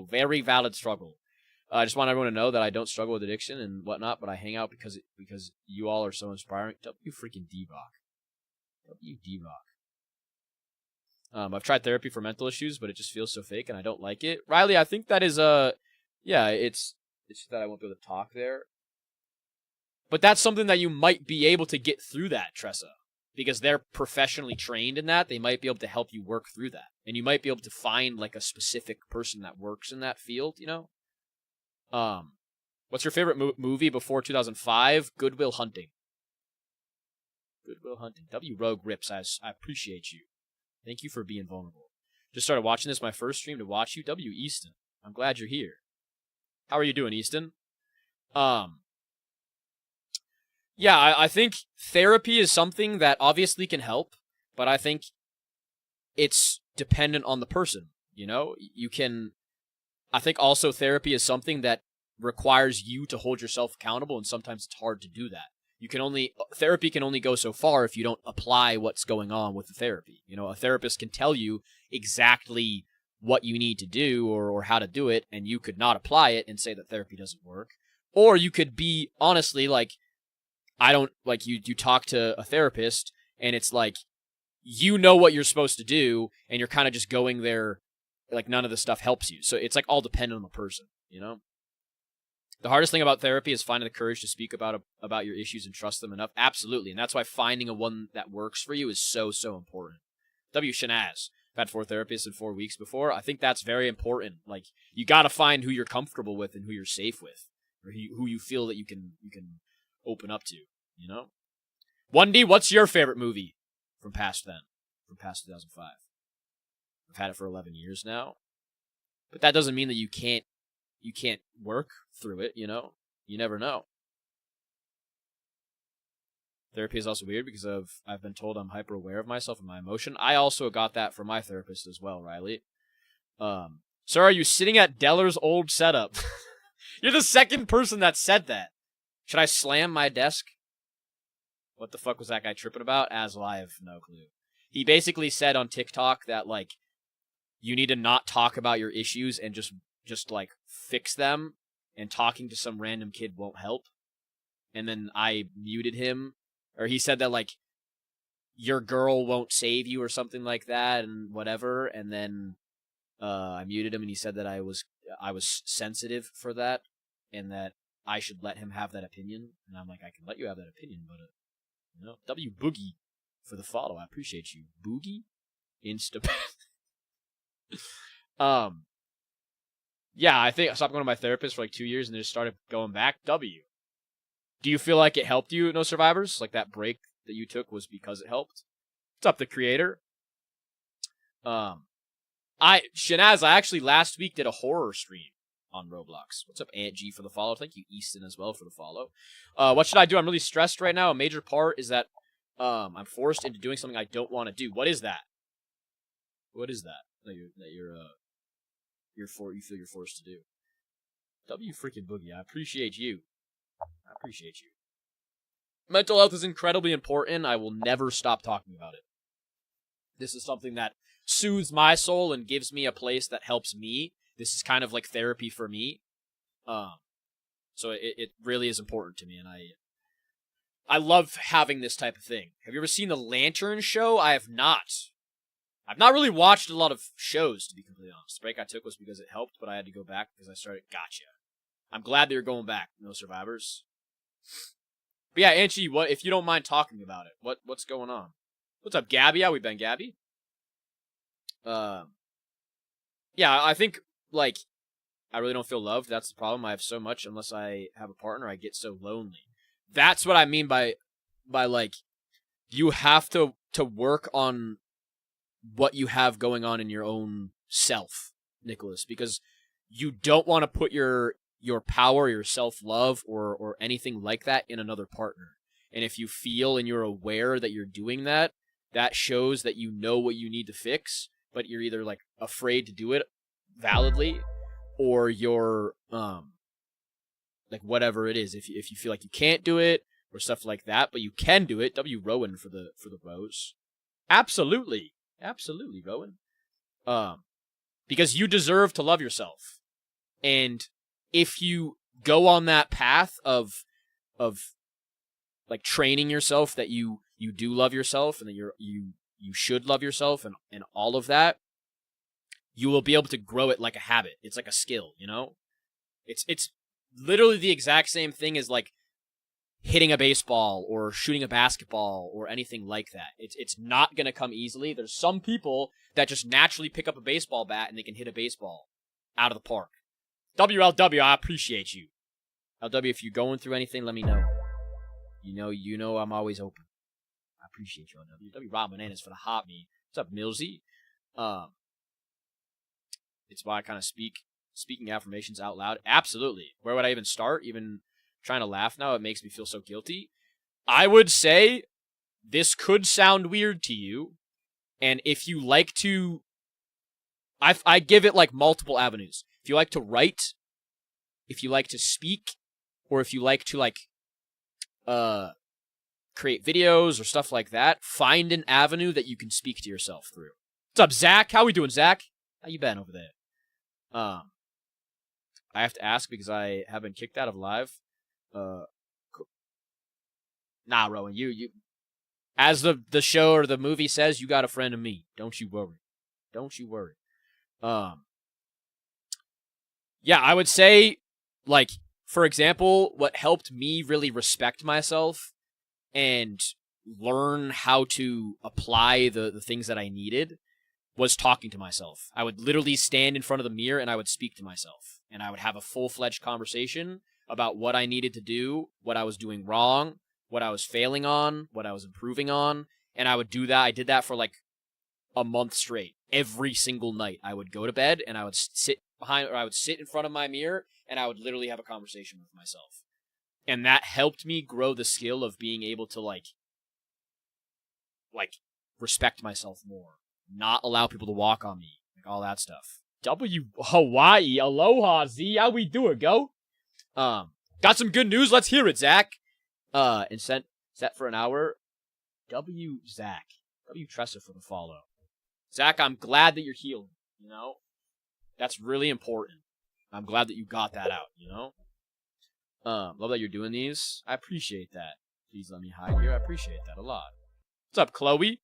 very valid struggle. I just want everyone to know that I don't struggle with addiction and whatnot, but I hang out because you all are so inspiring. W freaking D-Rock. W D-Rock. I've tried therapy for mental issues, but it just feels so fake and I don't like it. Riley, I think that is yeah, it's that I won't be able to talk there. But that's something that you might be able to get through that, Tressa. Because they're professionally trained in that, they might be able to help you work through that. And you might be able to find like a specific person that works in that field, you know? What's your favorite movie before 2005? Good Will Hunting. Good Will Hunting. W Rogue Rips, I appreciate you. Thank you for being vulnerable. Just started watching this, my first stream to watch you. W Easton. I'm glad you're here. How are you doing, Easton? Yeah, I think therapy is something that obviously can help, but I think it's dependent on the person, you know? I think also therapy is something that requires you to hold yourself accountable, and sometimes it's hard to do that. Therapy can only go so far if you don't apply what's going on with the therapy. You know, a therapist can tell you exactly what you need to do or how to do it, and you could not apply it and say that therapy doesn't work. Or you could be honestly like, you talk to a therapist and it's like, you know what you're supposed to do and you're kind of just going there like none of the stuff helps you. So it's like all dependent on the person, you know? The hardest thing about therapy is finding the courage to speak about your issues and trust them enough. Absolutely. And that's why finding a one that works for you is so, so important. W. Shanaz. I've had 4 therapists in 4 weeks before. I think that's very important. Like, you got to find who you're comfortable with and who you're safe with, or who you feel that you can open up to, you know? 1D, what's your favorite movie from past 2005? I've had it for 11 years now. But that doesn't mean that you can't work through it, you know? You never know. Therapy is also weird because I've been told I'm hyper aware of myself and my emotion. I also got that from my therapist as well, Riley. Sir, are you sitting at Deller's old setup? You're the second person that said that. Should I slam my desk? What the fuck was that guy tripping about? As well, I have no clue. He basically said on TikTok that, like, you need to not talk about your issues and just like, fix them, and talking to some random kid won't help. And then I muted him, or he said that, like, your girl won't save you or something like that, and whatever, and then I muted him, and he said that I was sensitive for that, and that I should let him have that opinion. And I'm like, I can let you have that opinion, but you know, W Boogie for the follow. I appreciate you, Boogie. Insta. Yeah, I think I stopped going to my therapist for like 2 years and then just started going back. W. Do you feel like it helped you, No Survivors? Like that break that you took was because it helped? What's up, the creator? Shanaz, I actually last week did a horror stream on Roblox. What's up, Aunt G, for the follow? Thank you, Easton, as well, for the follow. What should I do? I'm really stressed right now. A major part is that I'm forced into doing something I don't want to do. What is that? What is that? You feel you're forced to do? W freaking Boogie, I appreciate you. I appreciate you. Mental health is incredibly important. I will never stop talking about it. This is something that soothes my soul and gives me a place that helps me. This is kind of like therapy for me. So it really is important to me, and I love having this type of thing. Have you ever seen The Lantern Show? I have not. I've not really watched a lot of shows, to be completely honest. The break I took was because it helped, but I had to go back because I started. Gotcha. I'm glad that you're going back, No Survivors. But yeah, Angie, what if you don't mind talking about it? What's going on? What's up, Gabby? How we been, Gabby? Yeah, I think, like, I really don't feel loved. That's the problem. I have so much. Unless I have a partner, I get so lonely. That's what I mean by like, you have to work on what you have going on in your own self, Nicholas, because you don't want to put your power, your self-love, or anything like that in another partner. And if you feel and you're aware that you're doing that, that shows that you know what you need to fix, but you're either, like, afraid to do it validly, or you're, like, whatever it is. If you feel like you can't do it, or stuff like that, but you can do it. W. Rowan for the rose. Absolutely. Absolutely, Rowan. Because you deserve to love yourself. And if you go on that path of like training yourself that you do love yourself and that you should love yourself and all of that, you will be able to grow it like a habit. It's like a skill, you know? It's literally the exact same thing as like hitting a baseball or shooting a basketball or anything like that. It's not going to come easily. There's some people that just naturally pick up a baseball bat and they can hit a baseball out of the park. WLW, I appreciate you. LW, if you're going through anything, let me know. You know I'm always open. I appreciate you, LW. W. Rob Bananas for the hot me. What's up, Millsy? It's why I kind of speaking affirmations out loud. Absolutely. Where would I even start? Even trying to laugh now, it makes me feel so guilty. I would say this could sound weird to you, and if you like to, I give it like multiple avenues. If you like to write, if you like to speak, or if you like to like create videos or stuff like that, find an avenue that you can speak to yourself through. What's up, Zach? How we doing, Zach? How you been over there? I have to ask because I have been kicked out of live. Nah, Rowan, you as the show or the movie says, you got a friend in me. Don't you worry. Don't you worry. Yeah, I would say, like, for example, what helped me really respect myself and learn how to apply the things that I needed was talking to myself. I would literally stand in front of the mirror and I would speak to myself. And I would have a full-fledged conversation about what I needed to do, what I was doing wrong, what I was failing on, what I was improving on. And I would do that. I did that for like a month straight. Every single night, I would go to bed and I would sit in front of my mirror and I would literally have a conversation with myself. And that helped me grow the skill of being able to like respect myself more, not allow people to walk on me, like all that stuff. W Hawaii, aloha Z, how we doing, go? Got some good news. Let's hear it, Zach. And set for an hour. W Zach, W Tressa for the follow. Zach, I'm glad that you're healing. You know, that's really important. I'm glad that you got that out. You know, love that you're doing these. I appreciate that. Please let me hide here. I appreciate that a lot. What's up, Chloe?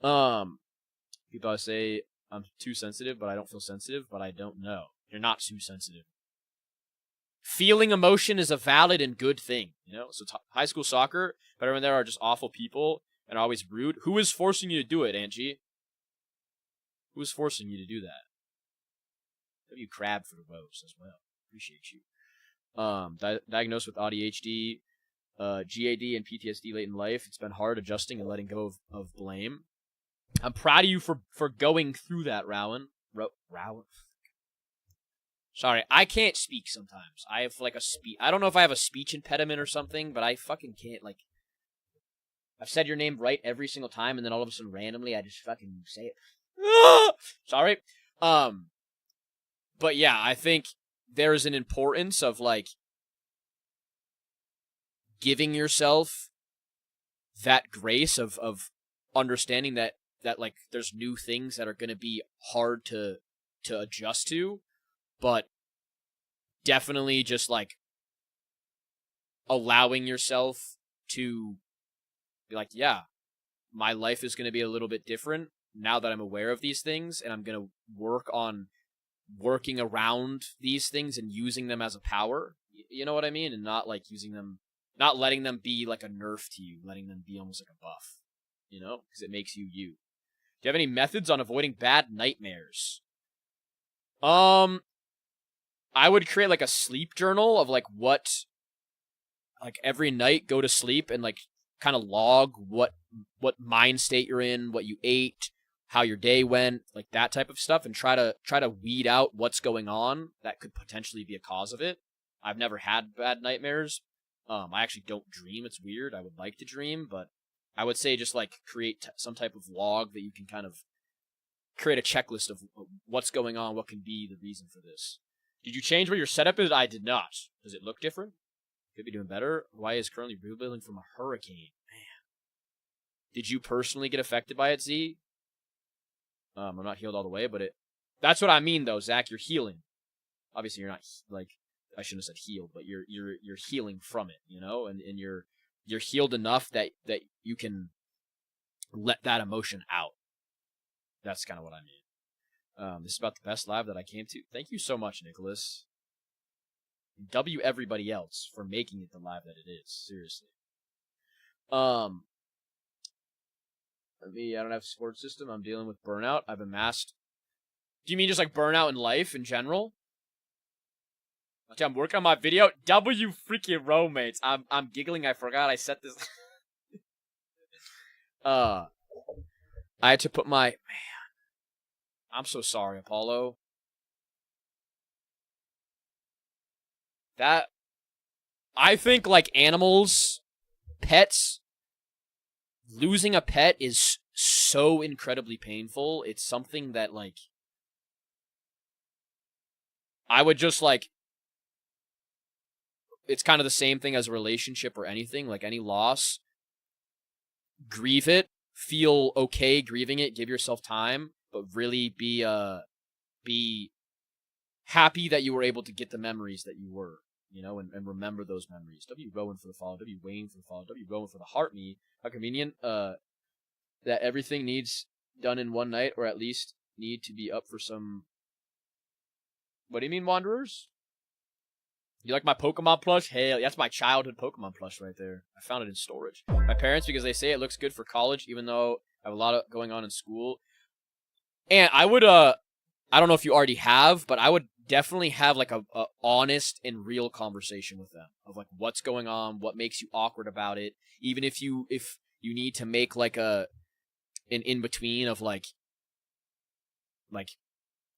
People always say I'm too sensitive, but I don't feel sensitive, but I don't know. You're not too sensitive. Feeling emotion is a valid and good thing, you know? So high school soccer, but everyone there are just awful people and always rude. Who is forcing you to do it, Angie? Who is forcing you to do that? W Crab for the rose as well. Appreciate you. Diagnosed with ADHD, GAD, and PTSD late in life. It's been hard adjusting and letting go of blame. I'm proud of you for going through that, Rowan. Rowan? Sorry, I can't speak sometimes. I have like I don't know if I have a speech impediment or something, but I fucking can't, like, I've said your name right every single time, and then all of a sudden, randomly, I just fucking say it. Sorry. But yeah, I think there's an importance of, like, giving yourself that grace of understanding that like there's new things that are going to be hard to adjust to, but definitely just like allowing yourself to be like, yeah, my life is going to be a little bit different now that I'm aware of these things, and I'm going to work on working around these things and using them as a power. You know what I mean? And not like using them, not letting them be like a nerf to you, letting them be almost like a buff, you know, because it makes you you. Do you have any methods on avoiding bad nightmares? I would create like a sleep journal of like every night go to sleep and like kind of log what mind state you're in, what you ate, how your day went, like that type of stuff, and try to weed out what's going on that could potentially be a cause of it. I've never had bad nightmares. I actually don't dream. It's weird. I would like to dream, but I would say just like create some type of log that you can kind of create a checklist of what's going on, what can be the reason for this. Did you change where your setup is? I did not. Does it look different? Could be doing better. Hawaii is currently rebuilding from a hurricane. Man. Did you personally get affected by it, Z? I'm not healed all the way, but that's what I mean though, Zach. You're healing. Obviously you're not, like, I shouldn't have said healed, but you're healing from it, you know, and you're healed enough that you can let that emotion out. That's kind of what I mean. This is about the best live that I came to. Thank you so much, Nicholas. W everybody else for making it the live that it is. Seriously. I don't have a support system. I'm dealing with burnout. I've amassed. Do you mean just like burnout in life in general? I'm working on my video. W freaking roommates. I'm giggling. I forgot I set this. I had to put my, man. I'm so sorry, Apollo. That, I think like animals, pets, losing a pet is so incredibly painful. It's something that like, I would just like, it's kind of the same thing as a relationship or anything, like any loss. Grieve it, feel okay grieving it, give yourself time, but really be happy that you were able to get the memories that you were, you know, and remember those memories. W. Rowan for the follow, W. Wayne for the follow, W. Rowan for the heart me. How convenient that everything needs done in one night, or at least need to be up for some. What do you mean, Wanderers? You like my Pokemon plush? Hey, that's my childhood Pokemon plush right there. I found it in storage. My parents, because they say it looks good for college, even though I have a lot of going on in school. And I would, I don't know if you already have, but I would definitely have like a honest and real conversation with them of like what's going on, what makes you awkward about it. Even if you need to make like a an in-between of, like,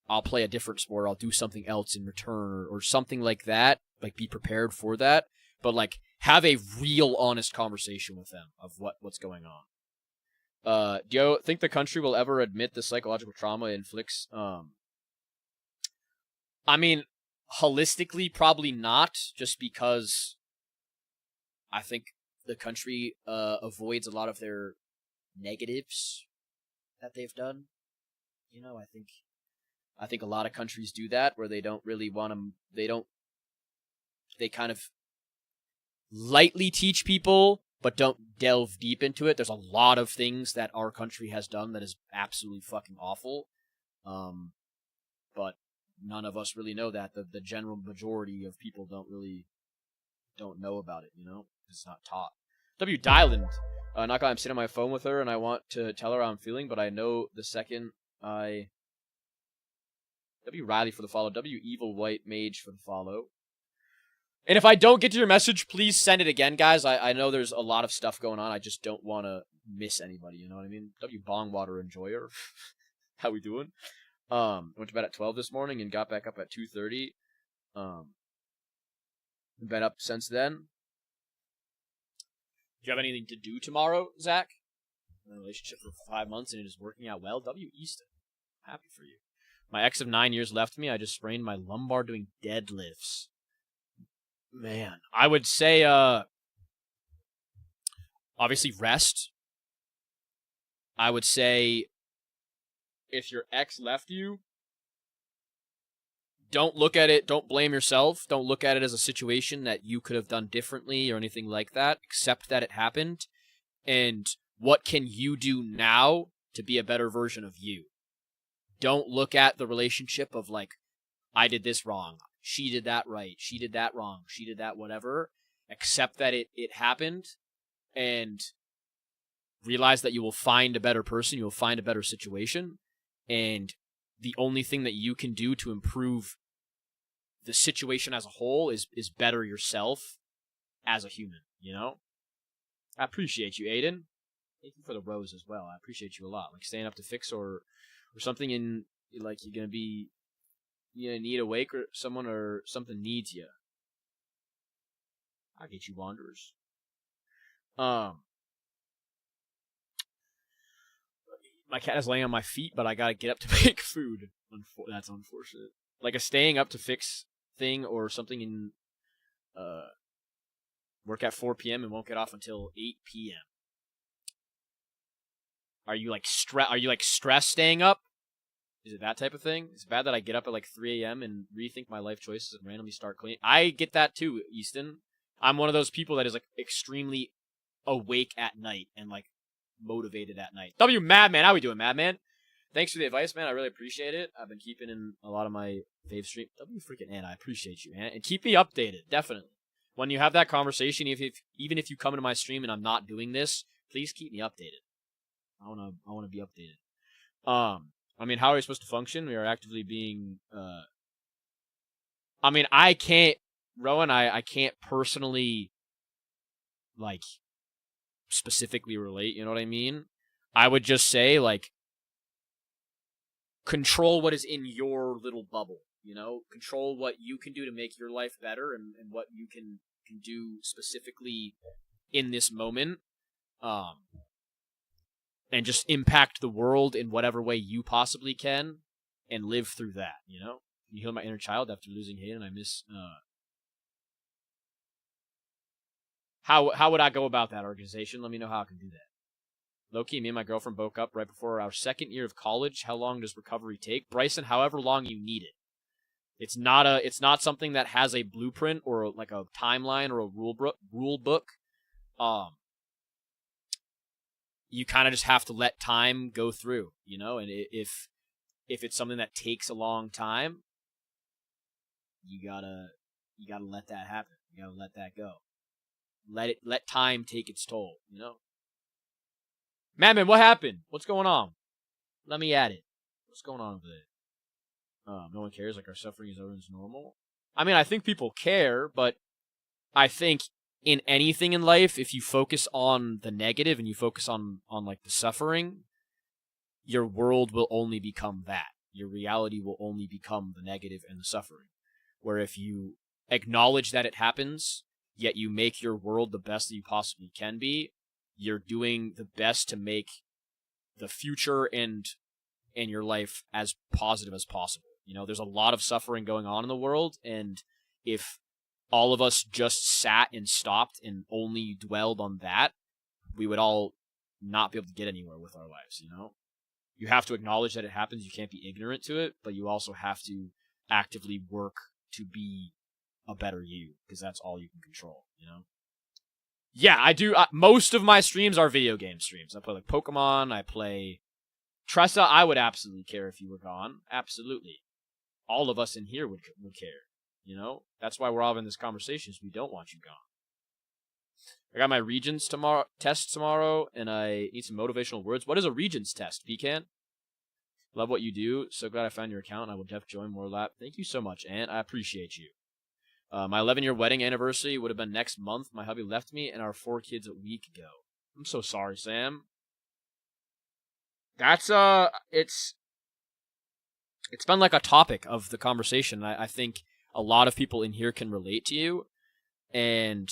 I'll play a different sport, or I'll do something else in return, or something like that. Like, be prepared for that. But, like, have a real honest conversation with them of what's going on. Do you think the country will ever admit the psychological trauma it inflicts? I mean, holistically, probably not, just because I think the country avoids a lot of their negatives that they've done. You know, I think a lot of countries do that, where they don't really want to, they kind of lightly teach people, but don't delve deep into it. There's a lot of things that our country has done that is absolutely fucking awful. But none of us really know that. The general majority of people don't know about it, you know? It's not taught. W. Dyland. Not gonna, I'm sitting on my phone with her, and I want to tell her how I'm feeling, but I know the second I... W. Riley for the follow. W. Evil White Mage for the follow. And if I don't get to your message, please send it again, guys. I know there's a lot of stuff going on. I just don't want to miss anybody, you know what I mean? W. Bongwater Enjoyer. How we doing? Went to bed at 12 this morning and got back up at 2:30. Been up since then. Do you have anything to do tomorrow, Zach? In a relationship for 5 months and it is working out well. W. Easton. Happy for you. My ex of 9 years left me. I just sprained my lumbar doing deadlifts. Man, I would say, obviously rest. I would say, if your ex left you, don't look at it, don't blame yourself. Don't look at it as a situation that you could have done differently or anything like that. Accept that it happened. And what can you do now to be a better version of you? Don't look at the relationship of, like, I did this wrong. She did that right. She did that wrong. She did that whatever. Accept that it happened and realize that you will find a better person. You will find a better situation. And the only thing that you can do to improve the situation as a whole is better yourself as a human, you know? I appreciate you, Aiden. Thank you for the rose as well. I appreciate you a lot. Like, staying up to fix or something in, like, you're going to need a wake or someone or something needs you. I'll get you wanderers. My cat is laying on my feet, but I gotta get up to make food. That's unfortunate. Like a staying up to fix thing or something in work at 4 p.m. and won't get off until 8 p.m. Are you like stressed staying up? Is it that type of thing? It's bad that I get up at like 3 a.m. and rethink my life choices and randomly start cleaning. I get that too, Easton. I'm one of those people that is like extremely awake at night and like motivated at night. W. Madman, how we doing, Madman? Thanks for the advice, man. I really appreciate it. I've been keeping in a lot of my fave stream. W. freaking Ant, I appreciate you, man. And keep me updated, definitely. When you have that conversation, even if you come into my stream and I'm not doing this, please keep me updated. I wanna be updated. I mean, how are we supposed to function? We are actively being, I mean, I can't, Rowan, I can't personally, like, specifically relate, you know what I mean? I would just say, like, control what is in your little bubble, you know? Control what you can do to make your life better and what you can do specifically in this moment. And just impact the world in whatever way you possibly can and live through that, you know? Can you heal my inner child after losing Hayden? I miss... How would I go about that, organization? Let me know how I can do that. Loki, me and my girlfriend broke up right before our second year of college. How long does recovery take? Bryson, however long you need it. It's not something that has a blueprint or like a timeline or a rule book. You kind of just have to let time go through, you know? And if it's something that takes a long time, you gotta let that happen. You gotta let that go. Let time take its toll, you know? Madman, what happened? What's going on? Let me at it. What's going on over there? No one cares, like our suffering is everyone's normal. I mean, I think people care, but I think in anything in life, if you focus on the negative and you focus on like the suffering, your world will only become that. Your reality will only become the negative and the suffering. Where if you acknowledge that it happens, yet you make your world the best that you possibly can be, you're doing the best to make the future and your life as positive as possible. You know, there's a lot of suffering going on in the world, and if all of us just sat and stopped and only dwelled on that, we would all not be able to get anywhere with our lives, you know? You have to acknowledge that it happens, you can't be ignorant to it, but you also have to actively work to be a better you, because that's all you can control, you know? Yeah, I do. Most of my streams are video game streams. I play like Pokemon, I play Tressa. I would absolutely care if you were gone. Absolutely. All of us in here would care, you know? That's why we're all having this conversation, is we don't want you gone. I got my Regents test tomorrow, and I need some motivational words. What is a Regents test, Pecan? Love what you do. So glad I found your account. I will def join more lap. Thank you so much, Ant. I appreciate you. My 11-year wedding anniversary would have been next month. My hubby left me and our 4 kids a week ago. I'm so sorry, Sam. That's, it's been like a topic of the conversation. I think a lot of people in here can relate to you, and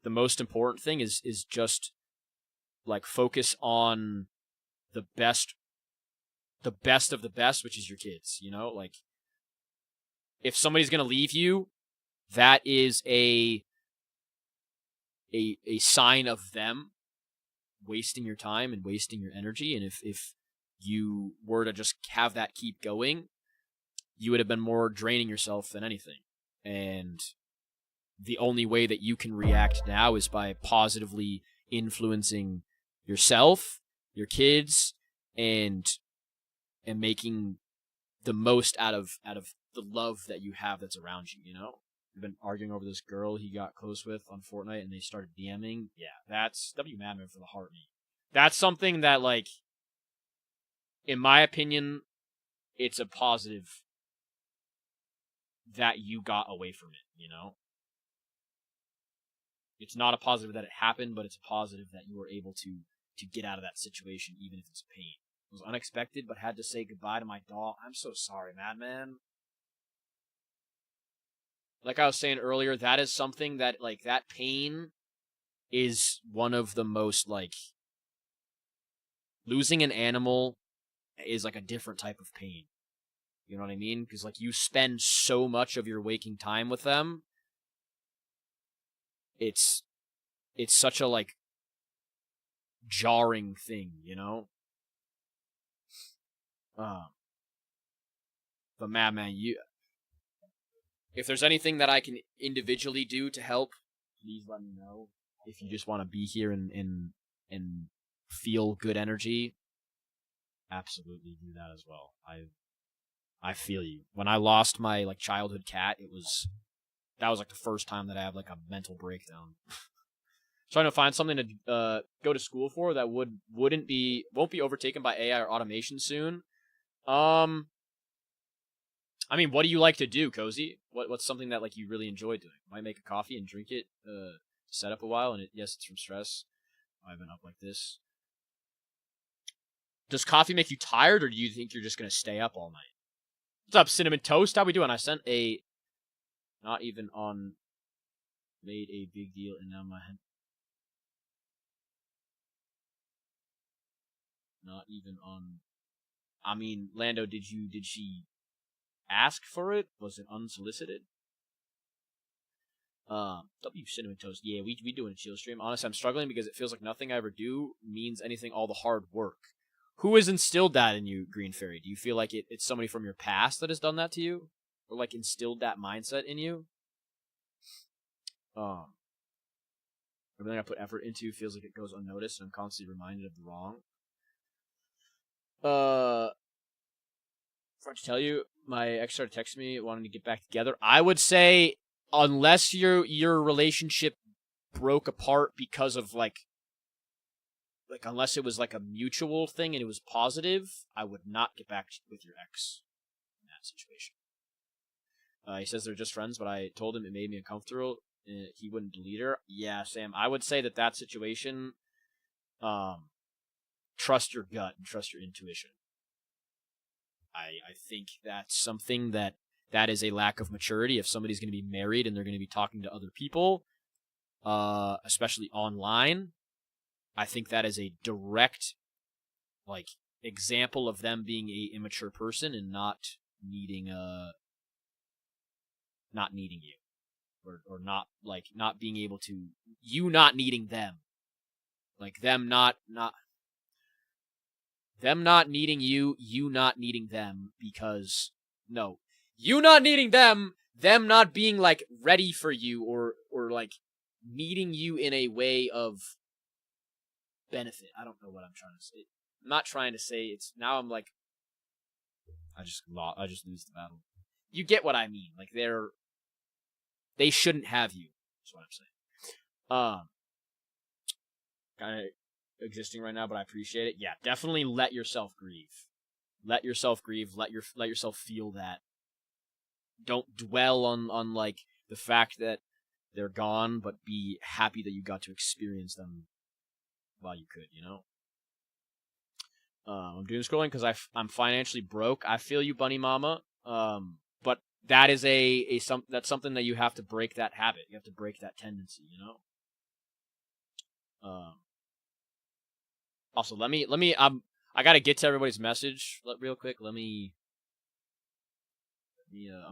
the most important thing is just like focus on the best of the best, which is your kids, you know? Like, if somebody's going to leave you, that is a sign of them wasting your time and wasting your energy. And if you were to just have that keep going, you would have been more draining yourself than anything. And the only way that you can react now is by positively influencing yourself, your kids, and making the most out of the love that you have that's around you, you know? We've been arguing over this girl he got close with on Fortnite, and they started DMing. Yeah, that's W Madman for the heartbeat. That's something that, like, in my opinion, it's a positive that you got away from it, you know? It's not a positive that it happened, but it's a positive that you were able to get out of that situation, even if it's pain. It was unexpected, but had to say goodbye to my doll. I'm so sorry, Madman. Like I was saying earlier, that is something that, like, that pain is one of the most, like, losing an animal is, like, a different type of pain. You know what I mean? Because, like, you spend so much of your waking time with them. It's such a, like, jarring thing, you know? But Madman, if there's anything that I can individually do to help, please let me know. If you just want to be here and feel good energy, absolutely do that as well. I feel you. When I lost my, like, childhood cat, that was like the first time that I had, like, a mental breakdown. Trying to find something to go to school for that won't be overtaken by AI or automation soon. I mean, what do you like to do, Cozy? What's something that, like, you really enjoy doing? Might make a coffee and drink it, set up a while, and yes, it's from stress. I've been up like this. Does coffee make you tired, or do you think you're just gonna stay up all night? What's up, Cinnamon Toast? How we doing? I sent a not even on made a big deal, and now my head. Not even on. I mean, Lando, did she ask for it? Was it unsolicited? W Cinnamon Toast. Yeah, we doing a chill stream. Honestly, I'm struggling because it feels like nothing I ever do means anything, all the hard work. Who has instilled that in you, Green Fairy? Do you feel like it's somebody from your past that has done that to you? Or, like, instilled that mindset in you? Everything I put effort into feels like it goes unnoticed, and I'm constantly reminded of the wrong. Forgot to tell you, my ex started texting me wanting to get back together. I would say, unless your relationship broke apart because of, like unless it was, like, a mutual thing and it was positive, I would not get back with your ex in that situation. He says they're just friends, but I told him it made me uncomfortable. He wouldn't delete her. Yeah, Sam, I would say that situation, trust your gut and trust your intuition. I think that's something that is a lack of maturity. If somebody's going to be married and they're going to be talking to other people, especially online, I think that is a direct, like, example of them being a immature person and not needing you, or not being able to, you not needing them, like them not needing you, you not needing them, because no, you not needing them not being like ready for you, or like needing you in a way of benefit. I don't know what I'm trying to say. I'm not trying to say it's, now I'm like, I just lose the battle. You get what I mean. Like, they shouldn't have you. That's what I'm saying. Kind of existing right now, but I appreciate it. Yeah, definitely let yourself grieve. Let yourself grieve. Let yourself feel that. Don't dwell on like the fact that they're gone, but be happy that you got to experience them while you could, you know? I'm doing scrolling because I'm financially broke. I feel you, Bunny Mama. But that is that's something that you have to break, that habit. You have to break that tendency, you know? Also, let me I gotta get to everybody's message real quick. I'm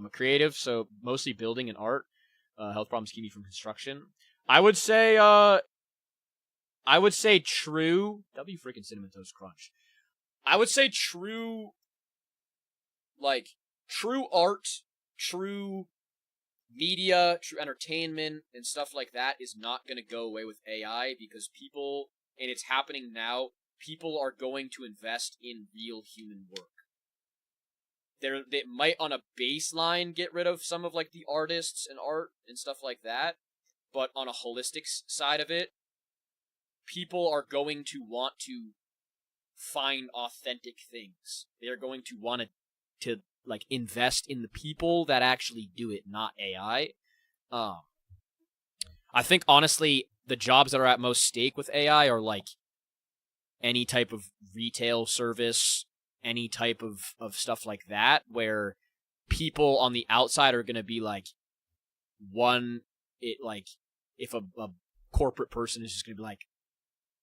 a creative, so mostly building and art. Health problems keep me from construction. I would say true. W freaking Cinnamon Toast Crunch. I would say true art, true media, true entertainment, and stuff like that is not going to go away with AI, because people, and it's happening now, people are going to invest in real human work. They might on a baseline get rid of some of like the artists and art and stuff like that, but on a holistic side of it, people are going to want to find authentic things. They are going to want to like invest in the people that actually do it, not AI. I think honestly, the jobs that are at most stake with AI are like any type of retail service, any type of stuff like that, where people on the outside are going to be like, if a corporate person is just going to be like,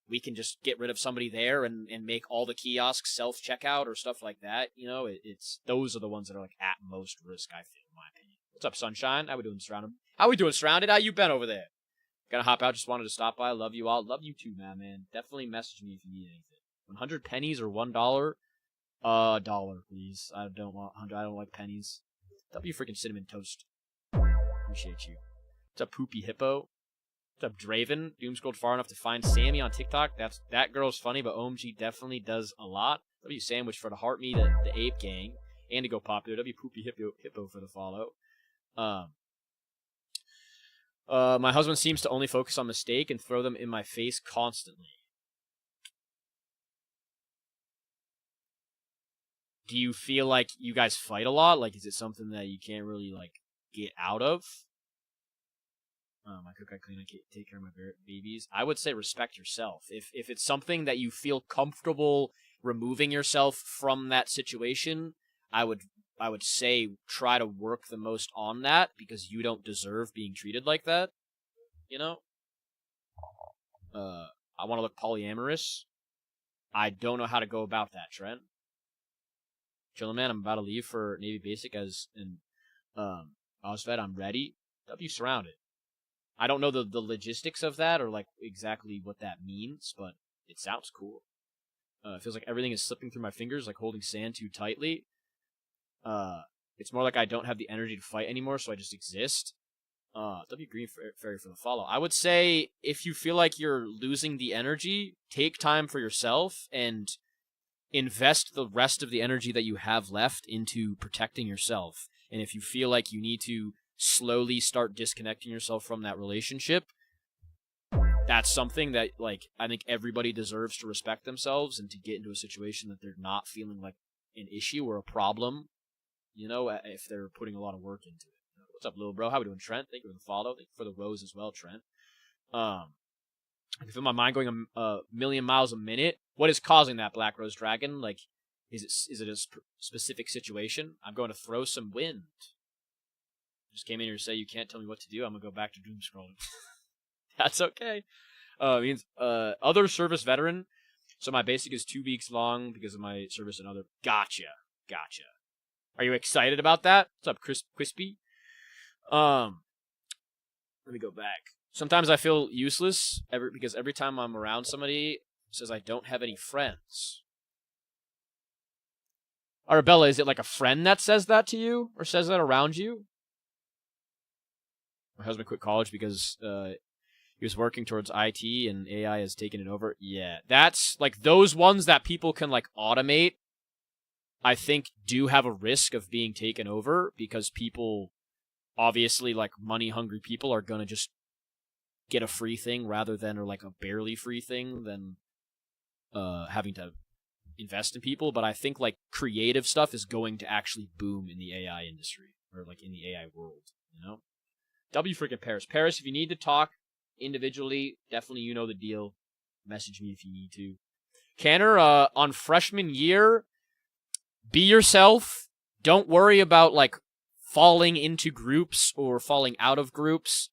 we can just get rid of somebody there and make all the kiosks self-checkout or stuff like that. You know, it's those are the ones that are like at most risk, I feel, in my opinion. What's up, Sunshine? How we doing, Surrounded? How we doing, Surrounded? How you been over there? Gonna hop out, just wanted to stop by. Love you all. Love you too, man. Definitely message me if you need anything. 100 pennies or $1? Dollar, please. I don't want 100. I don't like pennies. W freaking Cinnamon Toast. Appreciate you. What's up, Poopy Hippo? What's up, Draven? Doom scrolled far enough to find Sammy on TikTok. That girl's funny, but OMG definitely does a lot. W Sandwich for the Heart Me, the Ape Gang, and to go popular. W Poopy Hippo for the follow. My husband seems to only focus on mistake and throw them in my face constantly. Do you feel like you guys fight a lot? Like, is it something that you can't really like get out of? I cook, I clean, I take care of my babies. I would say respect yourself. If it's something that you feel comfortable removing yourself from that situation, I would say try to work the most on that, because you don't deserve being treated like that. You know? I want to look polyamorous. I don't know how to go about that, Trent. Chillin' man, I'm about to leave for Navy Basic as an OSFED. I'm ready. W Surrounded. I don't know the logistics of that or like exactly what that means, but it sounds cool. It feels like everything is slipping through my fingers, like holding sand too tightly. It's more like I don't have the energy to fight anymore, so I just exist. W Green Fairy for the follow. I would say if you feel like you're losing the energy, take time for yourself and invest the rest of the energy that you have left into protecting yourself. And if you feel like you need to slowly start disconnecting yourself from that relationship, that's something that, like, I think everybody deserves to respect themselves and to get into a situation that they're not feeling like an issue or a problem, you know, if they're putting a lot of work into it. What's up, little bro? How we doing, Trent? Thank you for the follow. Thank you for the rose as well, Trent. I can feel my mind going a million miles a minute. What is causing that, Black Rose Dragon? Like, Is it a specific situation? I'm going to throw some wind. Just came in here to say you can't tell me what to do. I'm going to go back to doom scrolling. That's okay. Means other service veteran. So my basic is 2 weeks long because of my service and other. Gotcha. Are you excited about that? What's up, Crispy? Let me go back. Sometimes I feel useless because every time I'm around somebody, it says I don't have any friends. Arabella, is it like a friend that says that to you or says that around you? My husband quit college because he was working towards IT and AI has taken it over. Yeah, that's like those ones that people can like automate, I think do have a risk of being taken over because people, obviously like money hungry people, are going to just get a free thing rather than, or like a barely free thing than having to invest in people. But I think like creative stuff is going to actually boom in the AI industry, or like in the AI world, you know? W freaking Paris. Paris, if you need to talk individually, definitely you know the deal. Message me if you need to. Canner, on freshman year, be yourself. Don't worry about like falling into groups or falling out of groups.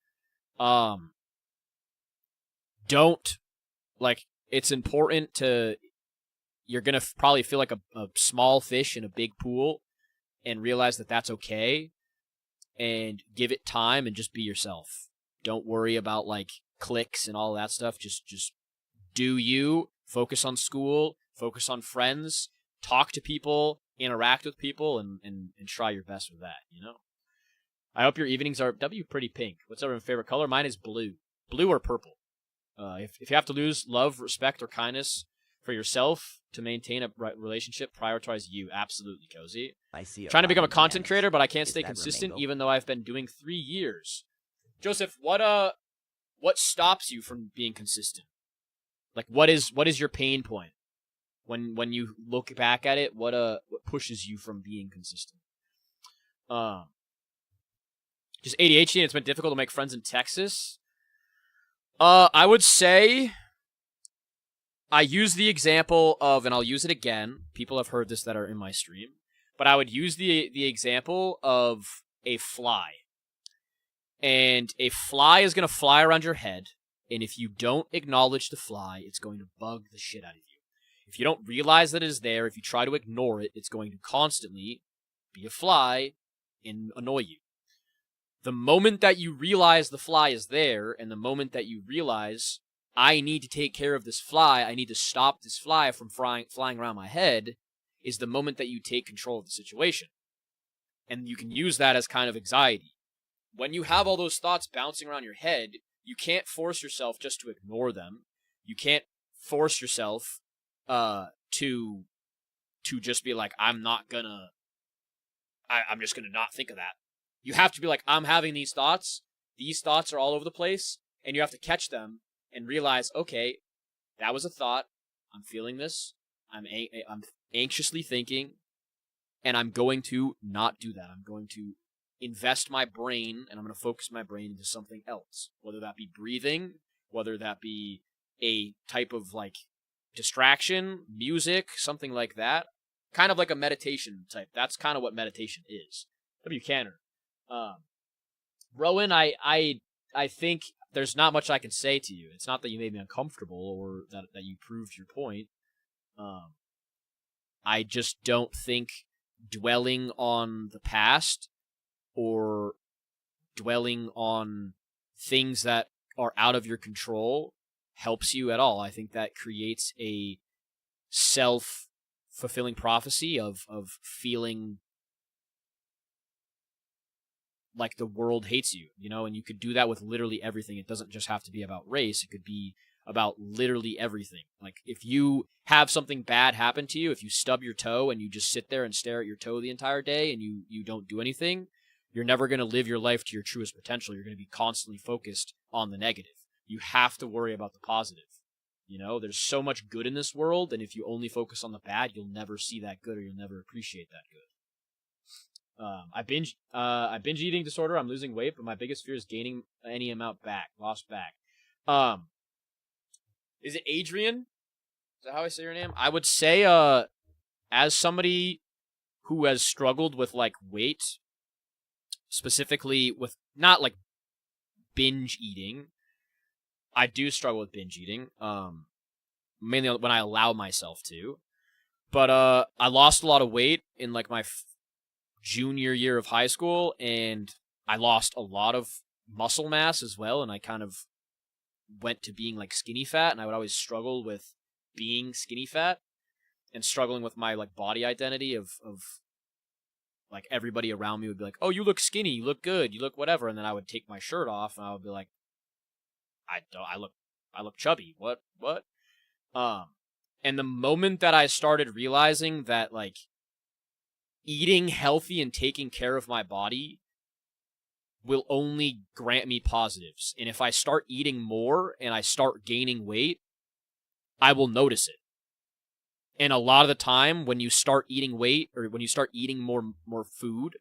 Don't, like, it's important to, you're going to probably feel like a small fish in a big pool and realize that that's okay, and give it time and just be yourself. Don't worry about like cliques and all that stuff. Just do you. Focus on school, focus on friends, talk to people, interact with people, and try your best with that, you know? I hope your evenings are pretty pink. What's everyone's favorite color? Mine is blue. Blue or purple. If you have to lose love, respect, or kindness for yourself to maintain a relationship, prioritize you. Absolutely, Cozy. I see. Trying to become a content creator, but I can't stay consistent even though I've been doing 3 years. Joseph, what stops you from being consistent? Like, what is your pain point? When you look back at it, what pushes you from being consistent? Just ADHD, and it's been difficult to make friends in Texas. I would say I use the example of, and I'll use it again. People have heard this that are in my stream, but I would use the example of a fly. And a fly is going to fly around your head, and if you don't acknowledge the fly, it's going to bug the shit out of you. If you don't realize that it is there, if you try to ignore it, it's going to constantly be a fly and annoy you. The moment that you realize the fly is there, and the moment that you realize, I need to take care of this fly, I need to stop this fly from flying around my head, is the moment that you take control of the situation. And you can use that as kind of anxiety. When you have all those thoughts bouncing around your head, you can't force yourself just to ignore them. You can't force yourself to just be like, I'm just gonna not think of that. You have to be like, I'm having these thoughts are all over the place, and you have to catch them and realize, okay, that was a thought, I'm feeling this, I'm anxiously thinking, and I'm going to not do that. I'm going to invest my brain, and I'm going to focus my brain into something else, whether that be breathing, whether that be a type of like distraction, music, something like that. Kind of like a meditation type. That's kind of what meditation is. W. Canner. Rowan, I think there's not much I can say to you. It's not that you made me uncomfortable or that you proved your point. I just don't think dwelling on the past or dwelling on things that are out of your control helps you at all. I think that creates a self-fulfilling prophecy of feeling like the world hates you, you know, and you could do that with literally everything. It doesn't just have to be about race. It could be about literally everything. Like, if you have something bad happen to you, if you stub your toe and you just sit there and stare at your toe the entire day and you don't do anything, you're never going to live your life to your truest potential. You're going to be constantly focused on the negative. You have to worry about the positive. You know, there's so much good in this world, and if you only focus on the bad, you'll never see that good, or you'll never appreciate that good. I binge eating disorder. I'm losing weight, but my biggest fear is gaining any amount back, lost back. Is it Adrian? Is that how I say your name? I would say, as somebody who has struggled with, like, weight, specifically with not, like, binge eating, I do struggle with binge eating, mainly when I allow myself to. But I lost a lot of weight in, like, my junior year of high school, and I lost a lot of muscle mass as well, and I kind of went to being, like, skinny fat, and I would always struggle with being skinny fat and struggling with my, like, body identity of like, everybody around me would be like, oh, you look skinny, you look good, you look whatever, and then I would take my shirt off, and I would be like, I look chubby, what? And the moment that I started realizing that, like, eating healthy and taking care of my body will only grant me positives. And if I start eating more and I start gaining weight, I will notice it. And a lot of the time when you start eating weight or when you start eating more food,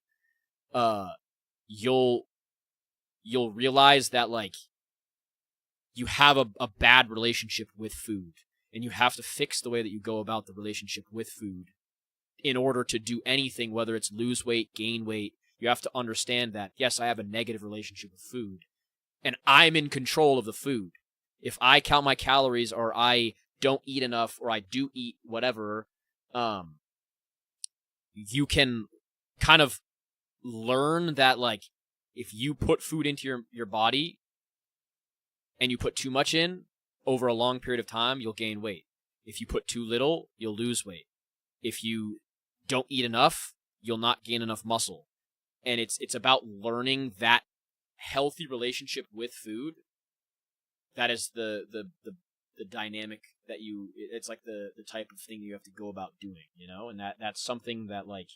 you'll realize that, like, you have a bad relationship with food, and you have to fix the way that you go about the relationship with food in order to do anything, whether it's lose weight, gain weight. You have to understand that, yes, I have a negative relationship with food, and I'm in control of the food. If I count my calories or I don't eat enough or I do eat whatever, you can kind of learn that, like, if you put food into your body and you put too much in over a long period of time, you'll gain weight. If you put too little, you'll lose weight. If you don't eat enough, you'll not gain enough muscle. And it's about learning that healthy relationship with food. That is the dynamic that it's like the type of thing you have to go about doing, you know? And that's something that, like,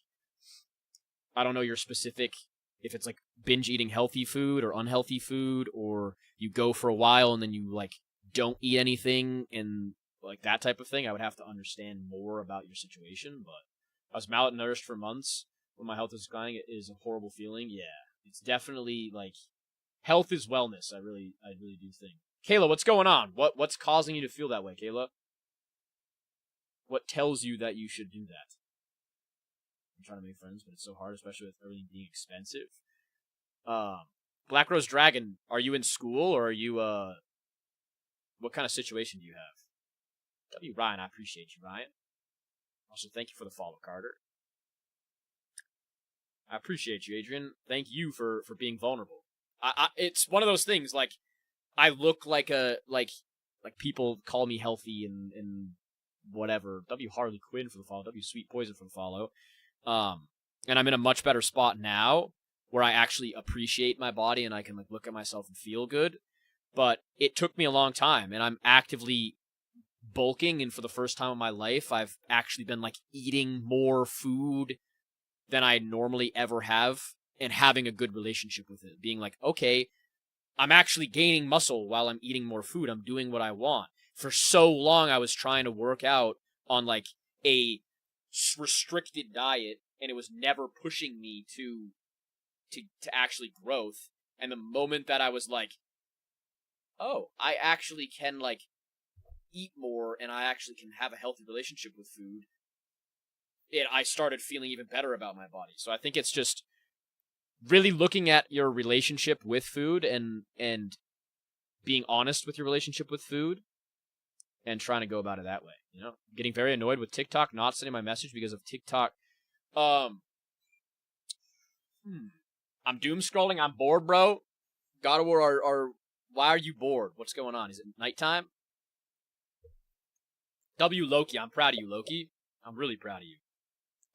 I don't know your specific, if it's like binge eating healthy food or unhealthy food, or you go for a while and then you, like, don't eat anything and, like, that type of thing. I would have to understand more about your situation, but I was malnourished for months when my health is declining. It is a horrible feeling. Yeah, it's definitely, like, health is wellness. I really do think. Kayla, what's going on? What's causing you to feel that way, Kayla? What tells you that you should do that? I'm trying to make friends, but it's so hard, especially with everything being expensive. Black Rose Dragon, are you in school, or are you, what kind of situation do you have? W. Ryan, I appreciate you, Ryan. Also, thank you for the follow, Carter. I appreciate you, Adrian. Thank you for being vulnerable. It's one of those things, like, I look like people call me healthy and whatever. W. Harley Quinn for the follow. W. Sweet Poison for the follow. And I'm in a much better spot now where I actually appreciate my body and I can, like, look at myself and feel good. But it took me a long time, and I'm actively bulking, and for the first time in my life, I've actually been, like, eating more food than I normally ever have and having a good relationship with it. Being like, okay, I'm actually gaining muscle while I'm eating more food. I'm doing what I want. For so long, I was trying to work out on, like, a restricted diet, and it was never pushing me to actually growth. And the moment that I was like, oh, I actually can, like, eat more, and I actually can have a healthy relationship with food, I started feeling even better about my body. So I think it's just really looking at your relationship with food and being honest with your relationship with food and trying to go about it that way, you know? Getting very annoyed with TikTok not sending my message because of TikTok. I'm doom scrolling. I'm bored, bro. God of War, why are you bored? What's going on? Is it nighttime? W. Loki, I'm proud of you, Loki. I'm really proud of you.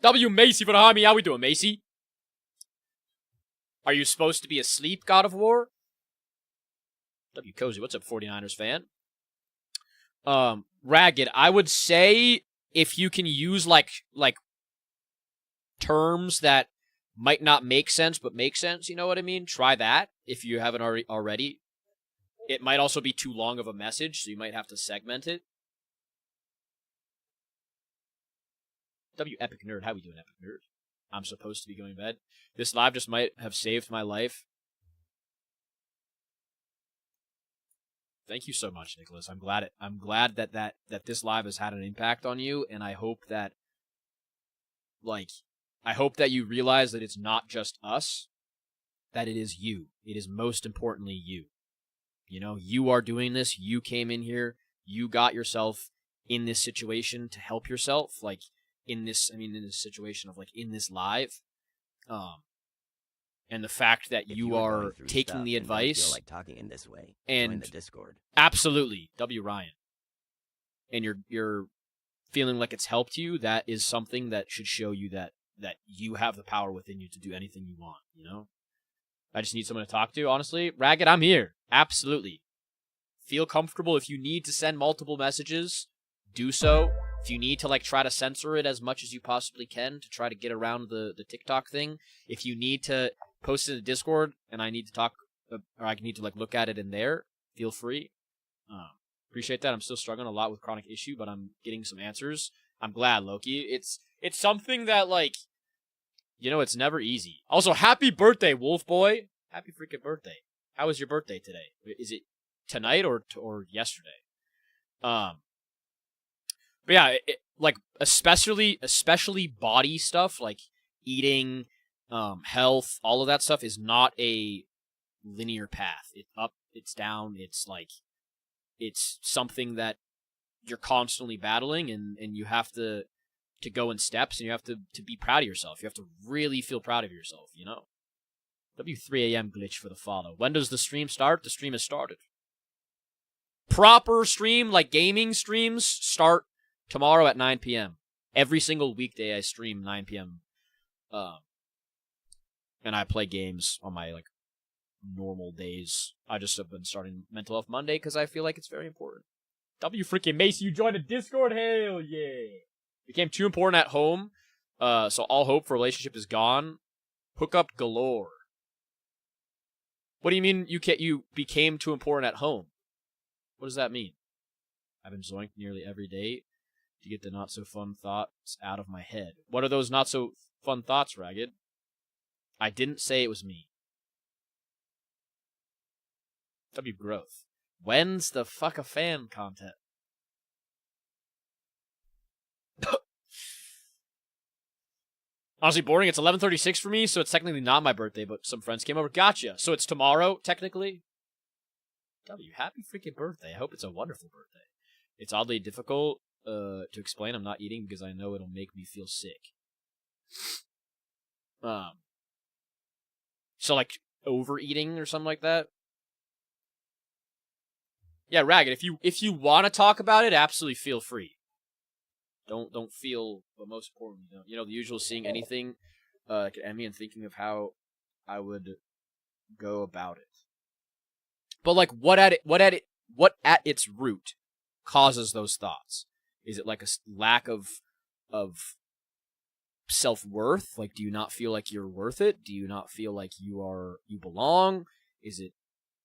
W. Macy for the homie. How we doing, Macy? Are you supposed to be asleep, God of War? W. Cozy, what's up, 49ers fan? Ragged, I would say if you can use, like terms that might not make sense, but make sense, you know what I mean? Try that if you haven't already. It might also be too long of a message, so you might have to segment it. W. Epic Nerd, how we doing, Epic Nerd? I'm supposed to be going to bed. This live just might have saved my life. Thank you so much, Nicholas. I'm glad that this live has had an impact on you, and I hope that like, I hope that you realize that it's not just us, that it is you. It is most importantly you. You know, you are doing this. You came in here. You got yourself in this situation to help yourself. Like, in this situation of, like, in this live. And the fact that you are taking the advice. Feel like talking in this way. And join the Discord. Absolutely. W. Ryan. And you're feeling like it's helped you. That is something that should show you that you have the power within you to do anything you want, you know? I just need someone to talk to, honestly. Ragged, I'm here. Absolutely. Feel comfortable. If you need to send multiple messages, do so. If you need to, like, try to censor it as much as you possibly can to try to get around the TikTok thing. If you need to post it in the Discord and I need to talk, or I need to, like, look at it in there, feel free. Appreciate that. I'm still struggling a lot with chronic issue, but I'm getting some answers. I'm glad, Loki. It's something that, like, you know, it's never easy. Also, happy birthday, Wolf Boy. Happy freaking birthday. How was your birthday today? Is it tonight or yesterday? But yeah, like, especially body stuff, like eating, health, all of that stuff is not a linear path. It's up, it's down, it's like, it's something that you're constantly battling, and you have to go in steps, and you have to be proud of yourself. You have to really feel proud of yourself, you know? W3AM glitch for the follow. When does the stream start? The stream has started. Proper stream, like gaming streams, start tomorrow at 9 p.m. Every single weekday I stream 9 p.m. And I play games on my, like, normal days. I just have been starting Mental Health Monday because I feel like it's very important. W freaking Macy, you joined a Discord? Hell yeah. Became too important at home, so all hope for a relationship is gone. Hookup galore. What do you mean you became too important at home? What does that mean? I've been zoinked nearly every day to get the not-so-fun thoughts out of my head. What are those not-so-fun thoughts, Ragged? I didn't say it was me. W growth. When's the fuck a fan content? Honestly, boring. It's 11:36 for me, so it's technically not my birthday, but some friends came over. Gotcha. So it's tomorrow, technically. W, happy freaking birthday. I hope it's a wonderful birthday. It's oddly difficult to explain. I'm not eating because I know it'll make me feel sick. So, like, overeating or something like that? Yeah, Ragged, if you want to talk about it, absolutely feel free. Don't feel, but most importantly, you know, the usual seeing anything could end me and thinking of how I would go about it. But, like, what at its root causes those thoughts? Is it like a lack of self-worth? Like, do you not feel like you're worth it? Do you not feel like you belong? Is it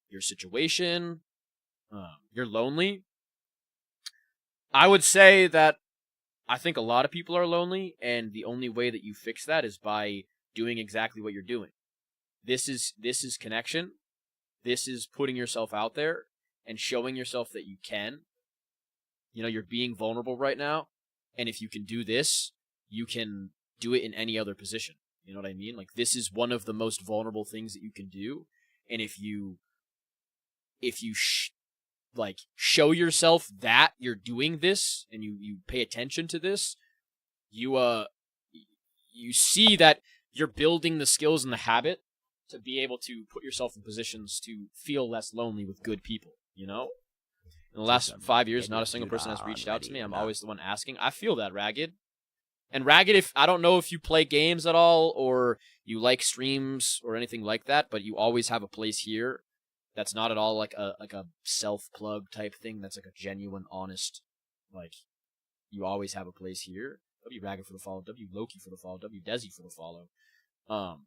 your situation? You're lonely? I would say that I think a lot of people are lonely, and the only way that you fix that is by doing exactly what you're doing. This is connection. This is putting yourself out there and showing yourself that you can. You know, you're being vulnerable right now, and if you can do this, you can do it in any other position. You know what I mean? Like, this is one of the most vulnerable things that you can do, and if you show yourself that you're doing this, and you pay attention to this, you see that you're building the skills and the habit to be able to put yourself in positions to feel less lonely with good people, you know? In the last 5 years, not a single person has reached out to me. I'm always the one asking. I feel that, Ragged. And Ragged, I don't know if you play games at all, or you like streams or anything like that, but you always have a place here that's not at all like a self-plug type thing. That's like a genuine, honest, like, you always have a place here. W Ragged for the follow. W Loki for the follow. W Desi for the follow. I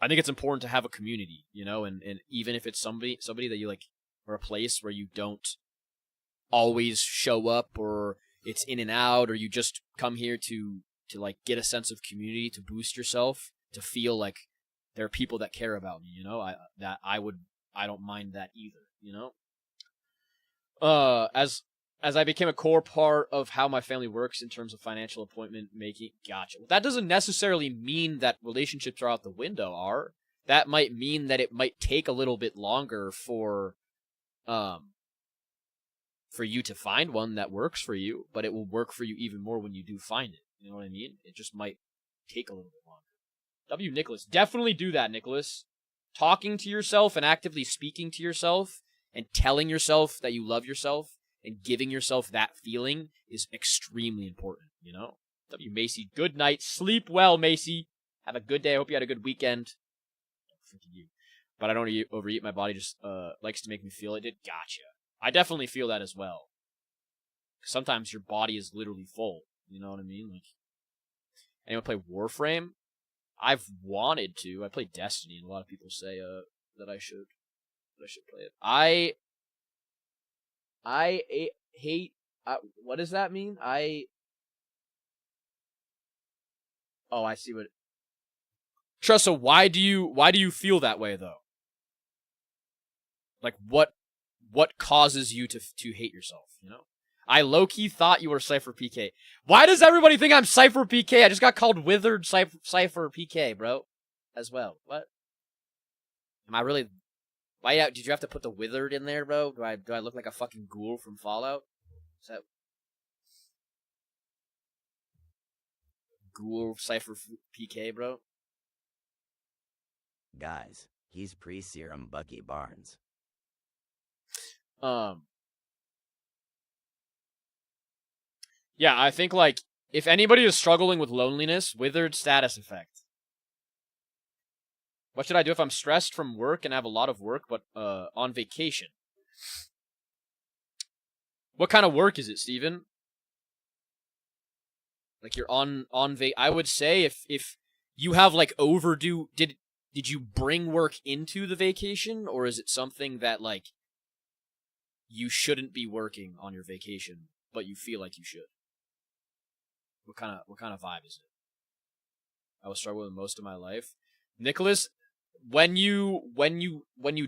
think it's important to have a community, you know, and even if it's somebody that you like, or a place where you don't always show up, or it's in and out, or you just come here to like get a sense of community, to boost yourself, to feel like there are people that care about me, you know. I don't mind that either, you know. As As I became a core part of how my family works in terms of financial appointment making. Gotcha. That doesn't necessarily mean that relationships are out the window, are. That might mean that it might take a little bit longer for you to find one that works for you, but it will work for you even more when you do find it. You know what I mean? It just might take a little bit longer. W. Nicholas. Definitely do that, Nicholas. Talking to yourself and actively speaking to yourself and telling yourself that you love yourself and giving yourself that feeling is extremely important, you know? W. Macy. Good night. Sleep well, Macy. Have a good day. I hope you had a good weekend. Freaking you. But I don't overeat. My body just likes to make me feel it. Gotcha. I definitely feel that as well. Sometimes your body is literally full. You know what I mean? Like, anyone play Warframe? I've wanted to. I play Destiny, and a lot of people say that I should play it. I hate. What does that mean? Oh, I see what. Tressa, why do you feel that way though? Like what causes you to hate yourself? You know, I low-key thought you were Cypher PK. Why does everybody think I'm Cypher PK? I just got called Withered Cypher PK, bro, as well. What? Am I really? Why? Did you have to put the Withered in there, bro? Do I look like a fucking ghoul from Fallout? Is that Ghoul Cypher PK, bro? Guys, he's pre-serum Bucky Barnes. Yeah, I think, like, if anybody is struggling with loneliness, Withered status effect. What should I do if I'm stressed from work and have a lot of work, but on vacation? What kind of work is it, Steven? Like, you're on I would say if you have, like, overdue... Did you bring work into the vacation, or is it something that, like, you shouldn't be working on your vacation, but you feel like you should? What kind of vibe is it? I was struggling with most of my life. Nicholas, when you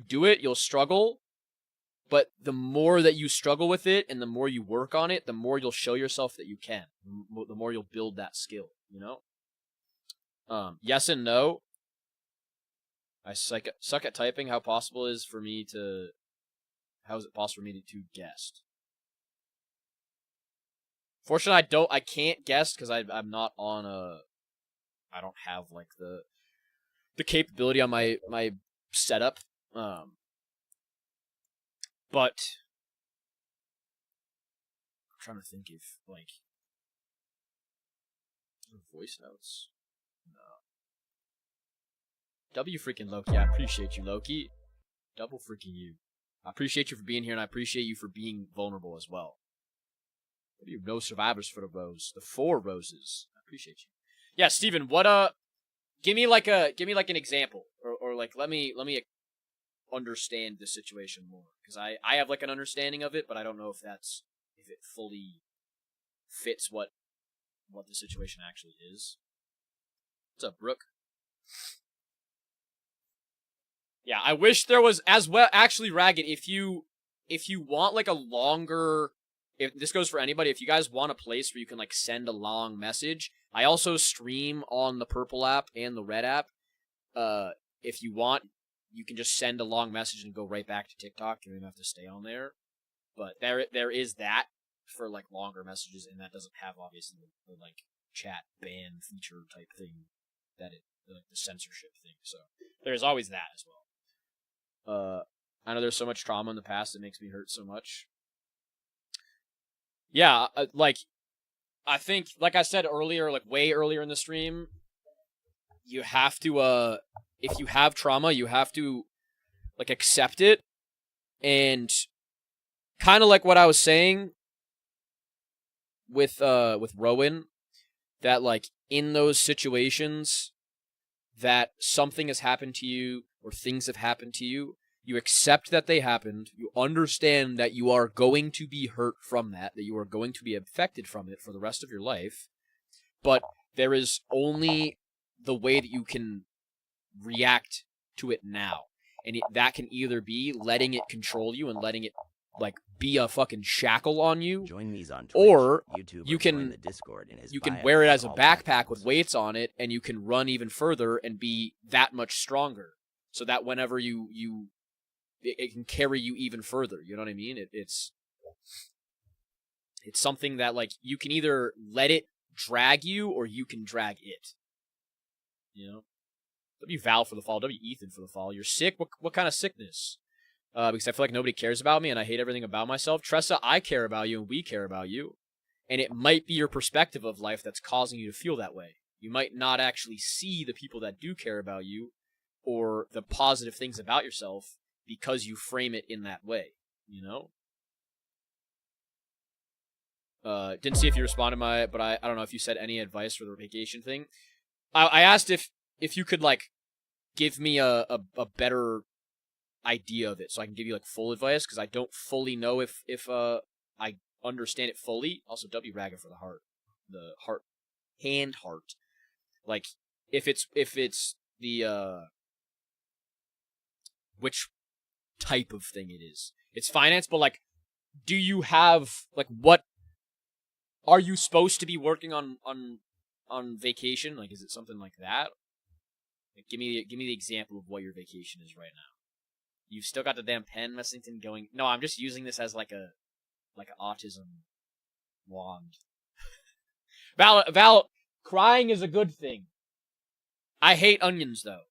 do it, you'll struggle, but the more that you struggle with it and the more you work on it, the more you'll show yourself that you can. The more you'll build that skill, you know? Yes and no. I suck at typing. How is it possible for me to guest? Fortunately, I can't guest because I'm not on I don't have, like, the capability on my setup. But I'm trying to think if, like, voice notes. No. W freaking Loki. I appreciate you, Loki. Double freaking you. I appreciate you for being here, and I appreciate you for being vulnerable as well. What do you no survivors for the rose? The 4 roses. I appreciate you. Yeah, Steven, what give me like an example. Or like let me understand the situation more. Because I have, like, an understanding of it, but I don't know if it fully fits what the situation actually is. What's up, Brooke? Yeah, I wish there was as well. Actually, Ragged, if you want, like, a longer, if this goes for anybody, if you guys want a place where you can, like, send a long message, I also stream on the purple app and the red app. If you want, you can just send a long message and go right back to TikTok. You don't even have to stay on there. But there is that for, like, longer messages, and that doesn't have, obviously, the like, chat ban feature type thing like, the censorship thing. So there's always that as well. I know there's so much trauma in the past that makes me hurt so much. Yeah, like, I think, like I said earlier, like, way earlier in the stream, you have to, if you have trauma, you have to, like, accept it, and kind of like what I was saying with Rowan, that, like, in those situations that something has happened to you, or things have happened to you, you accept that they happened, you understand that you are going to be hurt from that you are going to be affected from it for the rest of your life, but there is only the way that you can react to it now. And that can either be letting it control you and letting it, like, be a fucking shackle on you, Join me on Twitch, or YouTube, you or join can the Discord in his you can bio wear it on as a all backpack platforms. with weights on it, and you can run even further and be that much stronger. So that whenever it can carry you even further. You know what I mean? It's something that, like, you can either let it drag you or you can drag it. You know? W Val for the fall. W Ethan for the fall. You're sick? What kind of sickness? Because I feel like nobody cares about me and I hate everything about myself. Tressa, I care about you and we care about you. And it might be your perspective of life that's causing you to feel that way. You might not actually see the people that do care about you or the positive things about yourself because you frame it in that way, you know? Didn't see if you responded but I don't know if you said any advice for the vacation thing. I asked if you could, like, give me a better idea of it so I can give you, like, full advice, because I don't fully know if I understand it fully. Also, W Raga for the heart. The heart. Hand heart. Like, if it's the, which type of thing it is. It's finance, but, like, do you have, like, what are you supposed to be working on vacation? Like, is it something like that? Like, give me the example of what your vacation is right now. You've still got the damn pen, Messington, going. No, I'm just using this as like an autism wand. Val, crying is a good thing. I hate onions though.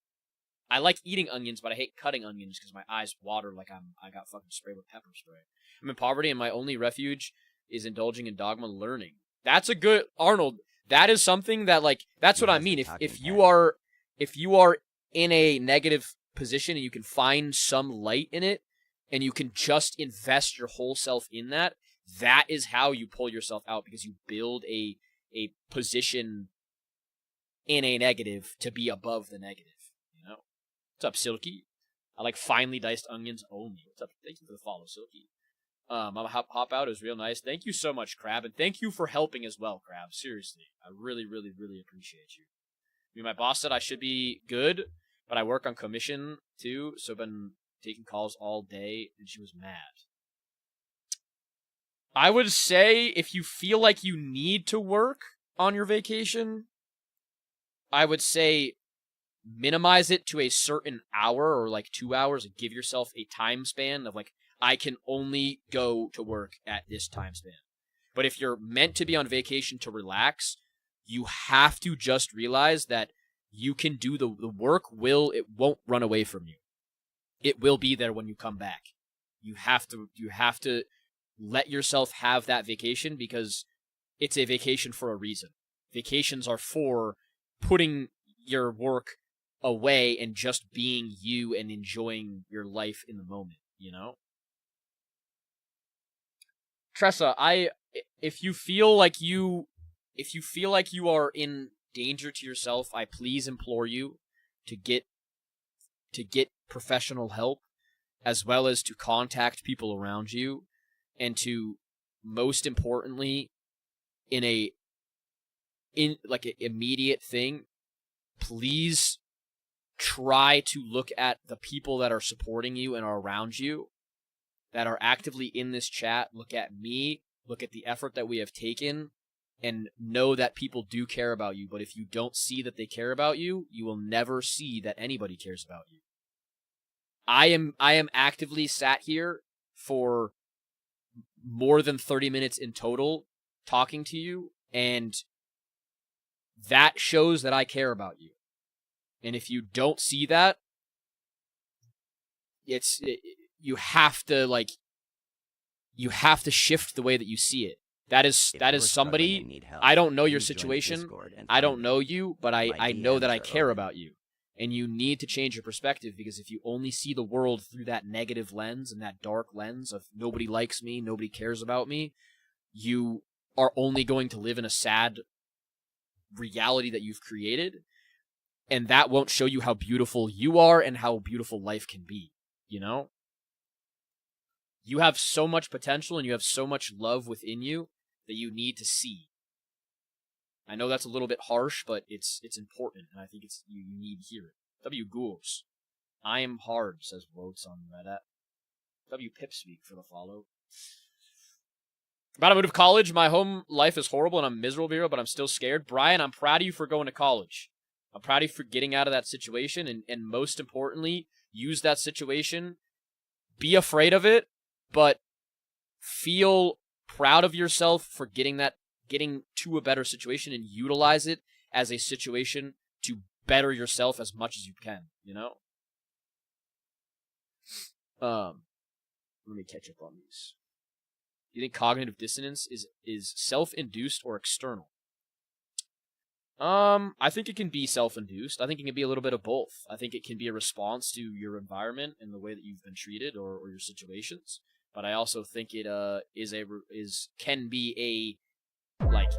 I like eating onions, but I hate cutting onions because my eyes water like I got fucking sprayed with pepper spray. I'm in poverty, and my only refuge is indulging in dogma learning. That's a good, Arnold. That is something that, like, that's what I mean. If you are in a negative position and you can find some light in it, and you can just invest your whole self in that, that is how you pull yourself out, because you build a position in a negative to be above the negative. You know? What's up, Silky? I like finely diced onions only. What's up? Thank you for the follow, Silky. I'm gonna hop out. It was real nice. Thank you so much, Crab, and thank you for helping as well, Crab. Seriously, I really, really, really appreciate you. I mean, my boss said I should be good, but I work on commission too, so I've been taking calls all day, and she was mad. I would say if you feel like you need to work on your vacation, I would say minimize it to a certain hour or like 2 hours, and give yourself a time span of, like, I can only go to work at this time span. But if you're meant to be on vacation to relax, you have to just realize that you can do the work. It won't run away from you. It will be there when you come back. You have to let yourself have that vacation, because it's a vacation for a reason. Vacations are for putting your work away and just being you and enjoying your life in the moment, you know? Tressa, if you feel like you are in danger to yourself, I please implore you to get professional help, as well as to contact people around you, and to, most importantly, in like an immediate thing, please try to look at the people that are supporting you and are around you, that are actively in this chat. Look at me, look at the effort that we have taken, and know that people do care about you. But if you don't see that they care about you, you will never see that anybody cares about you. I am actively sat here for more than 30 minutes in total talking to you, and that shows that I care about you. And if you don't see that, you have to shift the way that you see it. That is somebody. I don't know your situation. I don't know you, but I know that I care about you. And you need to change your perspective, because if you only see the world through that negative lens and that dark lens of nobody likes me, nobody cares about me, you are only going to live in a sad reality that you've created. And that won't show you how beautiful you are and how beautiful life can be, you know? You have so much potential and you have so much love within you that you need to see. I know that's a little bit harsh, but it's important, and I think you need to hear it. W Ghouls. I am hard, says Wotes on Reddit. W Pipspeak for the follow. About to move to college. My home life is horrible and I'm miserable here, but I'm still scared. Brian, I'm proud of you for going to college. I'm proud of you for getting out of that situation, and most importantly, use that situation. Be afraid of it, but feel proud of yourself for getting to a better situation and utilize it as a situation to better yourself as much as you can, you know? Let me catch up on these. Do you think cognitive dissonance is self-induced or external? I think it can be self-induced. I think it can be a little bit of both. I think it can be a response to your environment and the way that you've been treated or your situations. But I also think it can be a like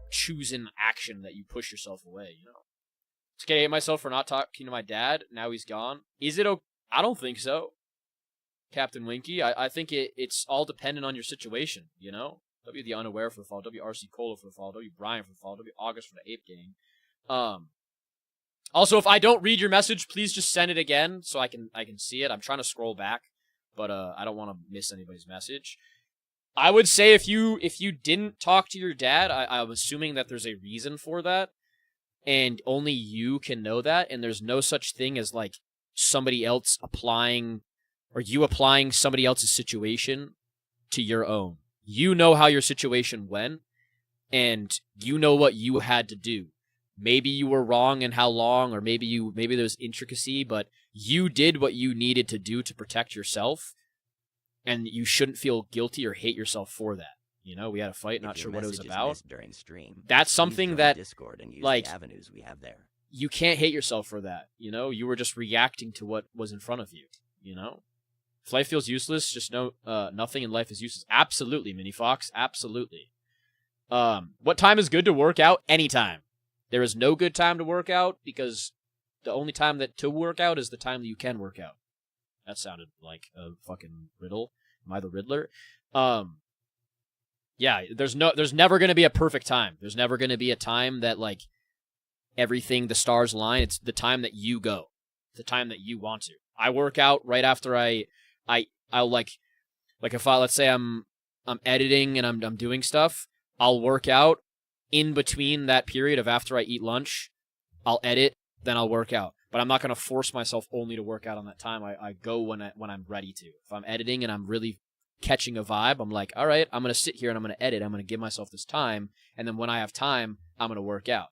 chosen action that you push yourself away. You know, it's okay to hate myself for not talking to my dad. Now he's gone. Is it? I don't think so, Captain Winky. I think it's all dependent on your situation. You know. W the Unaware for the follow. WRC Cola for the follow. W Brian for the follow. W August for the Ape Gang. Also, if I don't read your message, please just send it again so I can see it. I'm trying to scroll back, but I don't want to miss anybody's message. I would say if you didn't talk to your dad, I'm assuming that there's a reason for that, and only you can know that, and there's no such thing as like somebody else applying or you applying somebody else's situation to your own. You know how your situation went, and you know what you had to do. Maybe you were wrong and how long, or maybe there's intricacy, but you did what you needed to do to protect yourself, and you shouldn't feel guilty or hate yourself for that. You know, we had a fight, not sure what it was about. During stream, that's something that Discord and use like the avenues we have there. You can't hate yourself for that. You know, you were just reacting to what was in front of you. You know. If life feels useless, just know nothing in life is useless. Absolutely, Mini Fox. Absolutely. What time is good to work out? Anytime. There is no good time to work out because the only time to work out is the time that you can work out. That sounded like a fucking riddle. Am I the Riddler? Yeah, there's never going to be a perfect time. There's never going to be a time that like everything, the stars align. It's the time that you go. The time that you want to. I work out right after I'll like if let's say I'm editing and I'm doing stuff, I'll work out in between that period of after I eat lunch. I'll edit, then I'll work out. But I'm not going to force myself only to work out on that time. I go when I'm ready to. If I'm editing and I'm really catching a vibe, I'm like, all right, I'm going to sit here and I'm going to edit. I'm going to give myself this time. And then when I have time, I'm going to work out.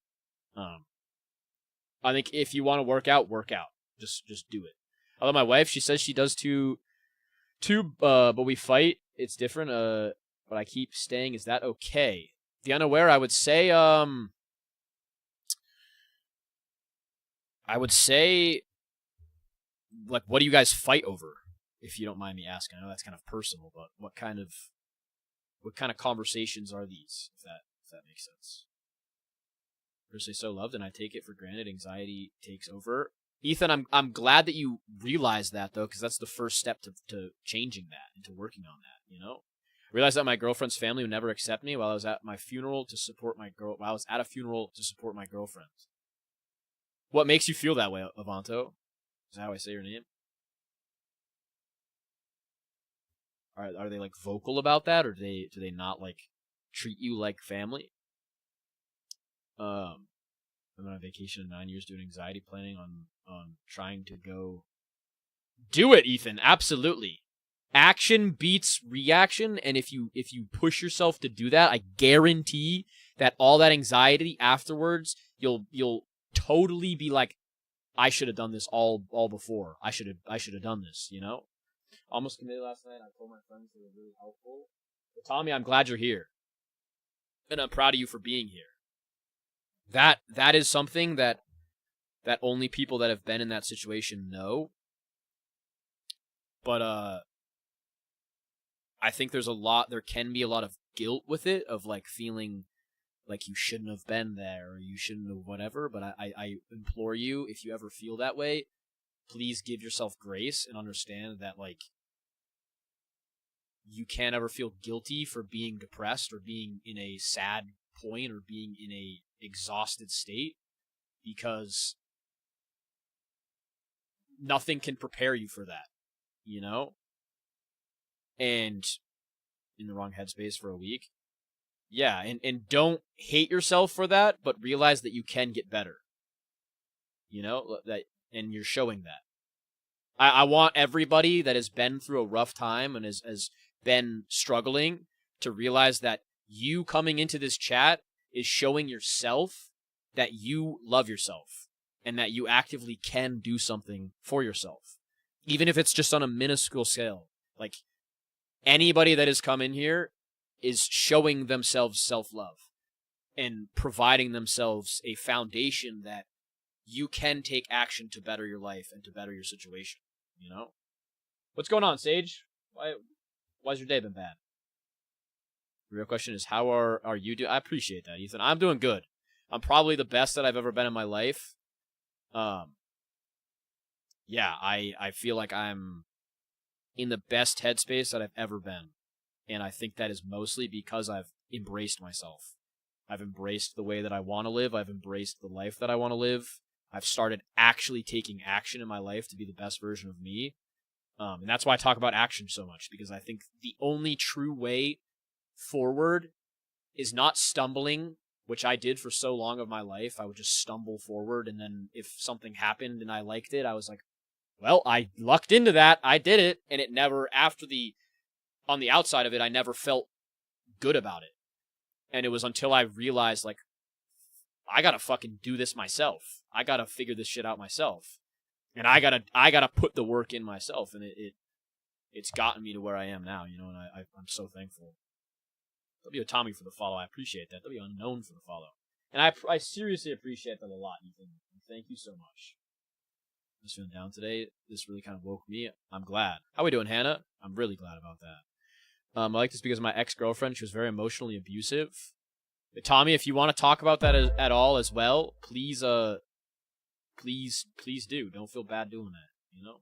I think if you want to work out. Just do it. Although my wife, she says she does too, but we fight. It's different. But I keep staying. Is that okay? The Unaware, I would say, like, what do you guys fight over? If you don't mind me asking. I know that's kind of personal, but what kind of conversations are these? If that makes sense. Personally, so loved, and I take it for granted. Anxiety takes over. Ethan, I'm glad that you realized that, though, because that's the first step to changing that and to working on that, you know? I realized that my girlfriend's family would never accept me while I was at a funeral to support my girlfriend. What makes you feel that way, Avanto? Is that how I say your name? Are they, like, vocal about that, or do they not, like, treat you like family? I'm on vacation in 9 years doing anxiety planning on trying to go. Do it, Ethan. Absolutely. Action beats reaction, and if you push yourself to do that, I guarantee that all that anxiety afterwards, you'll totally be like, I should have done this all before. I should have done this, you know? Almost committed last night. I told my friends they were really helpful. But Tommy, I'm glad you're here. And I'm proud of you for being here. That is something that only people that have been in that situation know. But I think there can be a lot of guilt with it, of like feeling like you shouldn't have been there or you shouldn't have whatever. But I implore you, if you ever feel that way, please give yourself grace and understand that like you can't ever feel guilty for being depressed or being in a sad point or being in a exhausted state, because nothing can prepare you for that, you know? And in the wrong headspace for a week. Yeah, and don't hate yourself for that, but realize that you can get better. You know, and you're showing that. I want everybody that has been through a rough time and has been struggling to realize that you coming into this chat is showing yourself that you love yourself and that you actively can do something for yourself. Even if it's just on a minuscule scale. Like, anybody that has come in here is showing themselves self-love and providing themselves a foundation that you can take action to better your life and to better your situation, you know? What's going on, Sage? Why's your day been bad? The real question is, how are you doing? I appreciate that, Ethan. I'm doing good. I'm probably the best that I've ever been in my life. Yeah, I feel like I'm in the best headspace that I've ever been. And I think that is mostly because I've embraced myself. I've embraced the way that I want to live. I've embraced the life that I want to live. I've started actually taking action in my life to be the best version of me. And that's why I talk about action so much, because I think the only true way forward is not stumbling, which I did for so long of my life. I would just stumble forward, and then if something happened and I liked it, I was like, well, I lucked into that. I did it, and it never, on the outside of it, I never felt good about it. And it was until I realized, like, I gotta fucking do this myself. I gotta figure this shit out myself. And I gotta put the work in myself, and it's gotten me to where I am now, you know, and I'm so thankful. W. Tommy for the follow. I appreciate that. W. Unknown for the follow. And I seriously appreciate that a lot, Ethan. Thank you so much. I'm just feeling down today. This really kind of woke me. I'm glad. How we doing, Hannah? I'm really glad about that. I like this because of my ex-girlfriend. She was very emotionally abusive. But Tommy, if you want to talk about that at all as well, please do. Don't feel bad doing that. You know,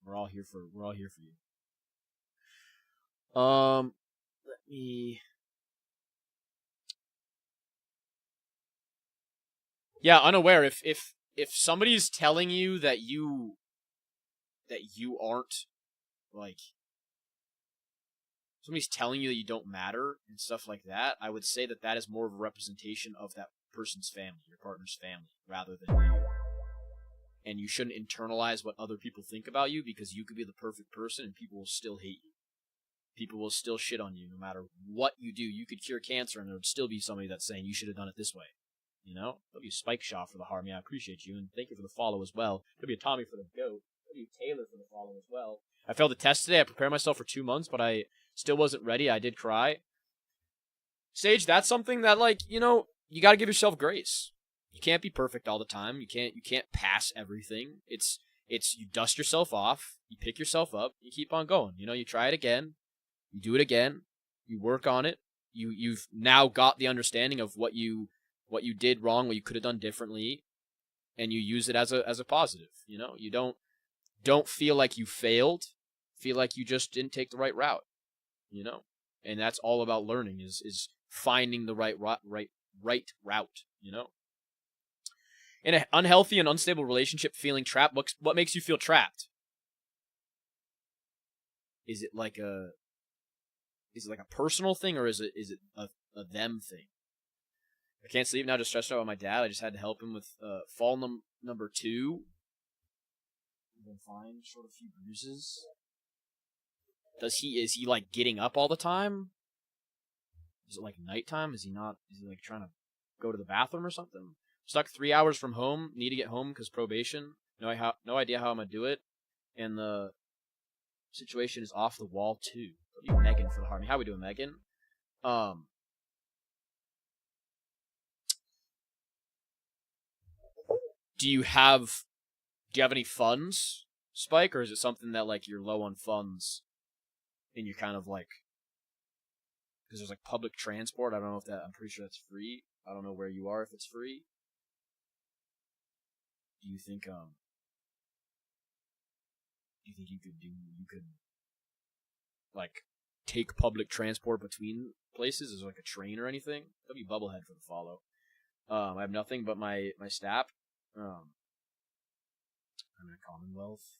we're all here for you. Let me. Yeah, unaware. If somebody's telling you that you aren't, like, somebody's telling you that you don't matter and stuff like that, I would say that is more of a representation of that person's family, your partner's family, rather than you. And you shouldn't internalize what other people think about you, because you could be the perfect person and people will still hate you. People will still shit on you no matter what you do. You could cure cancer and there would still be somebody that's saying you should have done it this way. You know? W. Spike Shaw for the Harmony. I appreciate you, and thank you for the follow as well. W. Tommy for the goat. W. Taylor for the follow as well. I failed the test today. I prepared myself for 2 months, but I still wasn't ready. I did cry. Sage, that's something that, like, you know, you got to give yourself grace. You can't be perfect all the time. You can't pass everything. It's you dust yourself off, you pick yourself up, you keep on going. You know, you try it again, you do it again, you work on it. You've now got the understanding of what you did wrong, what you could have done differently, and you use it as a positive. You know, you don't feel like you failed. Feel like you just didn't take the right route. You know, and that's all about learning is finding the right route. You know, in an unhealthy and unstable relationship, feeling trapped. What makes you feel trapped? Is it like a personal thing, or is it a them thing? I can't sleep now, just stressed out with my dad. I just had to help him with fall number 2. I've been fine, short a few bruises. Is he like getting up all the time? Is it like nighttime? Is he like trying to go to the bathroom or something? Stuck 3 hours from home, need to get home because probation. No idea how I'm gonna do it. And the situation is off the wall too. Megan for the Harmony. How we doing, Megan? Do you have any funds, Spike, or is it something that, like, you're low on funds and you're kind of like, because there's like public transport. I don't know if I'm pretty sure that's free. I don't know where you are if it's free. Do you think you could like take public transport between places? Is there like a train or anything? W. Bubblehead for the follow. I have nothing but my stap. I'm in a Commonwealth.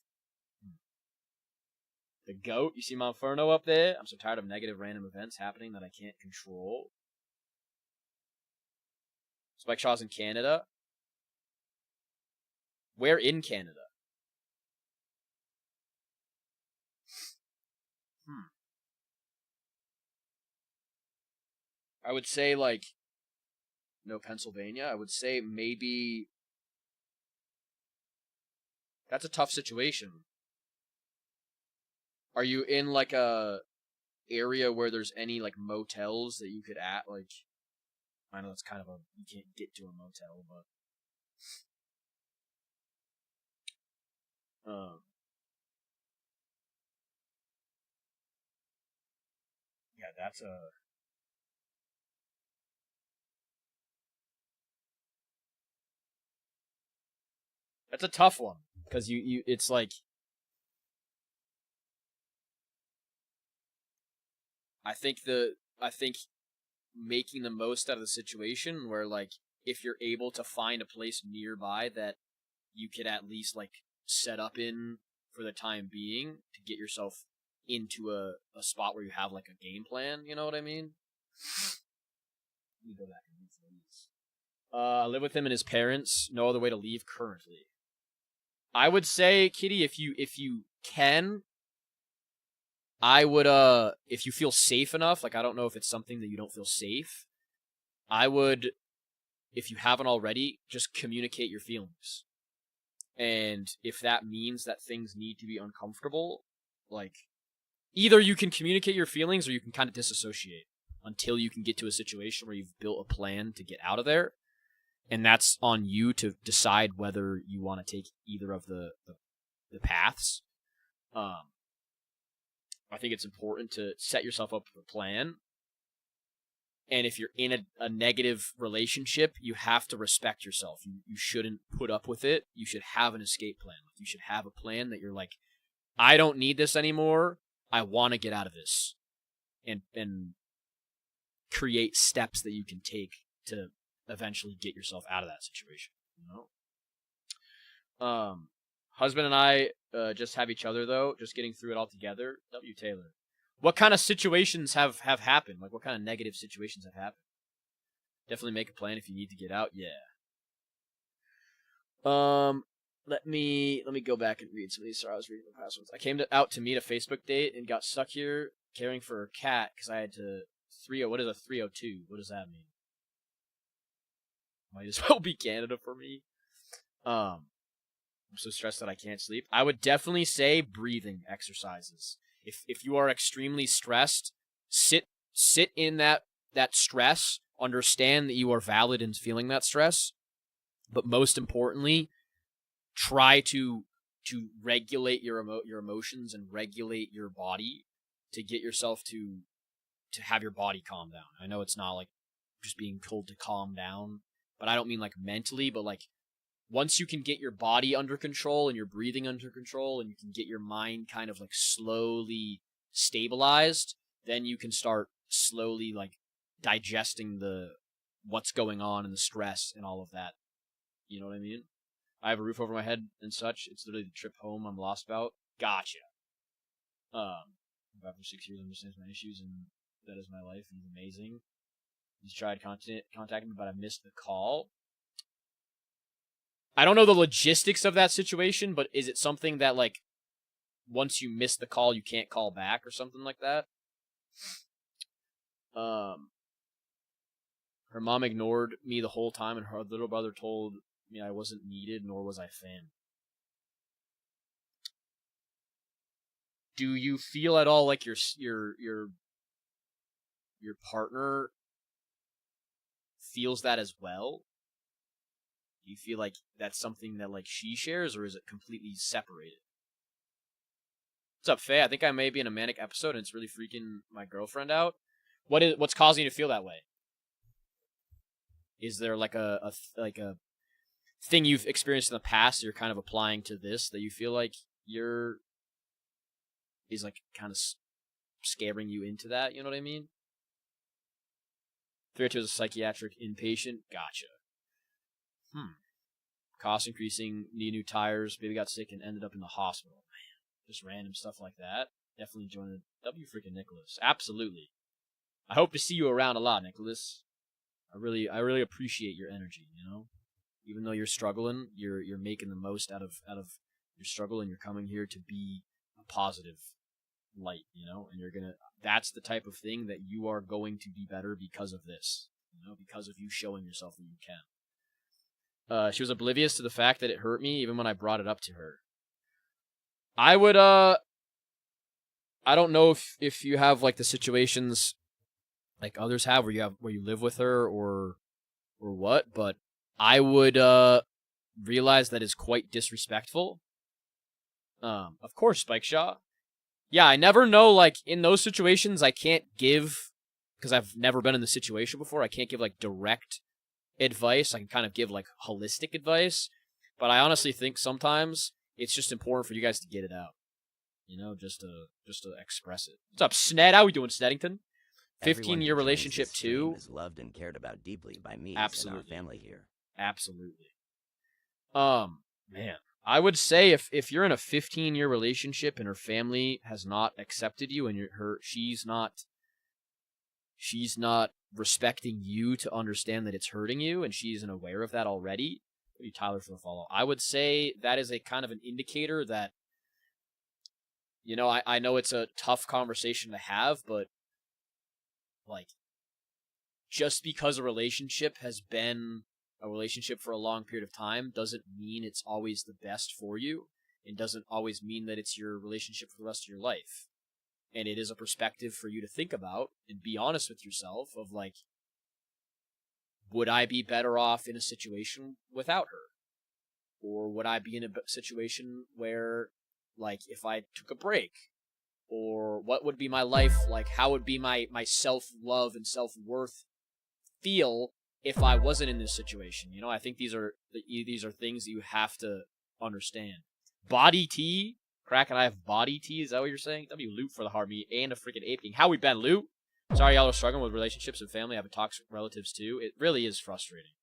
The goat. You see Monferno up there? I'm so tired of negative random events happening that I can't control. Spike Shaw's in Canada. Where in Canada? I would say, like, no Pennsylvania. I would say maybe... That's a tough situation. Are you in, like, a area where there's any, like, motels that you could like... I know it's kind of a... You can't get to a motel, but... Yeah, that's a... That's a tough one. Because it's like... I think making the most out of the situation where, like, if you're able to find a place nearby that you could at least, like, set up in for the time being to get yourself into a spot where you have, like, a game plan, you know what I mean? Let me go back and read these. I live with him and his parents. No other way to leave currently. I would say, Kitty, if you can, I would, if you feel safe enough, like, I don't know if it's something that you don't feel safe, I would, if you haven't already, just communicate your feelings. And if that means that things need to be uncomfortable, like, either you can communicate your feelings or you can kind of disassociate until you can get to a situation where you've built a plan to get out of there. And that's on you to decide whether you want to take either of the paths. I think it's important to set yourself up with a plan. And if you're in a negative relationship, you have to respect yourself. You shouldn't put up with it. You should have an escape plan. You should have a plan that you're like, I don't need this anymore. I want to get out of this. And create steps that you can take to eventually get yourself out of that situation. You know? Husband and I just have each other, though. Just getting through it all together. W. Taylor. What kind of situations have happened? Like, what kind of negative situations have happened? Definitely make a plan if you need to get out. Yeah. Let me go back and read some of these. Sorry, I was reading the past ones. I came out to meet a Facebook date and got stuck here caring for a cat because I had to... What is a 302? What does that mean? Might as well be Canada for me. I'm so stressed that I can't sleep. I would definitely say breathing exercises. If you are extremely stressed, sit in that stress. Understand that you are valid in feeling that stress, but most importantly, try to regulate your emotions and regulate your body to get yourself to have your body calm down. I know it's not like just being told to calm down, but I don't mean like mentally, but like once you can get your body under control and your breathing under control and you can get your mind kind of like slowly stabilized, then you can start slowly like digesting what's going on and the stress and all of that. You know what I mean? I have a roof over my head and such. It's literally the trip home I'm lost about. Gotcha. About for 6 years, understands my issues, and that is my life. He's amazing. He's tried contacting me, but I missed the call. I don't know the logistics of that situation, but is it something that, like, once you miss the call, you can't call back or something like that? Her mom ignored me the whole time, and her little brother told me I wasn't needed, nor was I fan. Do you feel at all like your partner feels that as well? Do you feel like that's something that like she shares, or is it completely separated? What's up, Faye? I think I may be in a manic episode, and it's really freaking my girlfriend out. What's causing you to feel that way? Is there like a thing you've experienced in the past that you're kind of applying to this that you feel like is like kind of scaring you into that? You know what I mean? 302 is a psychiatric inpatient. Gotcha. Cost increasing, need new tires, baby got sick and ended up in the hospital. Man, just random stuff like that. Definitely join the W freaking Nicholas. Absolutely. I hope to see you around a lot, Nicholas. I really appreciate your energy, you know? Even though you're struggling, you're making the most out of your struggle, and you're coming here to be a positive light, you know? And that's the type of thing that you are going to be better because of this, you know, because of you showing yourself that you can. She was oblivious to the fact that it hurt me even when I brought it up to her. I would, I don't know if you have, like, the situations like others have where you live with her or what, but I would, realize that is quite disrespectful. Of course, Spike Shaw. Yeah, I never know, like, in those situations, I can't give, because I've never been in the situation before, I can't give, like, direct advice. I can kind of give, like, holistic advice, but I honestly think sometimes it's just important for you guys to get it out. You know, just to express it. What's up, Sned? How we doing, Sneddington? 15-year relationship too. Is loved and cared about deeply by me and our family here. Absolutely. Man, I would say if you're in a 15-year relationship and her family has not accepted you and she's not respecting you to understand that it's hurting you, and she isn't aware of that already. Thank you, Tyler, for the follow. I would say that is a kind of an indicator that, you know, I know it's a tough conversation to have, but, like, just because a relationship has been a relationship for a long period of time doesn't mean it's always the best for you, and doesn't always mean that it's your relationship for the rest of your life. And it is a perspective for you to think about and be honest with yourself of, like, would I be better off in a situation without her? Or would I be in a situation where, like, if I took a break? Or what would be my life like? How would be my self-love and self-worth feel if I wasn't in this situation? You know, I think these are things that you have to understand. Body T? Crack and I have body T? Is that what you're saying? W Loot for the hard meat and a freaking aping. How we been, Loot? Sorry y'all are struggling with relationships and family. I have toxic relatives too. It really is frustrating.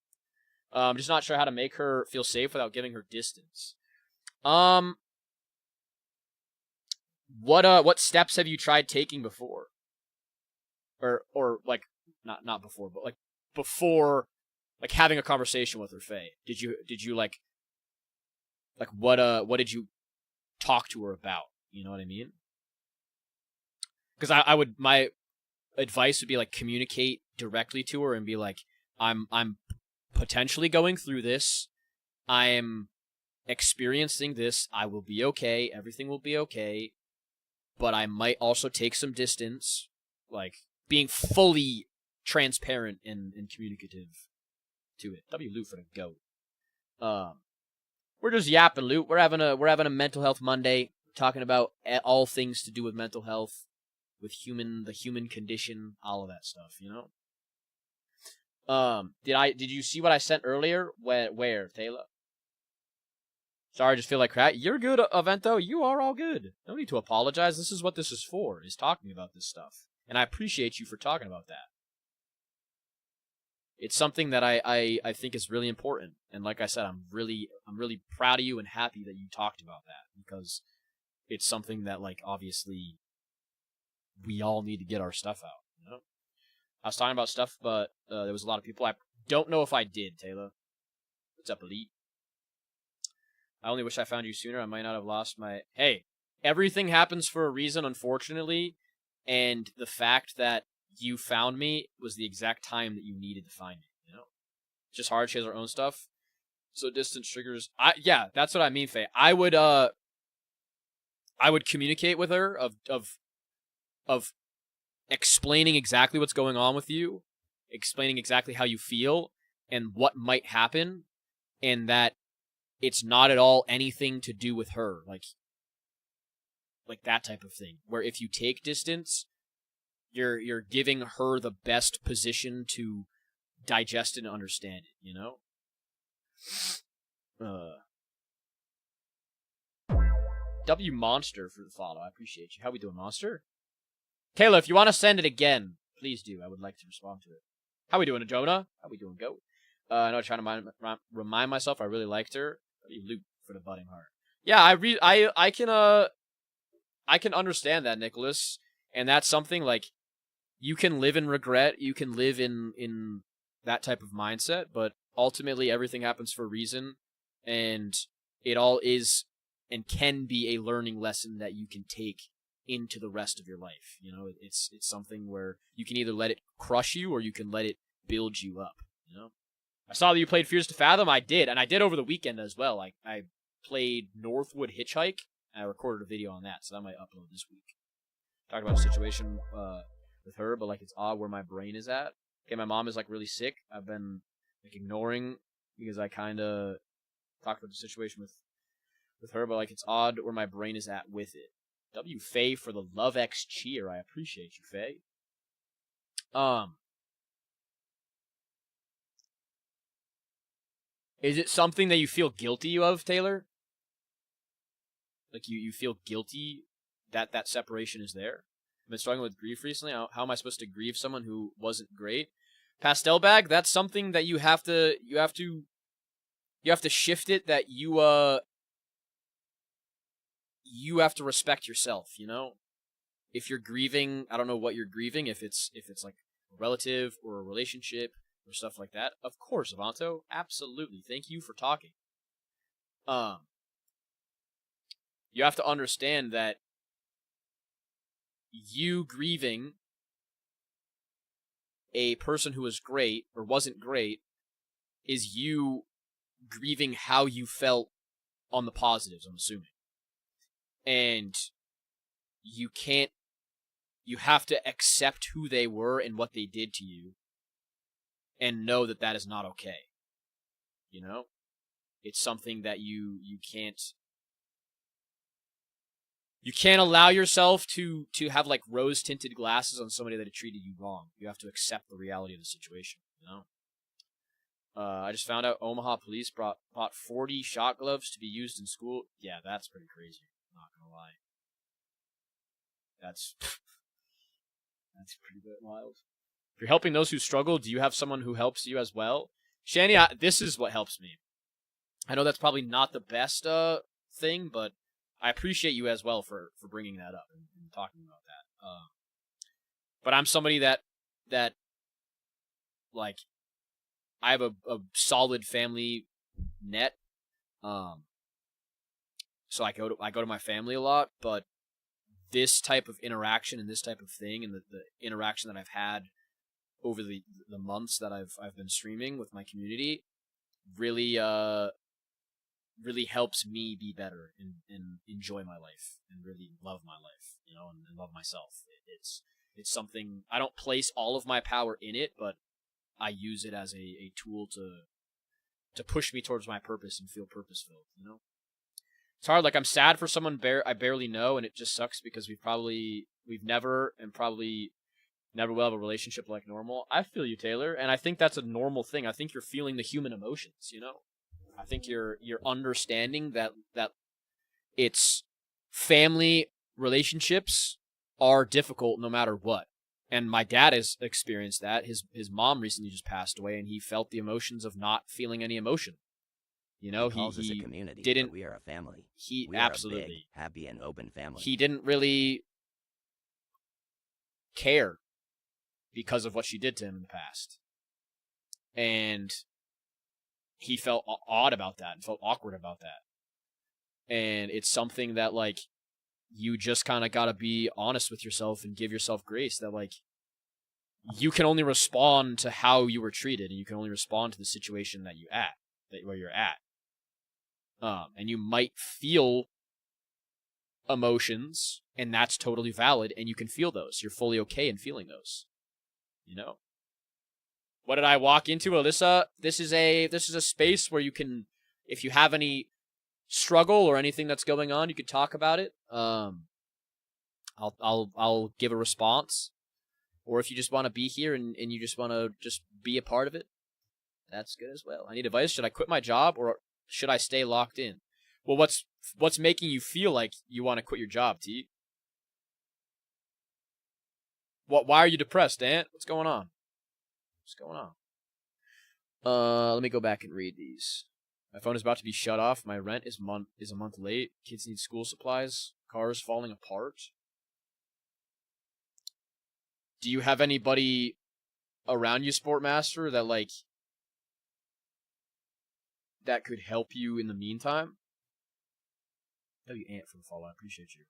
I'm just not sure how to make her feel safe without giving her distance. What steps have you tried taking before? Or like not before, but like before, like having a conversation with her, Faye. Did you like what did you talk to her about? You know what I mean? Because my advice would be, like, communicate directly to her and be like, I'm potentially going through this. I'm experiencing this. I will be okay. Everything will be okay. But I might also take some distance, like being fully transparent and communicative to it. W Loot for the goat. We're just yapping, Loot. We're having a mental health Monday, talking about all things to do with mental health, with the human condition, all of that stuff, you know? Did you see what I sent earlier? Where, Taylor? Sorry, I just feel like crap. You're good, Avento. You are all good. No need to apologize. This is what this is for, is talking about this stuff. And I appreciate you for talking about that. It's something that I think is really important. And like I said, I'm really proud of you and happy that you talked about that, because it's something that, like, obviously we all need to get our stuff out, you know? I was talking about stuff, but there was a lot of people. I don't know if I did, Taylor. What's up, Elite? I only wish I found you sooner. I might not have lost my... Hey, everything happens for a reason, unfortunately, and the fact that you found me was the exact time that you needed to find me, you know? It's just hard. She has her own stuff. So distance triggers... Yeah, that's what I mean, Faye. I would communicate with her of explaining exactly what's going on with you, explaining exactly how you feel, and what might happen, and that it's not at all anything to do with her, like that type of thing, where if you take distance, you're giving her the best position to digest and understand it, you know? W Monster for the follow. I appreciate you. How we doing, Monster? Kayla, if you want to send it again, please do. I would like to respond to it. How we doing, Jonah? How we doing, Goat? I know I'm trying to remind myself I really liked her. You Loot for the budding heart. Yeah, I can I can understand that, Nicholas, and that's something like you can live in regret, you can live in that type of mindset, but ultimately everything happens for a reason, and it all is and can be a learning lesson that you can take into the rest of your life. You know, it's something where you can either let it crush you or you can let it build you up, you know? I saw that you played Fears to Fathom. I did, and I did over the weekend as well. I played Northwood Hitchhike, and I recorded a video on that, so that might upload this week. Talked about a situation with her, but like it's odd where my brain is at. Okay, my mom is like really sick. I've been like ignoring because I kind of talked about the situation with her, but like it's odd where my brain is at with it. W Faye for the Love X cheer. I appreciate you, Faye. Is it something that you feel guilty of, Taylor? Like you feel guilty that that separation is there? I've been struggling with grief recently. How am I supposed to grieve someone who wasn't great? Pastel bag, that's something that you have to shift it, that you have to respect yourself, you know? If you're grieving, I don't know what you're grieving, if it's like a relative or a relationship or stuff like that. Of course, Avanto, absolutely. Thank you for talking. You have to understand that you grieving a person who was great or wasn't great is you grieving how you felt on the positives, I'm assuming. And you have to accept who they were and what they did to you and know that that is not okay. You know? It's something that you can't allow yourself to have like rose-tinted glasses on somebody that had treated you wrong. You have to accept the reality of the situation, you know? I just found out Omaha police bought 40 shot gloves to be used in school. Yeah, that's pretty crazy. I'm not gonna lie. That's pretty bit wild. If you're helping those who struggle, do you have someone who helps you as well? Shani, this is what helps me. I know that's probably not the best thing, but I appreciate you as well for bringing that up and talking about that. But I'm somebody that like I have a solid family net. So I go to my family a lot, but this type of interaction and this type of thing and the interaction that I've had over the months that I've been streaming with my community really really helps me be better and enjoy my life and really love my life, you know, and love myself. It's something, I don't place all of my power in it, but I use it as a tool to push me towards my purpose and feel purpose-filled, you know? It's hard, like I'm sad for someone I barely know, and it just sucks because we've never and probably never will have a relationship like normal. I feel you, Taylor, and I think that's a normal thing. I think you're feeling the human emotions, you know? I think you're understanding that it's family relationships are difficult no matter what. And my dad has experienced that. His mom recently just passed away, and he felt the emotions of not feeling any emotion. You know, he calls us a community, didn't. But we are a family. We absolutely are a big, happy, and open family. He didn't really care because of what she did to him in the past, and he felt odd about that and felt awkward about that. And it's something that, like, you just kind of got to be honest with yourself and give yourself grace that, like, you can only respond to how you were treated, and you can only respond to the situation where you're at. And you might feel emotions, and that's totally valid, and you can feel those. You're fully okay in feeling those. You know? What did I walk into, Alyssa? This is a space where you can, if you have any struggle or anything that's going on, you could talk about it. I'll give a response. Or if you just want to be here and you just want to just be a part of it, that's good as well. I need advice. Should I quit my job or should I stay locked in? Well, what's making you feel like you want to quit your job, T? Why are you depressed, Ant? What's going on? What's going on? Let me go back and read these. My phone is about to be shut off. My rent is a month late. Kids need school supplies. Cars falling apart. Do you have anybody around you, Sportmaster, that like that could help you in the meantime? W Ant for the follow. I appreciate you.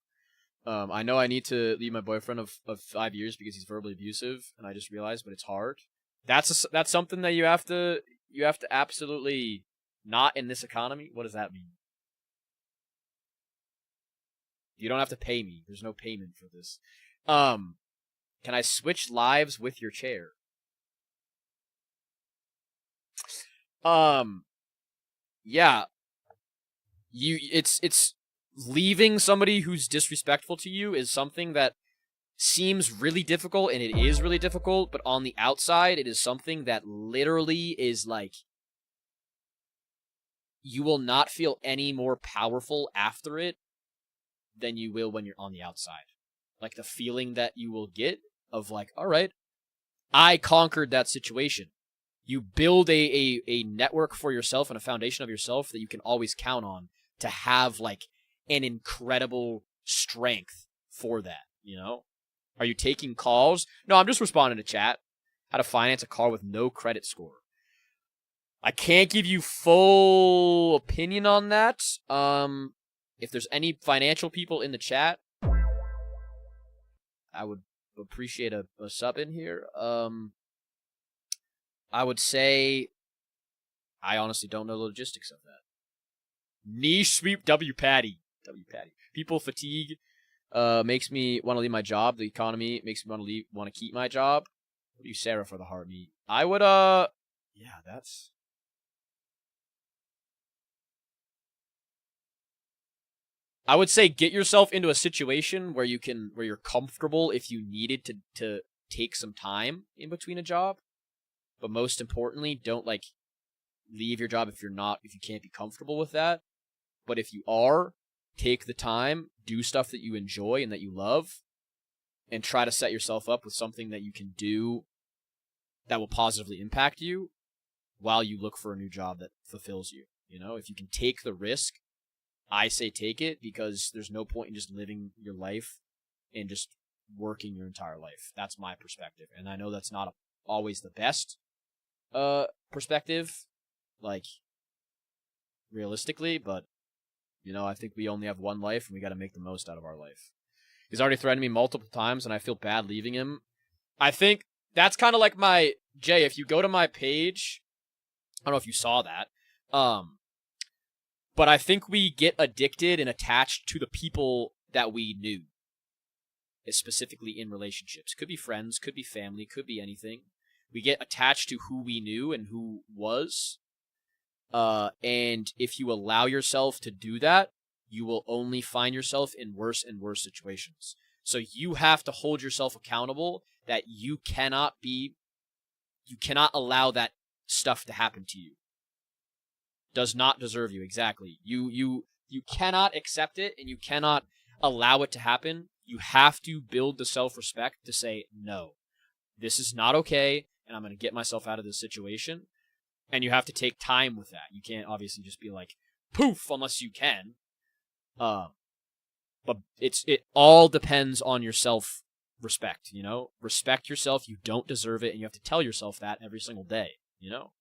I know I need to leave my boyfriend of 5 years because he's verbally abusive, and I just realized, but it's hard. That's something that you have to absolutely not in this economy. What does that mean? You don't have to pay me. There's no payment for this. Can I switch lives with your chair? Yeah. It's leaving somebody who's disrespectful to you is something that seems really difficult, and it is really difficult, but on the outside, it is something that literally is like, you will not feel any more powerful after it than you will when you're on the outside. Like, the feeling that you will get of like, all right, I conquered that situation. You build a network for yourself and a foundation of yourself that you can always count on to have like an incredible strength for that, you know? Are you taking calls? No, I'm just responding to chat. How to finance a car with no credit score. I can't give you full opinion on that. If there's any financial people in the chat, I would appreciate a sub in here. I would say I honestly don't know the logistics of that. Niche sweep W Patty. People fatigue makes me want to leave my job. The economy makes me want to keep my job. What do you, Sarah, for the heart meet? I would yeah, that's I would say get yourself into a situation where you're comfortable if you needed to take some time in between a job. But most importantly, don't like leave your job if you can't be comfortable with that. But if you are, take the time, do stuff that you enjoy and that you love, and try to set yourself up with something that you can do that will positively impact you while you look for a new job that fulfills you. You know, if you can take the risk, I say take it, because there's no point in just living your life and just working your entire life. That's my perspective. And I know that's not always the best perspective, like, realistically, but, you know, I think we only have one life, and we got to make the most out of our life. He's already threatened me multiple times, and I feel bad leaving him. I think that's kind of like my... Jay, if you go to my page, I don't know if you saw that, but I think we get addicted and attached to the people that we knew, specifically in relationships. Could be friends, could be family, could be anything. We get attached to who we knew and who was. And if you allow yourself to do that, you will only find yourself in worse and worse situations. So you have to hold yourself accountable that you cannot allow that stuff to happen to you. Does not deserve you, exactly. You cannot accept it, and you cannot allow it to happen. You have to build the self-respect to say, no, this is not okay, and I'm going to get myself out of this situation. And you have to take time with that. You can't obviously just be like, poof, unless you can. But it all depends on your self-respect, you know? Respect yourself. You don't deserve it, and you have to tell yourself that every single day, you know?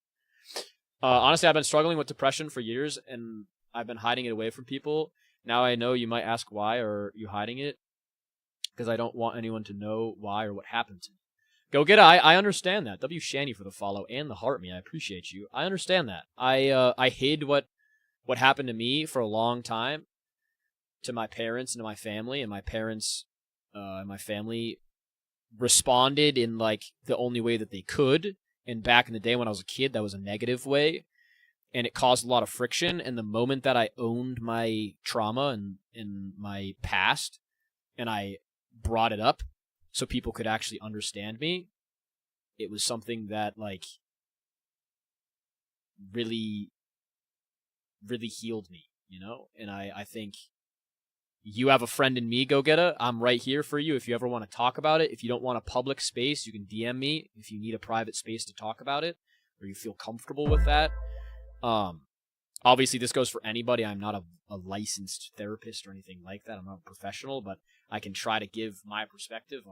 Honestly, I've been struggling with depression for years, and I've been hiding it away from people. Now I know you might ask, why are you hiding it? Because I don't want anyone to know why or what happened to me. Go get it. I understand that. W. Shanny for the follow and the heart me. I appreciate you. I understand that. I hid what happened to me for a long time to my parents and to my family, and my parents and my family responded in like the only way that they could. And back in the day when I was a kid, that was a negative way, and it caused a lot of friction. And the moment that I owned my trauma and my past, and I brought it up so people could actually understand me, it was something that like really, really healed me, you know? And I think you have a friend in me, go-getter. I'm right here for you if you ever want to talk about it. If you don't want a public space, you can DM me if you need a private space to talk about it, or you feel comfortable with that. Obviously, this goes for anybody. I'm not a licensed therapist or anything like that. I'm not a professional, but I can try to give my perspective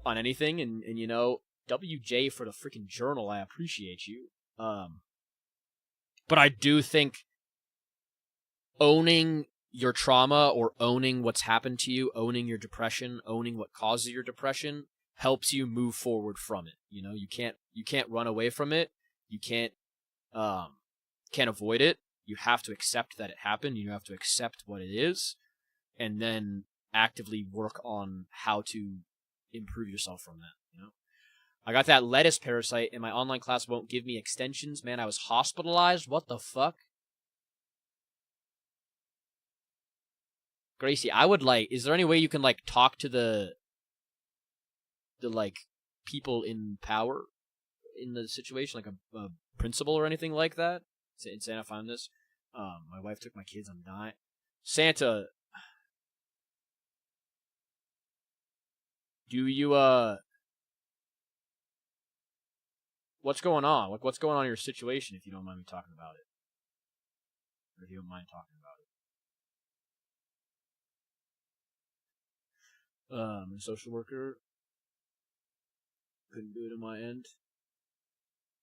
on anything. And you know, WJ for the freaking journal, I appreciate you. But I do think owning your trauma or owning what's happened to you, owning your depression, owning what causes your depression helps you move forward from it. You know, you can't run away from it. You can't avoid it. You have to accept that it happened. You have to accept what it is, and then actively work on how to improve yourself from that. You know, I got that lettuce parasite, and my online class won't give me extensions. Man, I was hospitalized. What the fuck? Gracie, I would like. Is there any way you can like talk to the like people in power in the situation, like a principal or anything like that? Santa, found this. My wife took my kids. I'm dying. Santa, do you what's going on? Like, what's going on in your situation? If you don't mind me talking about it, or if you don't mind talking about it. Social worker couldn't do it on my end.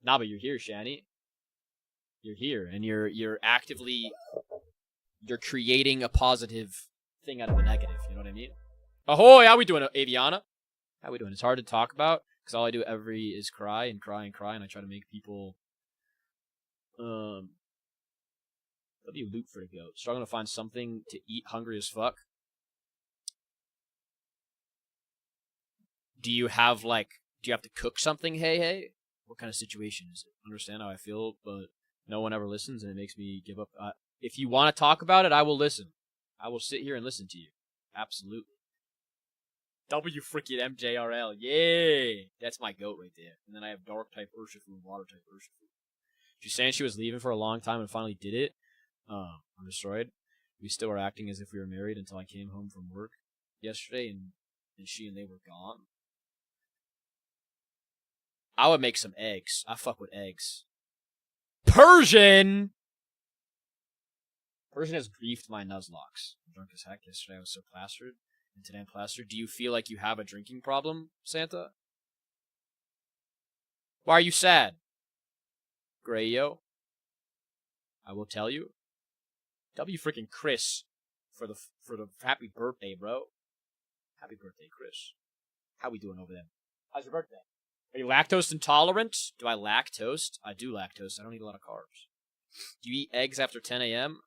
Nah, but you're here, Shani. You're here, and you're actively creating a positive thing out of a negative. You know what I mean? Ahoy! How we doing, Aviana? How we doing? It's hard to talk about because all I do is cry and cry and cry, and I try to make people W loot for the goat. Struggling to find something to eat. Hungry as fuck. Do you have to cook something? Hey, what kind of situation is it? Understand how I feel, but no one ever listens, and it makes me give up. If you want to talk about it, I will listen. I will sit here and listen to you. Absolutely. W freaking MJRL. Yay! That's my goat right there. And then I have dark type Urshifu and water type Urshifu. She's saying she was leaving for a long time and finally did it. I'm destroyed. We still were acting as if we were married until I came home from work yesterday, and she and they were gone. I would make some eggs. I fuck with eggs. Persian has griefed my nuzlocke. I'm drunk as heck. Yesterday I was so plastered, and today I'm plastered. Do you feel like you have a drinking problem, Santa? Why are you sad? Grayo? I will tell you. W freaking Chris for the happy birthday, bro. Happy birthday, Chris. How we doing over there? How's your birthday? Are you lactose intolerant? Do I lactose? I do lactose. I don't eat a lot of carbs. Do you eat eggs after 10 a.m.?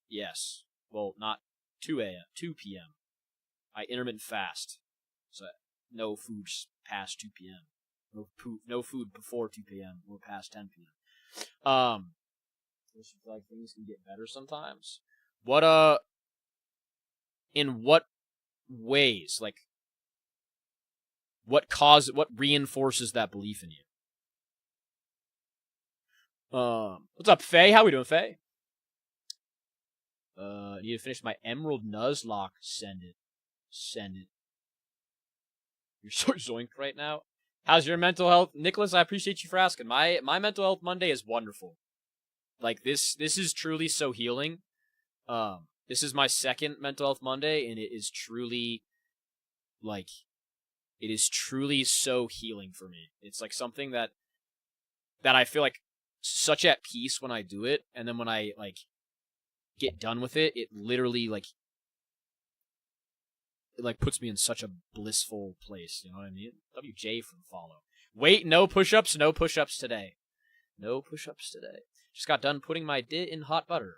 Yes. Well, not 2 p.m. I intermittent fast. So no food past 2 p.m. No food before 2 p.m. or past 10 p.m. I feel like things can get better sometimes. In what ways? Like, what reinforces that belief in you? What's up, Faye? How we doing, Faye? I need to finish my Emerald Nuzlocke. Send it. You're so zoinked right now. How's your mental health? Nicholas, I appreciate you for asking. My mental health Monday is wonderful. Like, this is truly so healing. This is my second mental health Monday, and it is truly, it is truly so healing for me. It's like something that I feel like such at peace when I do it, and then when I get done with it, it literally it puts me in such a blissful place. You know what I mean? WJ for the follow. Wait, no push-ups today. No push-ups today. Just got done putting my dit in hot butter.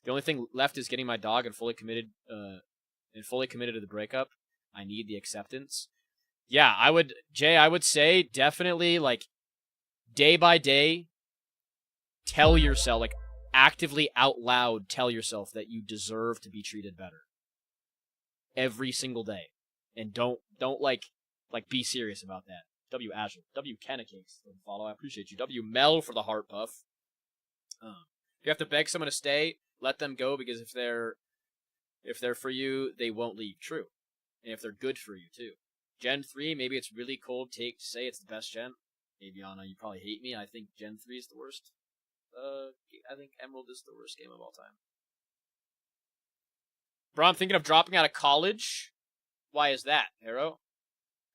The only thing left is getting my dog and fully committed to the breakup. I need the acceptance. Yeah, I would say definitely, day by day, tell yourself, actively out loud tell yourself that you deserve to be treated better. Every single day. And don't be serious about that. W Azure. W Kennicakes for the follow. I appreciate you. W Mel for the heart puff. If you have to beg someone to stay, let them go, because if they're for you, they won't leave. True. And if they're good for you, too. Gen 3, maybe it's really cold take to say it's the best gen. Aviana, you probably hate me. I think Gen 3 is the worst. I think Emerald is the worst game of all time. Bro, I'm thinking of dropping out of college. Why is that, Hero?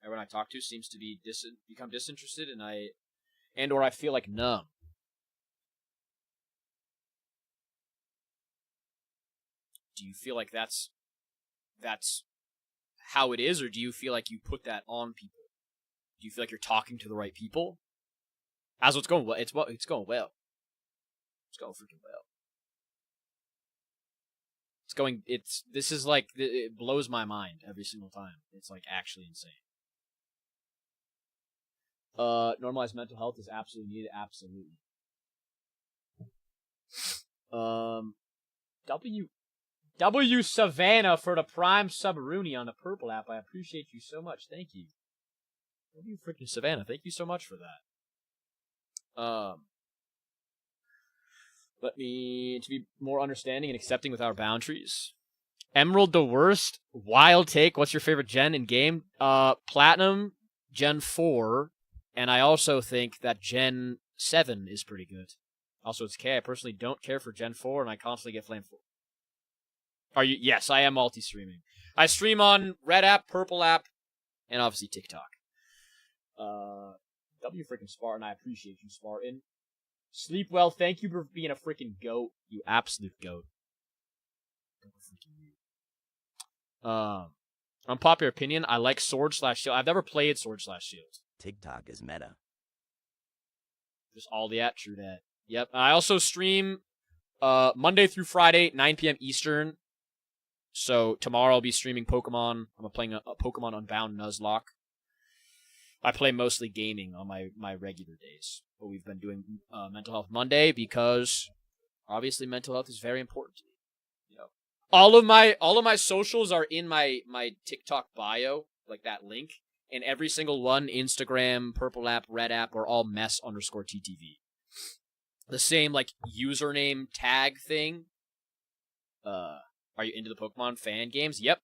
Everyone I talk to seems to be become disinterested, or I feel like numb. Do you feel like that's how it is, or do you feel like you put that on people? Do you feel like you're talking to the right people? As what's going well, it's going well. It's going freaking well. This is like, it blows my mind every single time. It's like actually insane. Normalized mental health is absolutely needed, absolutely. W Savannah for the Prime Sub-Rooney on the Purple app. I appreciate you so much. Thank you. W freaking Savannah, thank you so much for that. Let me, to be more understanding and accepting with our boundaries. Emerald the worst. Wild take. What's your favorite gen in game? Platinum, Gen 4, and I also think that Gen 7 is pretty good. Also, it's K. I personally don't care for Gen 4, and I constantly get flamed for. Are you? Yes, I am multi-streaming. I stream on Red app, Purple app, and obviously TikTok. W freaking Spartan, I appreciate you, Spartan. Sleep well, thank you for being a freaking goat, you absolute goat. Unpopular opinion, I like Sword/Shield. I've never played Sword/Shield. TikTok is meta. Just all that, true that. Yep. I also stream Monday through Friday, 9 p.m. Eastern. So tomorrow I'll be streaming Pokemon. I'm playing a Pokemon Unbound Nuzlocke. I play mostly gaming on my regular days. But we've been doing Mental Health Monday because obviously mental health is very important to me. You know, all of my socials are in my TikTok bio, like that link, and every single one, Instagram, Purple app, Red app, are all mess_TTV. The same like username tag thing. Are you into the Pokemon fan games? Yep.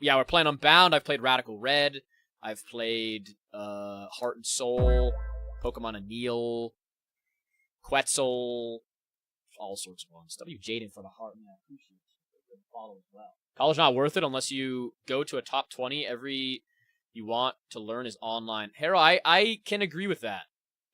Yeah, we're playing Unbound. I've played Radical Red. I've played Heart and Soul, Pokemon Anil, Quetzal, all sorts of ones. W. Jaden for the heart, man. I appreciate you. Follow as well. College not worth it unless you go to a top 20. Every you want to learn is online. Hero, I can agree with that.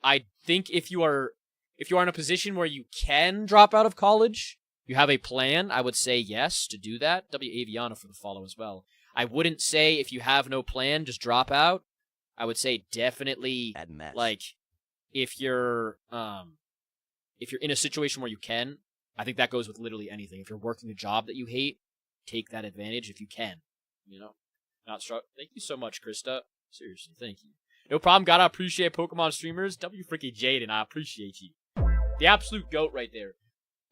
I think if you are in a position where you can drop out of college, you have a plan, I would say yes to do that. W. Aviana for the follow as well. I wouldn't say if you have no plan, just drop out. I would say definitely, like, if you're in a situation where you can, I think that goes with literally anything. If you're working a job that you hate, take that advantage if you can. You know, not struck. Thank you so much, Krista. Seriously, thank you. No problem. Gotta appreciate Pokemon streamers. W. freaking Jaden, I appreciate you. The absolute goat right there.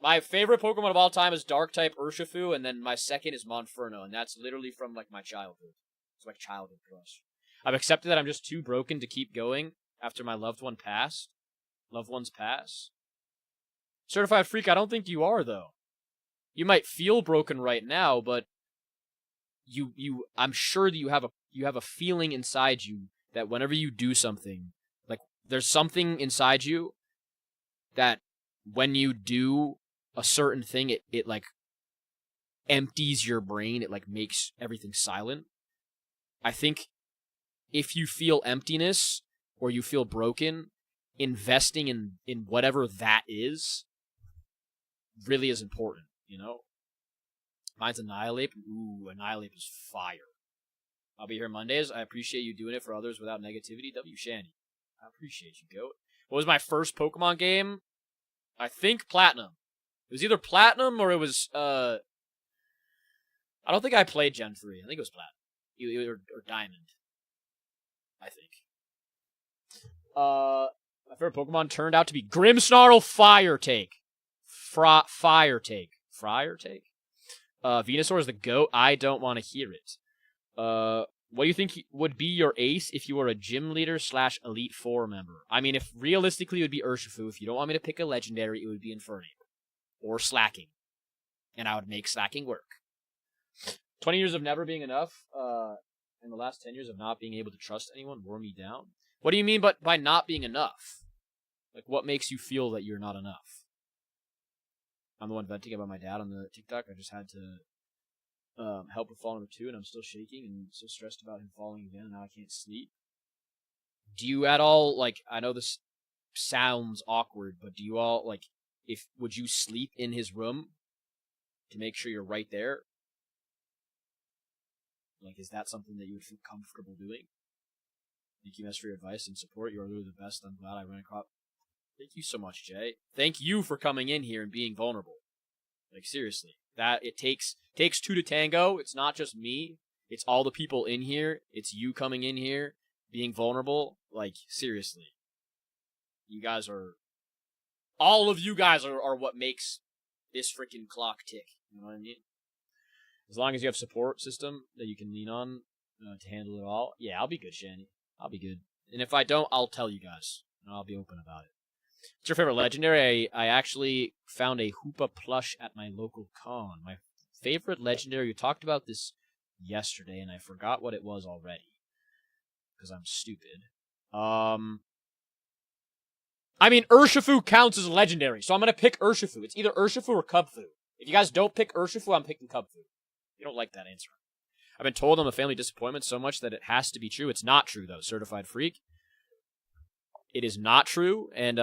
My favorite Pokemon of all time is Dark-type Urshifu, and then my second is Monferno, and that's literally from, like, my childhood. It's like childhood crush. I've accepted that I'm just too broken to keep going after my loved ones pass. Certified Freak, I don't think you are, though. You might feel broken right now, but I'm sure that you have a feeling inside you that whenever you do something, like, there's something inside you that when you do a certain thing, it like empties your brain. It like makes everything silent. I think if you feel emptiness or you feel broken, investing in whatever that is really is important, you know? Mine's Annihilate. Ooh, Annihilate is fire. I'll be here Mondays. I appreciate you doing it for others without negativity. W. Shanny. I appreciate you, goat. What was my first Pokemon game? I think Platinum. It was either Platinum or it was, I don't think I played Gen 3. I think it was Platinum. Or Diamond. I think. My favorite Pokemon turned out to be Grimmsnarl Fire Take. Fire Take. Friar Take? Venusaur is the GOAT. I don't want to hear it. What do you think would be your ace if you were a gym leader / Elite Four member? I mean, if realistically it would be Urshifu. If you don't want me to pick a legendary, it would be Infernape. Or Slacking. And I would make Slacking work. 20 years of never being enough, and the last 10 years of not being able to trust anyone wore me down. What do you mean by not being enough? Like, what makes you feel that you're not enough? I'm the one venting about my dad on the TikTok. I just had to help with fall number 2, and I'm still shaking and so stressed about him falling again, and now I can't sleep. Do you at all, like, I know this sounds awkward, but do you all, like, would you sleep in his room to make sure you're right there? Like, is that something that you would feel comfortable doing? Thank you, Mess, for your advice and support. You are really the best. I'm glad I ran across. Thank you so much, Jay. Thank you for coming in here and being vulnerable. Like, seriously. It takes 2 to tango. It's not just me. It's all the people in here. It's you coming in here, being vulnerable. Like, seriously. All of you guys are what makes this freaking clock tick. You know what I mean? As long as you have support system that you can lean on to handle it all. Yeah, I'll be good, Shanny. I'll be good. And if I don't, I'll tell you guys. And I'll be open about it. What's your favorite legendary? I actually found a Hoopa plush at my local con. My favorite legendary, we talked about this yesterday, and I forgot what it was already. Because I'm stupid. I mean, Urshifu counts as a legendary, so I'm going to pick Urshifu. It's either Urshifu or Cubfu. If you guys don't pick Urshifu, I'm picking Cubfu. You don't like that answer. I've been told I'm a family disappointment so much that it has to be true. It's not true, though, Certified Freak. It is not true, and,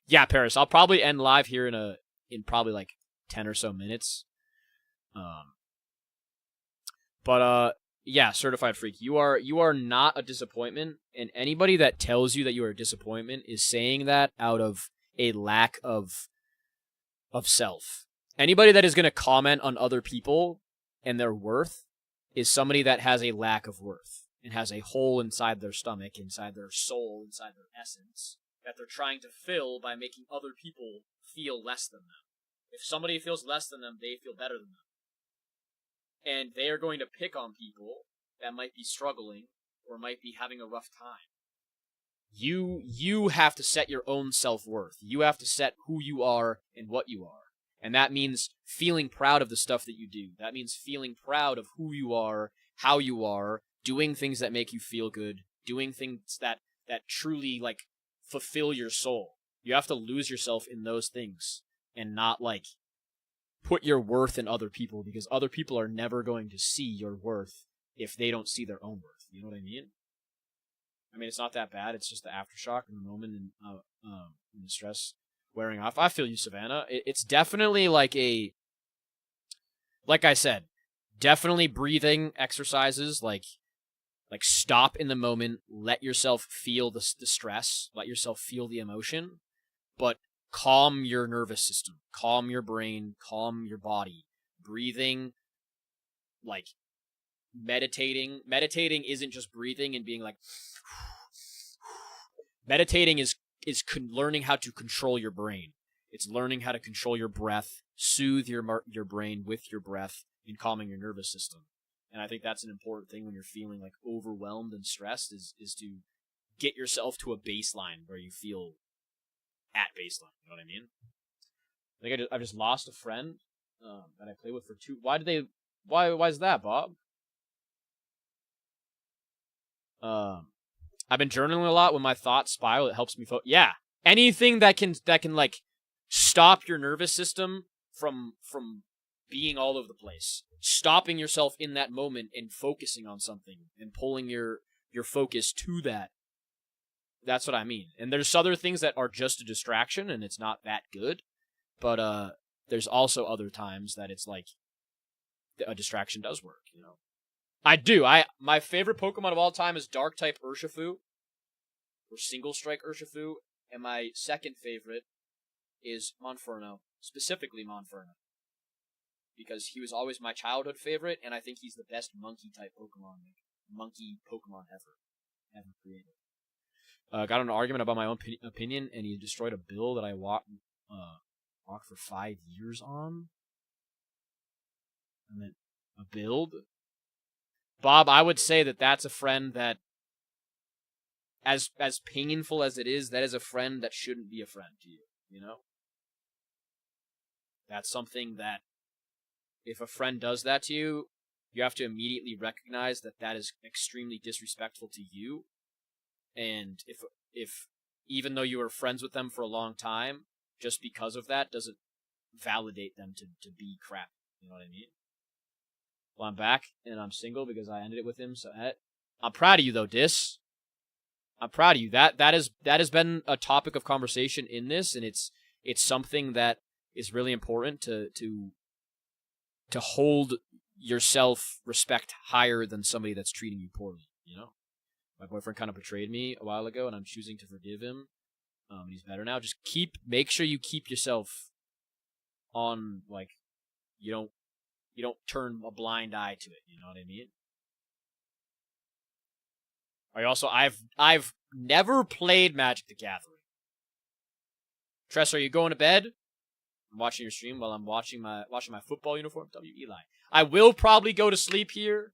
yeah, Paris, I'll probably end live here in probably, like, 10 or so minutes. Yeah, Certified Freak, you are not a disappointment, and anybody that tells you that you are a disappointment is saying that out of a lack of self. Anybody that is going to comment on other people and their worth is somebody that has a lack of worth and has a hole inside their stomach, inside their soul, inside their essence, that they're trying to fill by making other people feel less than them. If somebody feels less than them, they feel better than them. And they are going to pick on people that might be struggling or might be having a rough time. You have to set your own self-worth. You have to set who you are and what you are. And that means feeling proud of the stuff that you do. That means feeling proud of who you are, how you are, doing things that make you feel good, doing things that truly, like, fulfill your soul. You have to lose yourself in those things and not, like, put your worth in other people, because other people are never going to see your worth if they don't see their own worth. You know what I mean? I mean, it's not that bad. It's just the aftershock in the moment and the stress wearing off. I feel you, Savannah. It's definitely like I said, definitely breathing exercises, like stop in the moment, let yourself feel the stress, let yourself feel the emotion, but calm your nervous system, calm your brain, calm your body. Breathing, like meditating. Meditating isn't just breathing and being like, meditating is learning how to control your brain. It's learning how to control your breath, soothe your brain with your breath, and calming your nervous system. And I think that's an important thing when you're feeling like overwhelmed and stressed is to get yourself to a baseline where you feel at baseline. You know what I mean? I think I just lost a friend that I played with for 2. Why is that, Bob? I've been journaling a lot. When my thoughts spiral, it helps me focus. Yeah, anything that can like stop your nervous system from being all over the place, stopping yourself in that moment and focusing on something and pulling your focus to that. That's what I mean. And there's other things that are just a distraction and it's not that good, but there's also other times that it's like a distraction does work, you know. My favorite Pokemon of all time is Dark type Urshifu, or Single Strike Urshifu, and my second favorite is Monferno, specifically Monferno, because he was always my childhood favorite, and I think he's the best monkey type Pokemon, ever created. Got in an argument about my own opinion, and he destroyed a bill that I walked for 5 years on. And then a build. Bob, I would say that that's a friend that, as painful as it is, that is a friend that shouldn't be a friend to you, you know? That's something that, if a friend does that to you, you have to immediately recognize that that is extremely disrespectful to you, And if even though you were friends with them for a long time, just because of that doesn't validate them to be crap. You know what I mean? Well, I'm back and I'm single because I ended it with him. So I'm proud of you though, Dis. I'm proud of you. That has been a topic of conversation in this, and it's something that is really important to hold yourself respect higher than somebody that's treating you poorly. You know, my boyfriend kind of betrayed me a while ago, and I'm choosing to forgive him. He's better now. Just make sure you keep yourself on, like, you don't turn a blind eye to it. You know what I mean? I've never played Magic the Gathering. Tress, are you going to bed? I'm watching your stream while I'm watching my football uniform. Eli. I will probably go to sleep here.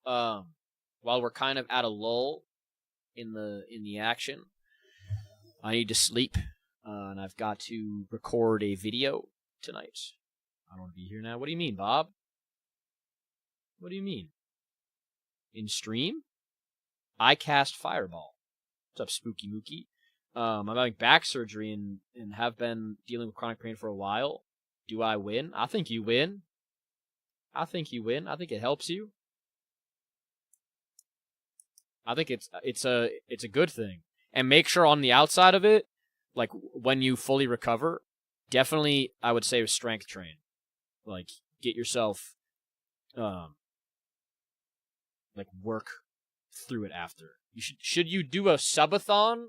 While we're kind of at a lull in the action. I need to sleep. And I've got to record a video tonight. I don't want to be here now. What do you mean, Bob? What do you mean? In stream? I cast Fireball. What's up, Spooky Mookie? I'm having back surgery and have been dealing with chronic pain for a while. Do I win? I think you win. I think it helps you. I think it's a good thing. And make sure on the outside of it, like when you fully recover, definitely I would say strength train. Like get yourself like work through it after. Should you do a subathon?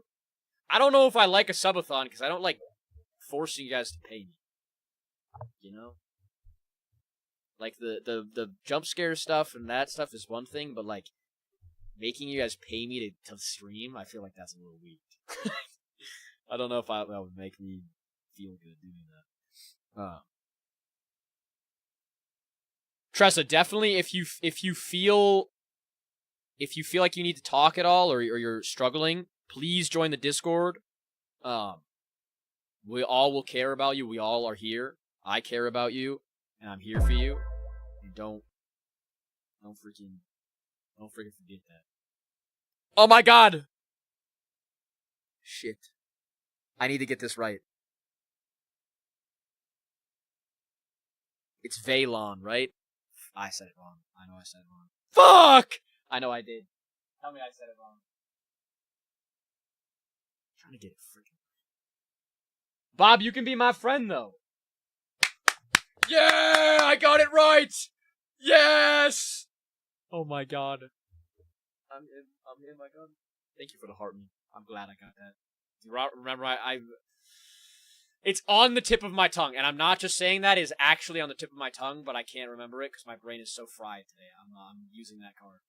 I don't know if I like a subathon because I don't like forcing you guys to pay me. You know? Like the jump scare stuff and that stuff is one thing, but like making you guys pay me to stream, I feel like that's a little weak. I don't know if that would make me feel good doing that. Tressa, definitely if you feel like you need to talk at all or you're struggling, please join the Discord. We all will care about you. We all are here. I care about you, and I'm here for you. And don't freaking forget that. Oh my god! Shit. I need to get this right. It's Valon, right? I said it wrong. I know I said it wrong. Fuck! I know I did. Tell me I said it wrong. I'm trying to get it freaking right. Bob, you can be my friend, though. Yeah! I got it right! Yes! Oh my god. I'm in my gun. Thank you for the heart me. I'm glad I got that. Remember, it's on the tip of my tongue, and I'm not just saying that. It's actually on the tip of my tongue, but I can't remember it because my brain is so fried today. I'm using that card.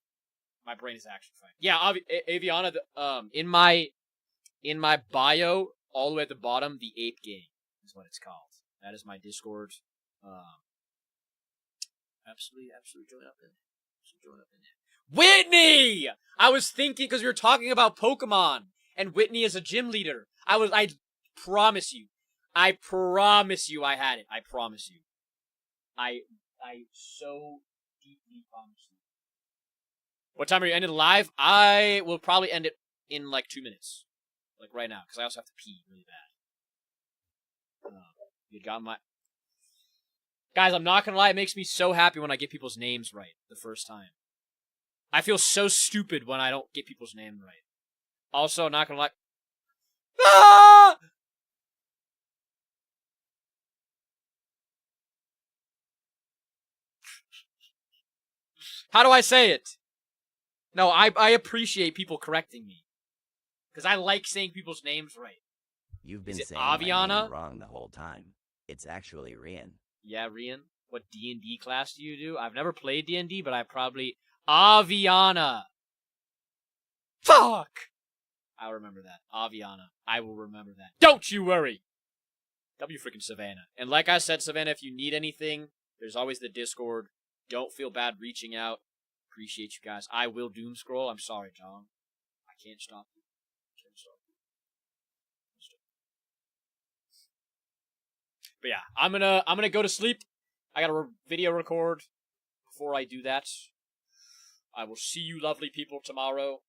My brain is actually fried. Yeah, Aviana. In my bio, all the way at the bottom, the Ape Gang is what it's called. That is my Discord. Absolutely join up in there. Whitney! I was thinking, because we were talking about Pokemon, and Whitney is a gym leader. I promise you I had it. I promise you. I so deeply promise you. What time are you ending live? I will probably end it in like 2 minutes. Like right now, because I also have to pee really bad. You got my... Guys, I'm not gonna lie, it makes me so happy when I get people's names right the first time. I feel so stupid when I don't get people's names right. Also, not gonna lie... Ah! How do I say it? No, I appreciate people correcting me. Because I like saying people's names right. You've been saying Aviana? my name wrong the whole time. It's actually Rian. Yeah, Rian. What D&D class do you do? I've never played D&D, but I probably... Aviana! Fuck! I'll remember that. Aviana. I will remember that. Don't you worry! W freaking Savannah. And like I said, Savannah, if you need anything, there's always the Discord. Don't feel bad reaching out. Appreciate you guys. I will doom scroll. I'm sorry, John. I can't stop you. But yeah, I'm gonna go to sleep. I got a video record before I do that. I will see you lovely people tomorrow.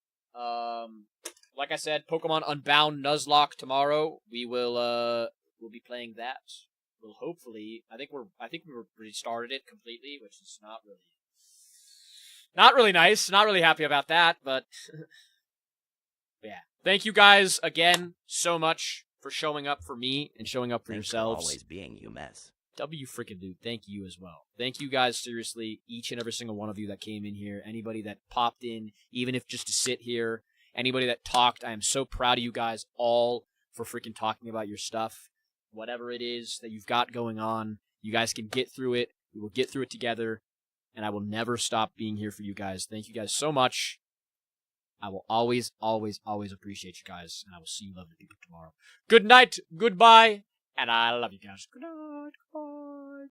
like I said, Pokemon Unbound Nuzlocke tomorrow. We'll be playing that. We'll hopefully, I think we restarted it completely, which is not really nice. Not really happy about that, but yeah. Thank you guys again so much for showing up for me and showing up for Thanks yourselves. For always being you mess. W freaking dude, thank you as well. Thank you guys, seriously, each and every single one of you that came in here, anybody that popped in, even if just to sit here, anybody that talked, I am so proud of you guys all for freaking talking about your stuff. Whatever it is that you've got going on, you guys can get through it. We will get through it together, and I will never stop being here for you guys. Thank you guys so much. I will always, always, always appreciate you guys, and I will see you lovely people tomorrow. Good night, goodbye, and I love you guys. Good night, goodbye.